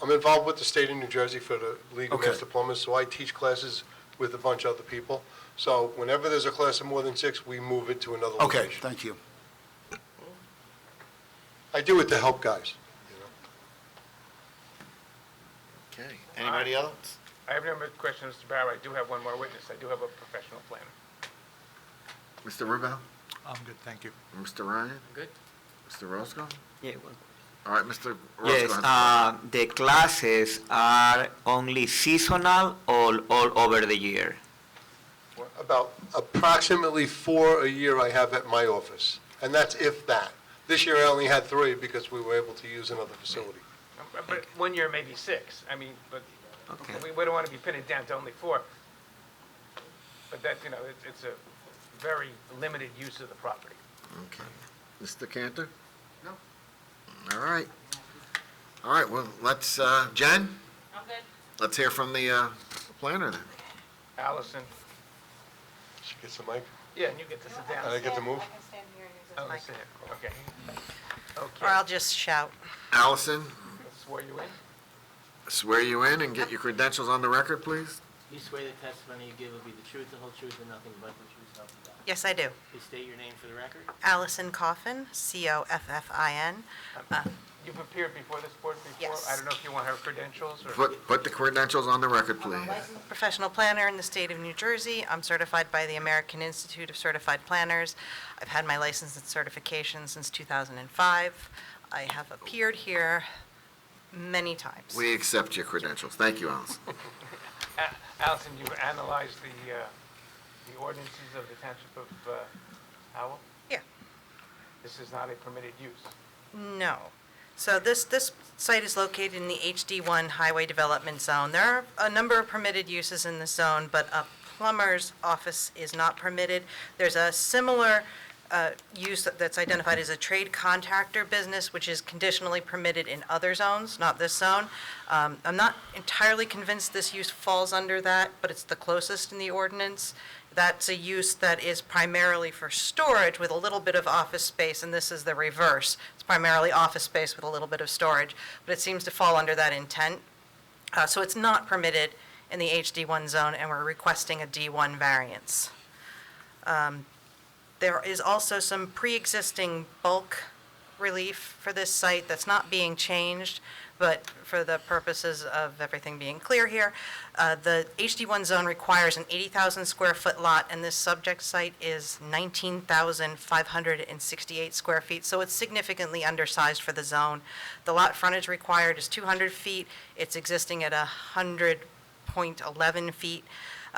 I'm involved with the state of New Jersey for the League of
Okay.
Master Plumbers, so I teach classes with a bunch of other people. So whenever there's a class of more than 6, we move it to another
Okay,
location.
thank you.
I do it to help guys.
Okay, anybody else?
I have no more questions, Mr. Barrow. I do have one more witness. I do have a professional planner.
Mr. Rubel?
I'm good, thank you.
Mr. Ryan?
Good.
Mr. Roscoe?
Yeah,
All right, Mr.
yes,
Roscoe.
the classes are only seasonal or all over the year?
About approximately 4 a year I have at my office, and that's if that. This year I only had 3 because we were able to use another facility.
But one year, maybe 6. I mean, but
Okay.
we don't want to be pinning it down to only 4. But that, it's a very limited use of the property.
Okay. Mr. Cantor? No. All right. All right, well, let's, Jen?
I'm good.
Let's hear from the planner then.
Allison?
She gets the mic,
Yeah, and you get to sit down.
and I get to move?
Oh, sit here. Okay.
Or I'll just shout.
Allison,
Swear you in?
swear you in and get your credentials on the record, please.
You swear the testimony you give will be the truth, the whole truth, and nothing but the truth, so help you God.
Yes, I do.
Please state your name for the record.
Allison Coffin, Coffin.
You've appeared before this board before?
Yes.
I don't know if you want her credentials or...
Put the credentials on the record, please.
Professional planner in the state of New Jersey. I'm certified by the American Institute of Certified Planners. I've had my license and certification since 2005. I have appeared here many times.
We accept your credentials. Thank you, Allison.
Allison, you've analyzed the ordinances of the Township of Howell?
Yeah.
This is not a permitted use.
No. So this site is located in the HD1 Highway Development Zone. There are a number of permitted uses in the zone, but a plumber's office is not permitted. There's a similar use that's identified as a trade contractor business, which is conditionally permitted in other zones, not this zone. I'm not entirely convinced this use falls under that, but it's the closest in the ordinance. That's a use that is primarily for storage with a little bit of office space, and this is the reverse. It's primarily office space with a little bit of storage, but it seems to fall under that intent. So it's not permitted in the HD1 zone, and we're requesting a D1 variance. There is also some pre-existing bulk relief for this site that's not being changed, but for the purposes of everything being clear here, the HD1 zone requires an 80,000 square foot lot, and this subject site is 19,568 square feet, so it's significantly undersized for the zone. The lot frontage required is 200 feet. It's existing at 100.11 feet.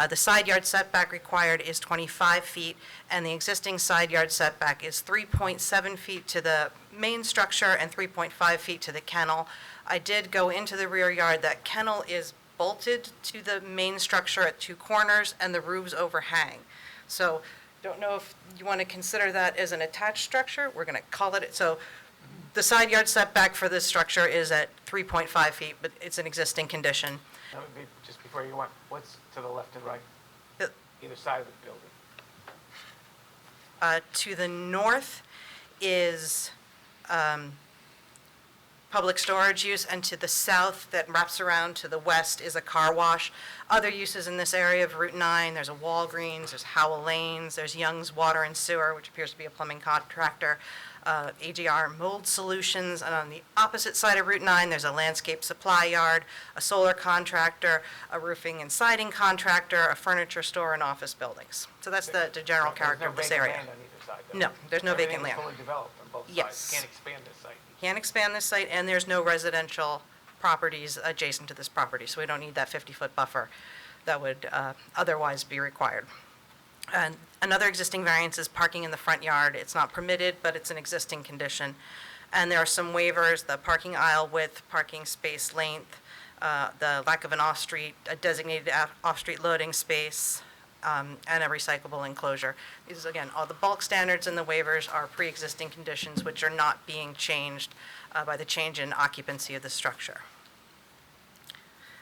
The side yard setback required is 25 feet, and the existing side yard setback is 3.7 feet to the main structure and 3.5 feet to the kennel. I did go into the rear yard. That kennel is bolted to the main structure at 2 corners, and the roofs overhang. So don't know if you want to consider that as an attached structure. We're going to call it, so the side yard setback for this structure is at 3.5 feet, but it's an existing condition.
Just before you went, what's to the left and right? either side of the building?
To the north is public storage use, and to the south that wraps around to the west is a car wash. Other uses in this area of Route 9, there's a Walgreens, there's Howell Lanes, there's Young's Water and Sewer, which appears to be a plumbing contractor, AGR Mold Solutions, and on the opposite side of Route 9, there's a landscape supply yard, a solar contractor, a roofing and siding contractor, a furniture store, and office buildings. So that's the general character of this area.
There's no vacant land on either side, though?
No, there's no vacant
Everything's
land.
fully developed on both sides?
Yes.
Can't expand this site?
Can't expand this site, and there's no residential properties adjacent to this property, so we don't need that 50-foot buffer that would otherwise be required. And another existing variance is parking in the front yard. It's not permitted, but it's an existing condition. And there are some waivers: the parking aisle width, parking space length, the lack of a designated off-street loading space, and a recyclable enclosure. These, again, all the bulk standards and the waivers are pre-existing conditions which are not being changed by the change in occupancy of the structure.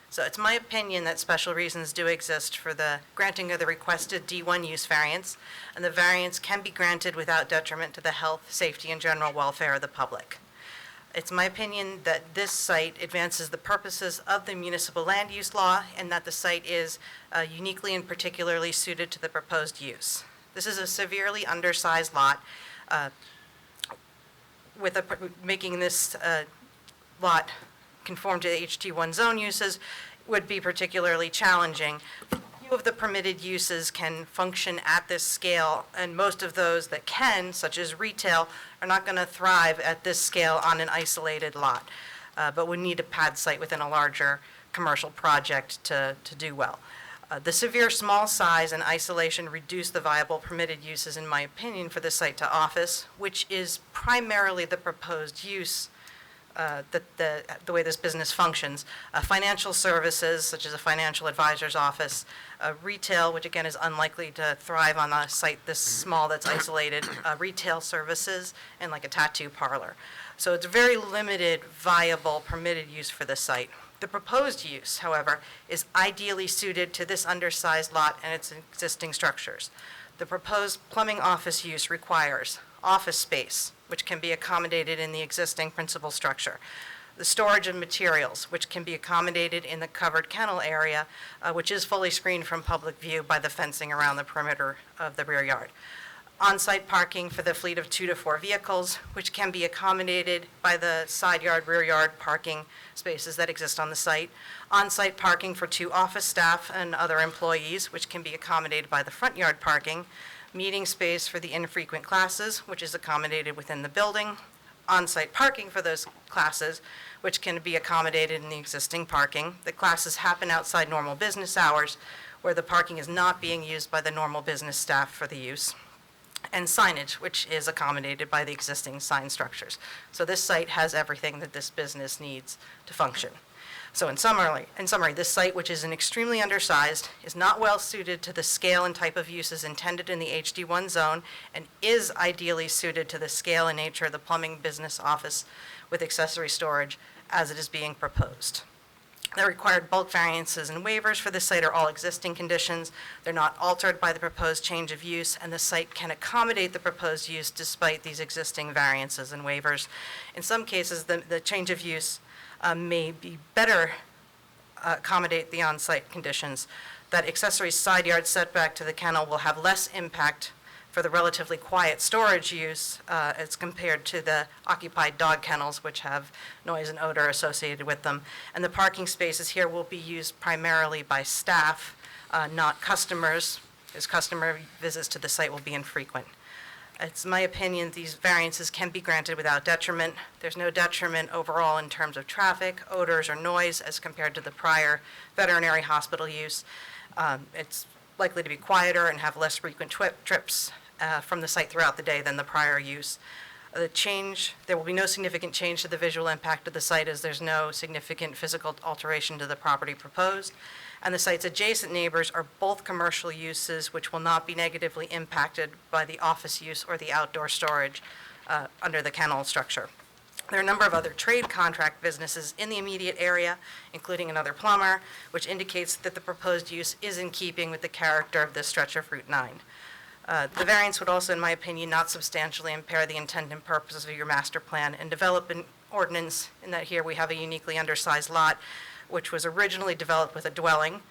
So it's my opinion that special reasons do exist for the granting of the requested D1 use variance, and the variance can be granted without detriment to the health, safety, and general welfare of the public. It's my opinion that this site advances the purposes of the municipal land use law, and that the site is uniquely and particularly suited to the proposed use. This is a severely undersized lot, making this lot conform to the HT1 zone uses would be particularly challenging. Few of the permitted uses can function at this scale, and most of those that can, such as retail, are not going to thrive at this scale on an isolated lot, but would need a pad site within a larger commercial project to do well. The severe small size and isolation reduce the viable permitted uses, in my opinion, for the site to office, which is primarily the proposed use, the way this business functions. Financial services, such as a financial advisor's office, retail, which again is unlikely to thrive on a site this small that's isolated, retail services, and like a tattoo parlor. So it's very limited viable permitted use for the site. The proposed use, however, is ideally suited to this undersized lot and its existing structures. The proposed plumbing office use requires office space, which can be accommodated in the existing principal structure, the storage of materials, which can be accommodated in the covered kennel area, which is fully screened from public view by the fencing around the perimeter of the rear yard. On-site parking for the fleet of 2 to 4 vehicles, which can be accommodated by the side yard, rear yard parking spaces that exist on the site. On-site parking for 2 office staff and other employees, which can be accommodated by the front yard parking. Meeting space for the infrequent classes, which is accommodated within the building. On-site parking for those classes, which can be accommodated in the existing parking. The classes happen outside normal business hours, where the parking is not being used by the normal business staff for the use. And signage, which is accommodated by the existing sign structures. So this site has everything that this business needs to function. So in summary, this site, which is extremely undersized, is not well suited to the scale and type of uses intended in the HD1 zone, and is ideally suited to the scale and nature of the plumbing business office with accessory storage as it is being proposed. The required bulk variances and waivers for this site are all existing conditions. They're not altered by the proposed change of use, and the site can accommodate the proposed use despite these existing variances and waivers. In some cases, the change of use may be better accommodate the on-site conditions. That accessory side yard setback to the kennel will have less impact for the relatively quiet storage use as compared to the occupied dog kennels, which have noise and odor associated with them. And the parking spaces here will be used primarily by staff, not customers, as customer visits to the site will be infrequent. It's my opinion these variances can be granted without detriment. There's no detriment overall in terms of traffic, odors, or noise as compared to the prior veterinary hospital use. It's likely to be quieter and have less frequent trips from the site throughout the day than the prior use. There will be no significant change to the visual impact of the site, as there's no significant physical alteration to the property proposed. And the site's adjacent neighbors are both commercial uses, which will not be negatively impacted by the office use or the outdoor storage under the kennel structure. There are a number of other trade contract businesses in the immediate area, including another plumber, which indicates that the proposed use is in keeping with the character of this stretch of Route 9. The variance would also, in my opinion, not substantially impair the intent and purposes of your master plan and development ordinance, in that here we have a uniquely undersized lot, which was originally developed with a dwelling,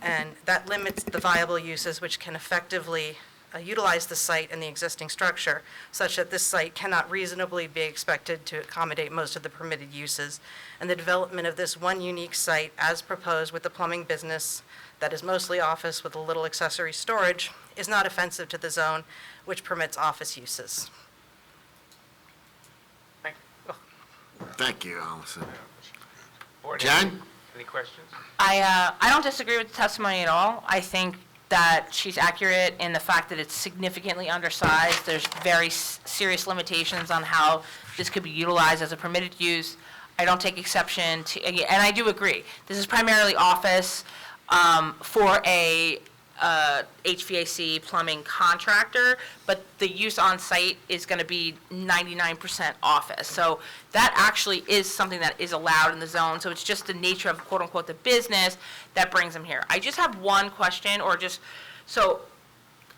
and that limits the viable uses which can effectively utilize the site and the existing structure, such that this site cannot reasonably be expected to accommodate most of the permitted uses. And the development of this one unique site, as proposed with the plumbing business that is mostly office with a little accessory storage, is not offensive to the zone, which permits office uses.
Thank you, Allison.
Board,
Jen?
Any questions?
I don't disagree with the testimony at all. I think that she's accurate in the fact that it's significantly undersized. There's very serious limitations on how this could be utilized as a permitted use. I don't take exception to, and I do agree, this is primarily office for a HVAC plumbing contractor, but the use on site is going to be 99% office. So that actually is something that is allowed in the zone. So it's just the nature of quote unquote the business that brings them here. I just have one question, so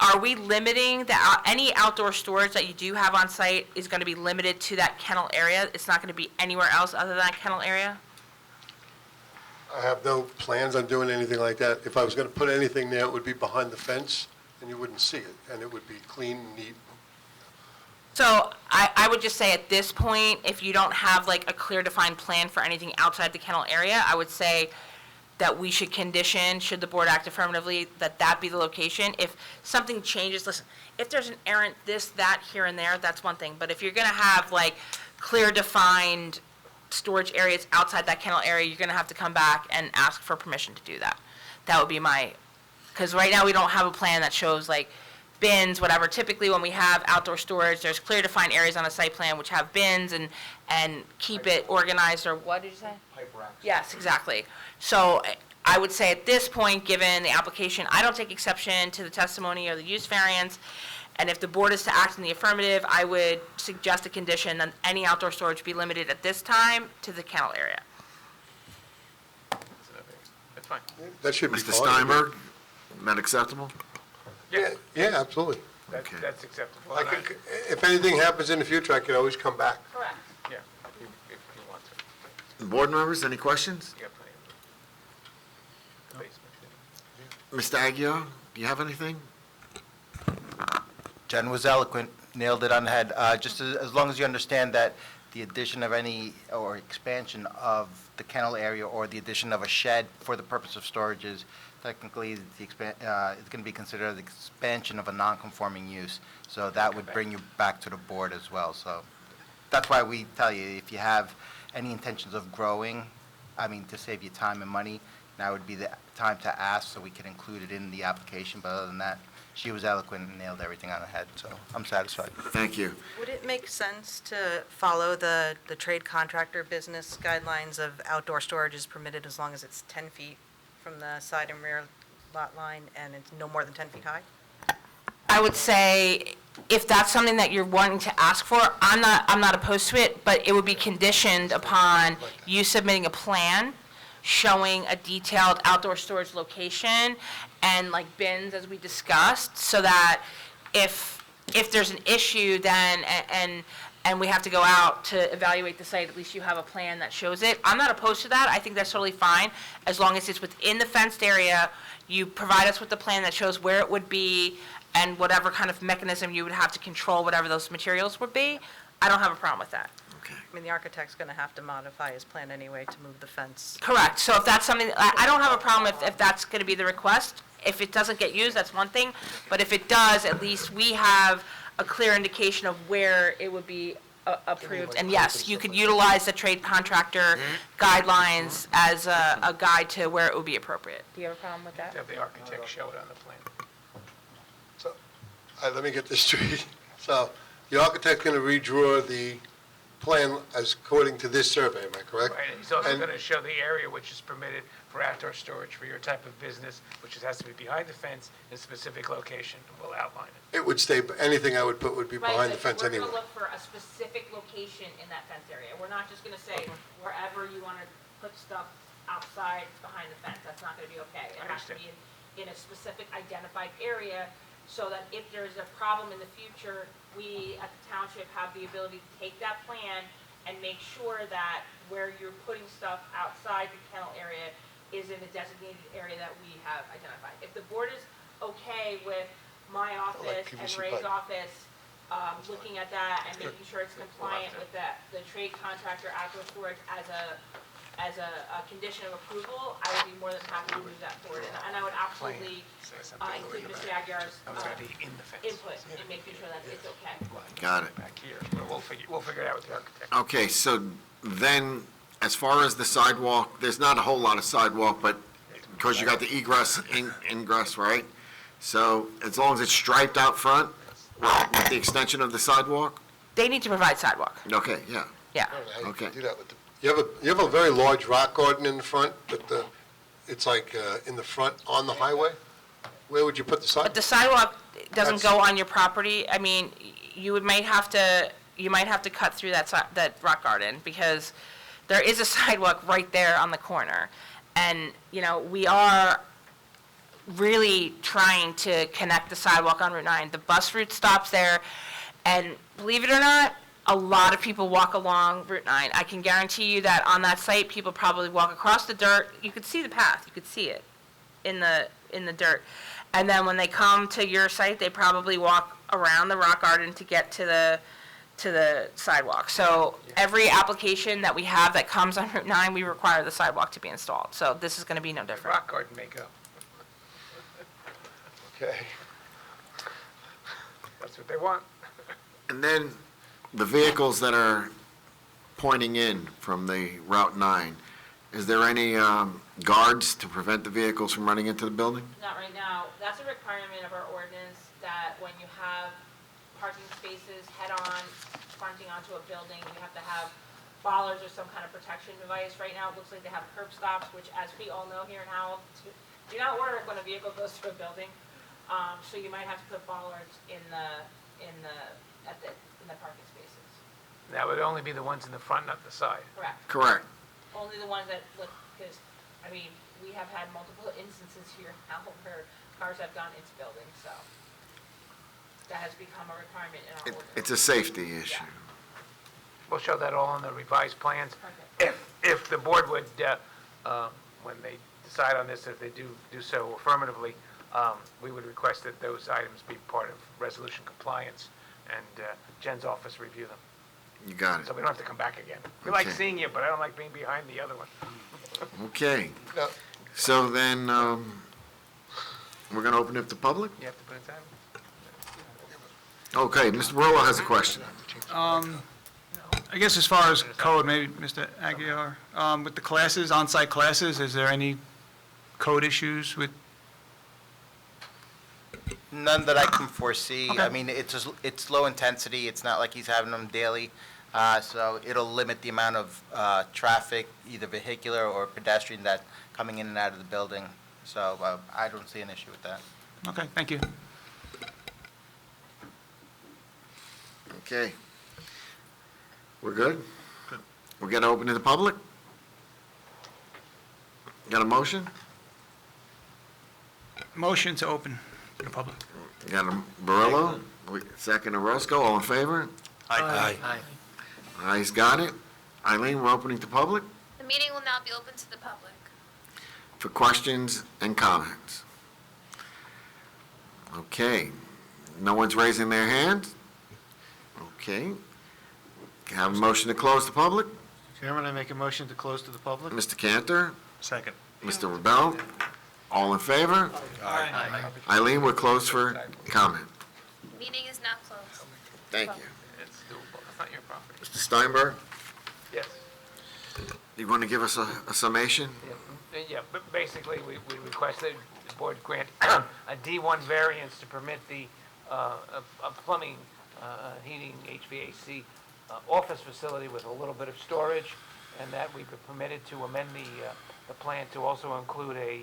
are we limiting any outdoor storage that you do have on site is going to be limited to that kennel area? It's not going to be anywhere else other than that kennel area?
I have no plans on doing anything like that. If I was going to put anything there, it would be behind the fence, and you wouldn't see it, and it would be clean, neat.
So I would just say at this point, if you don't have like a clear defined plan for anything outside the kennel area, I would say that we should condition, should the board act affirmatively, that be the location. If something changes, listen, if there's an errant this, that, here and there, that's one thing. But if you're going to have like clear defined storage areas outside that kennel area, you're going to have to come back and ask for permission to do that. That would be because right now we don't have a plan that shows like bins, whatever. Typically when we have outdoor storage, there's clear defined areas on a site plan which have bins and keep it organized, or what did you say?
Pipe racks.
Yes, exactly. So I would say at this point, given the application, I don't take exception to the testimony or the use variance. And if the board is to act in the affirmative, I would suggest a condition that any outdoor storage be limited at this time to the kennel area.
That's fine.
That should be
Mr.
fine.
Steinberg, that acceptable?
Yeah, absolutely.
That's acceptable.
If anything happens in the future, I can always come back.
Correct.
Yeah, if you want to.
Board members, any questions?
You got plenty of room.
Mr. Aguirre, do you have anything?
Jen was eloquent, nailed it on the head. Just as long as you understand that the addition of any, or expansion of the kennel area, or the addition of a shed for the purpose of storage is technically, it's going to be considered the expansion of a non-conforming use. So that would bring you back to the board as well. So that's why we tell you, if you have any intentions of growing, to save you time and money, now would be the time to ask so we can include it in the application. But other than that, she was eloquent and nailed everything on the head, so I'm satisfied.
Thank you.
Would it make sense to follow the trade contractor business guidelines of outdoor storage is permitted as long as it's 10 feet from the side and rear lot line and it's no more than 10 feet high?
I would say if that's something that you're wanting to ask for, I'm not opposed to it, but it would be conditioned upon you submitting a plan showing a detailed outdoor storage location and like bins as we discussed, so that if there's an issue then and we have to go out to evaluate the site, at least you have a plan that shows it. I'm not opposed to that. I think that's totally fine, as long as it's within the fenced area. You provide us with the plan that shows where it would be and whatever kind of mechanism you would have to control whatever those materials would be. I don't have a problem with that.
The architect's going to have to modify his plan anyway to move the fence.
Correct. So if that's something, I don't have a problem if that's going to be the request. If it doesn't get used, that's one thing. But if it does, at least we have a clear indication of where it would be approved. And yes, you could utilize the trade contractor guidelines as a guide to where it would be appropriate. Do you have a problem with that?
Have the architect show it on the plan.
So, let me get this straight. So, the architect's going to redraw the plan as according to this survey, am I correct?
Right, and he's also
And-
going to show the area which is permitted for outdoor storage for your type of business, which has to be behind the fence in a specific location, and we'll outline it.
It would stay, anything I would put would be
Right,
behind the
but
fence
we're
anyway.
gonna look for a specific location in that fence area. We're not just gonna say wherever you wanna put stuff outside behind the fence. That's not gonna be okay. It has to be in a specific identified area, so that if there's a problem in the future, we at the township have the ability to take that plan and make sure that where you're putting stuff outside the kennel area is in a designated area that we have identified. If the board is okay with my office and
PVC
Ray's
pipe.
office, looking at that and making sure it's compliant with the trade contractor outdoor storage as a condition of approval, I would be more than happy to move that forward. And I would absolutely include Mr. Aguirre's input in making sure that it's okay.
Got it.
Back here, but we'll figure it out with the architect.
Okay, so then, as far as the sidewalk, there's not a whole lot of sidewalk, but because you got the egress, ingress, right? So as long as it's striped out front with the extension of the sidewalk?
They need to provide sidewalk.
Okay, yeah.
Yeah.
Okay.
Do that with you have a very large rock garden in the front, but it's like in the front on the highway? Where would you put the
But
sidewalk?
the sidewalk doesn't
That's-
go on your property. I mean, you might have to cut through that rock garden, because there is a sidewalk right there on the corner. And, we are really trying to connect the sidewalk on Route 9. The bus route stops there, and believe it or not, a lot of people walk along Route 9. I can guarantee you that on that site, people probably walk across the dirt. You could see the path, you could see it in the dirt. And then when they come to your site, they probably walk around the rock garden to get to the sidewalk. So every application that we have that comes on Route 9, we require the sidewalk to be installed. So this is going to be no different.
Rock garden may go.
Okay.
That's what they want.
And then the vehicles that are pointing in from the Route 9, is there any guards to prevent the vehicles from running into the building?
Not right now. That's a requirement of our ordinance, that when you have parking spaces head-on, fronting onto a building, you have to have bollards or some kind of protection device. Right now, it looks like they have curb stops, which, as we all know here in Howell, do not work when a vehicle goes through a building. So you might have to put bollards in the parking spaces.
That would only be the ones in the front, not the side.
Correct.
Correct.
Only the ones that look, because, we have had multiple instances here in Howell where cars have gone into buildings, so that has become a requirement in our ordinance.
It's a safety issue.
We'll show that all on the revised plans.
Perfect.
If the board would, when they decide on this, if they do so affirmatively, we would request that those items be part of resolution compliance, and Jen's office review them.
You got it.
So we don't have to come back again. We like
Okay.
seeing you, but I don't like being behind the other one.
Okay.
Now,
So then, we're going to open it to public?
You have to put it down.
Okay, Mr. Barillo has a question.
I guess as far as code, maybe, Mr. Aguilar, with the classes, on-site classes, is there any code issues with?
None that I can foresee.
Okay.
I mean, it's low intensity, it's not like he's having them daily, so it'll limit the amount of traffic, either vehicular or pedestrian, that coming in and out of the building. So I don't see an issue with that.
Okay, thank you.
Okay. We're good? We're going to open to the public? Got a motion?
Motion to open to the public.
Got a Barillo? Second, Orozco, all in favor?
Aye.
Ayes, got it. Eileen, we're opening to public
The meeting will now be open to the public.
for questions and comments. Okay. No one's raising their hand? Okay. Can I have a motion to close the public?
Chairman, I make a motion to close to the public?
Mr. Cantor?
Second.
Mr. Rebel? All in favor? Eileen, we're closed for comment.
Meeting is now closed.
Thank you.
It's doable. It's not your property.
Mr. Steinberg,
Yes.
you want to give us a summation?
Yeah, but basically, we request that the board grant a D1 variance to permit the plumbing, heating, HVAC
office facility with a little bit of storage, and that we've been permitted to amend the plan to also include a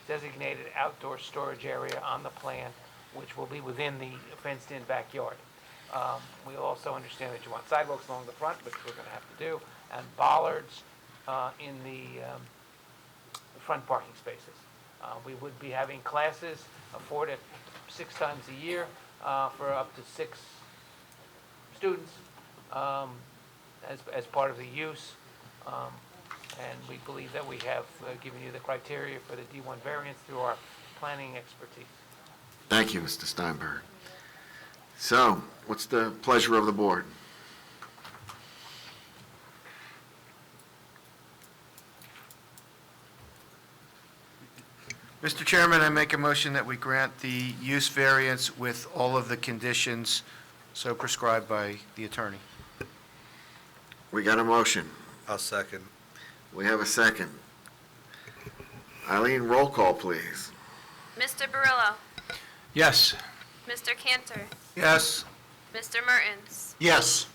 designated outdoor storage area on the plan, which will be within the fenced-in backyard. We also understand that you want sidewalks along the front, which we're going to have to do, and bollards in the front parking spaces. We would be having classes of 4 to 6 times a year for up to 6 students as part of the use. And we believe that we have given you the criteria for the D1 variance through our planning expertise.
Thank you, Mr. Steinberg. So, what's the pleasure of the board?
Mr. Chairman, I make a motion that we grant the use variance with all of the conditions so prescribed by the attorney.
We got a motion.
I'll second.
We have a second. Eileen, roll call, please.
Mr. Barillo?
Yes.
Mr. Cantor?
Yes.
Mr. Mertens?
Yes.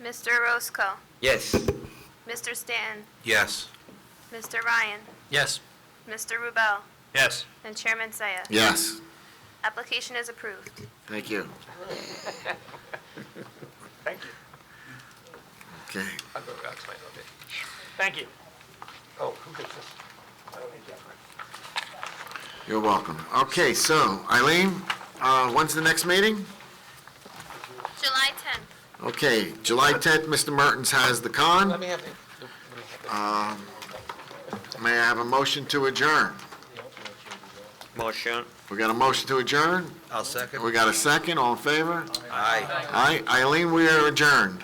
Mr. Roscoe?
Yes.
Mr. Stanton?
Yes.
Mr. Ryan?
Yes.
Mr. Rubel?
Yes.
And Chairman Saya?
Yes.
Application is approved.
Thank you.
Thank you.
Okay.
I'll explain a little bit. Thank you. Oh, who gets this? I don't need that.
You're welcome. Okay, so Eileen, when's the next meeting?
July 10th.
Okay, July 10th, Mr. Mertens has the con.
Let me have
May I have a motion to adjourn?
Motion.
We got a motion to adjourn?
I'll second.
We got a second, all in favor?
Aye.
Aye. Eileen, we are adjourned.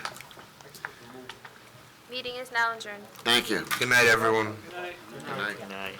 Meeting is now adjourned.
Thank you.
Good night, everyone.
Good night.
Good night.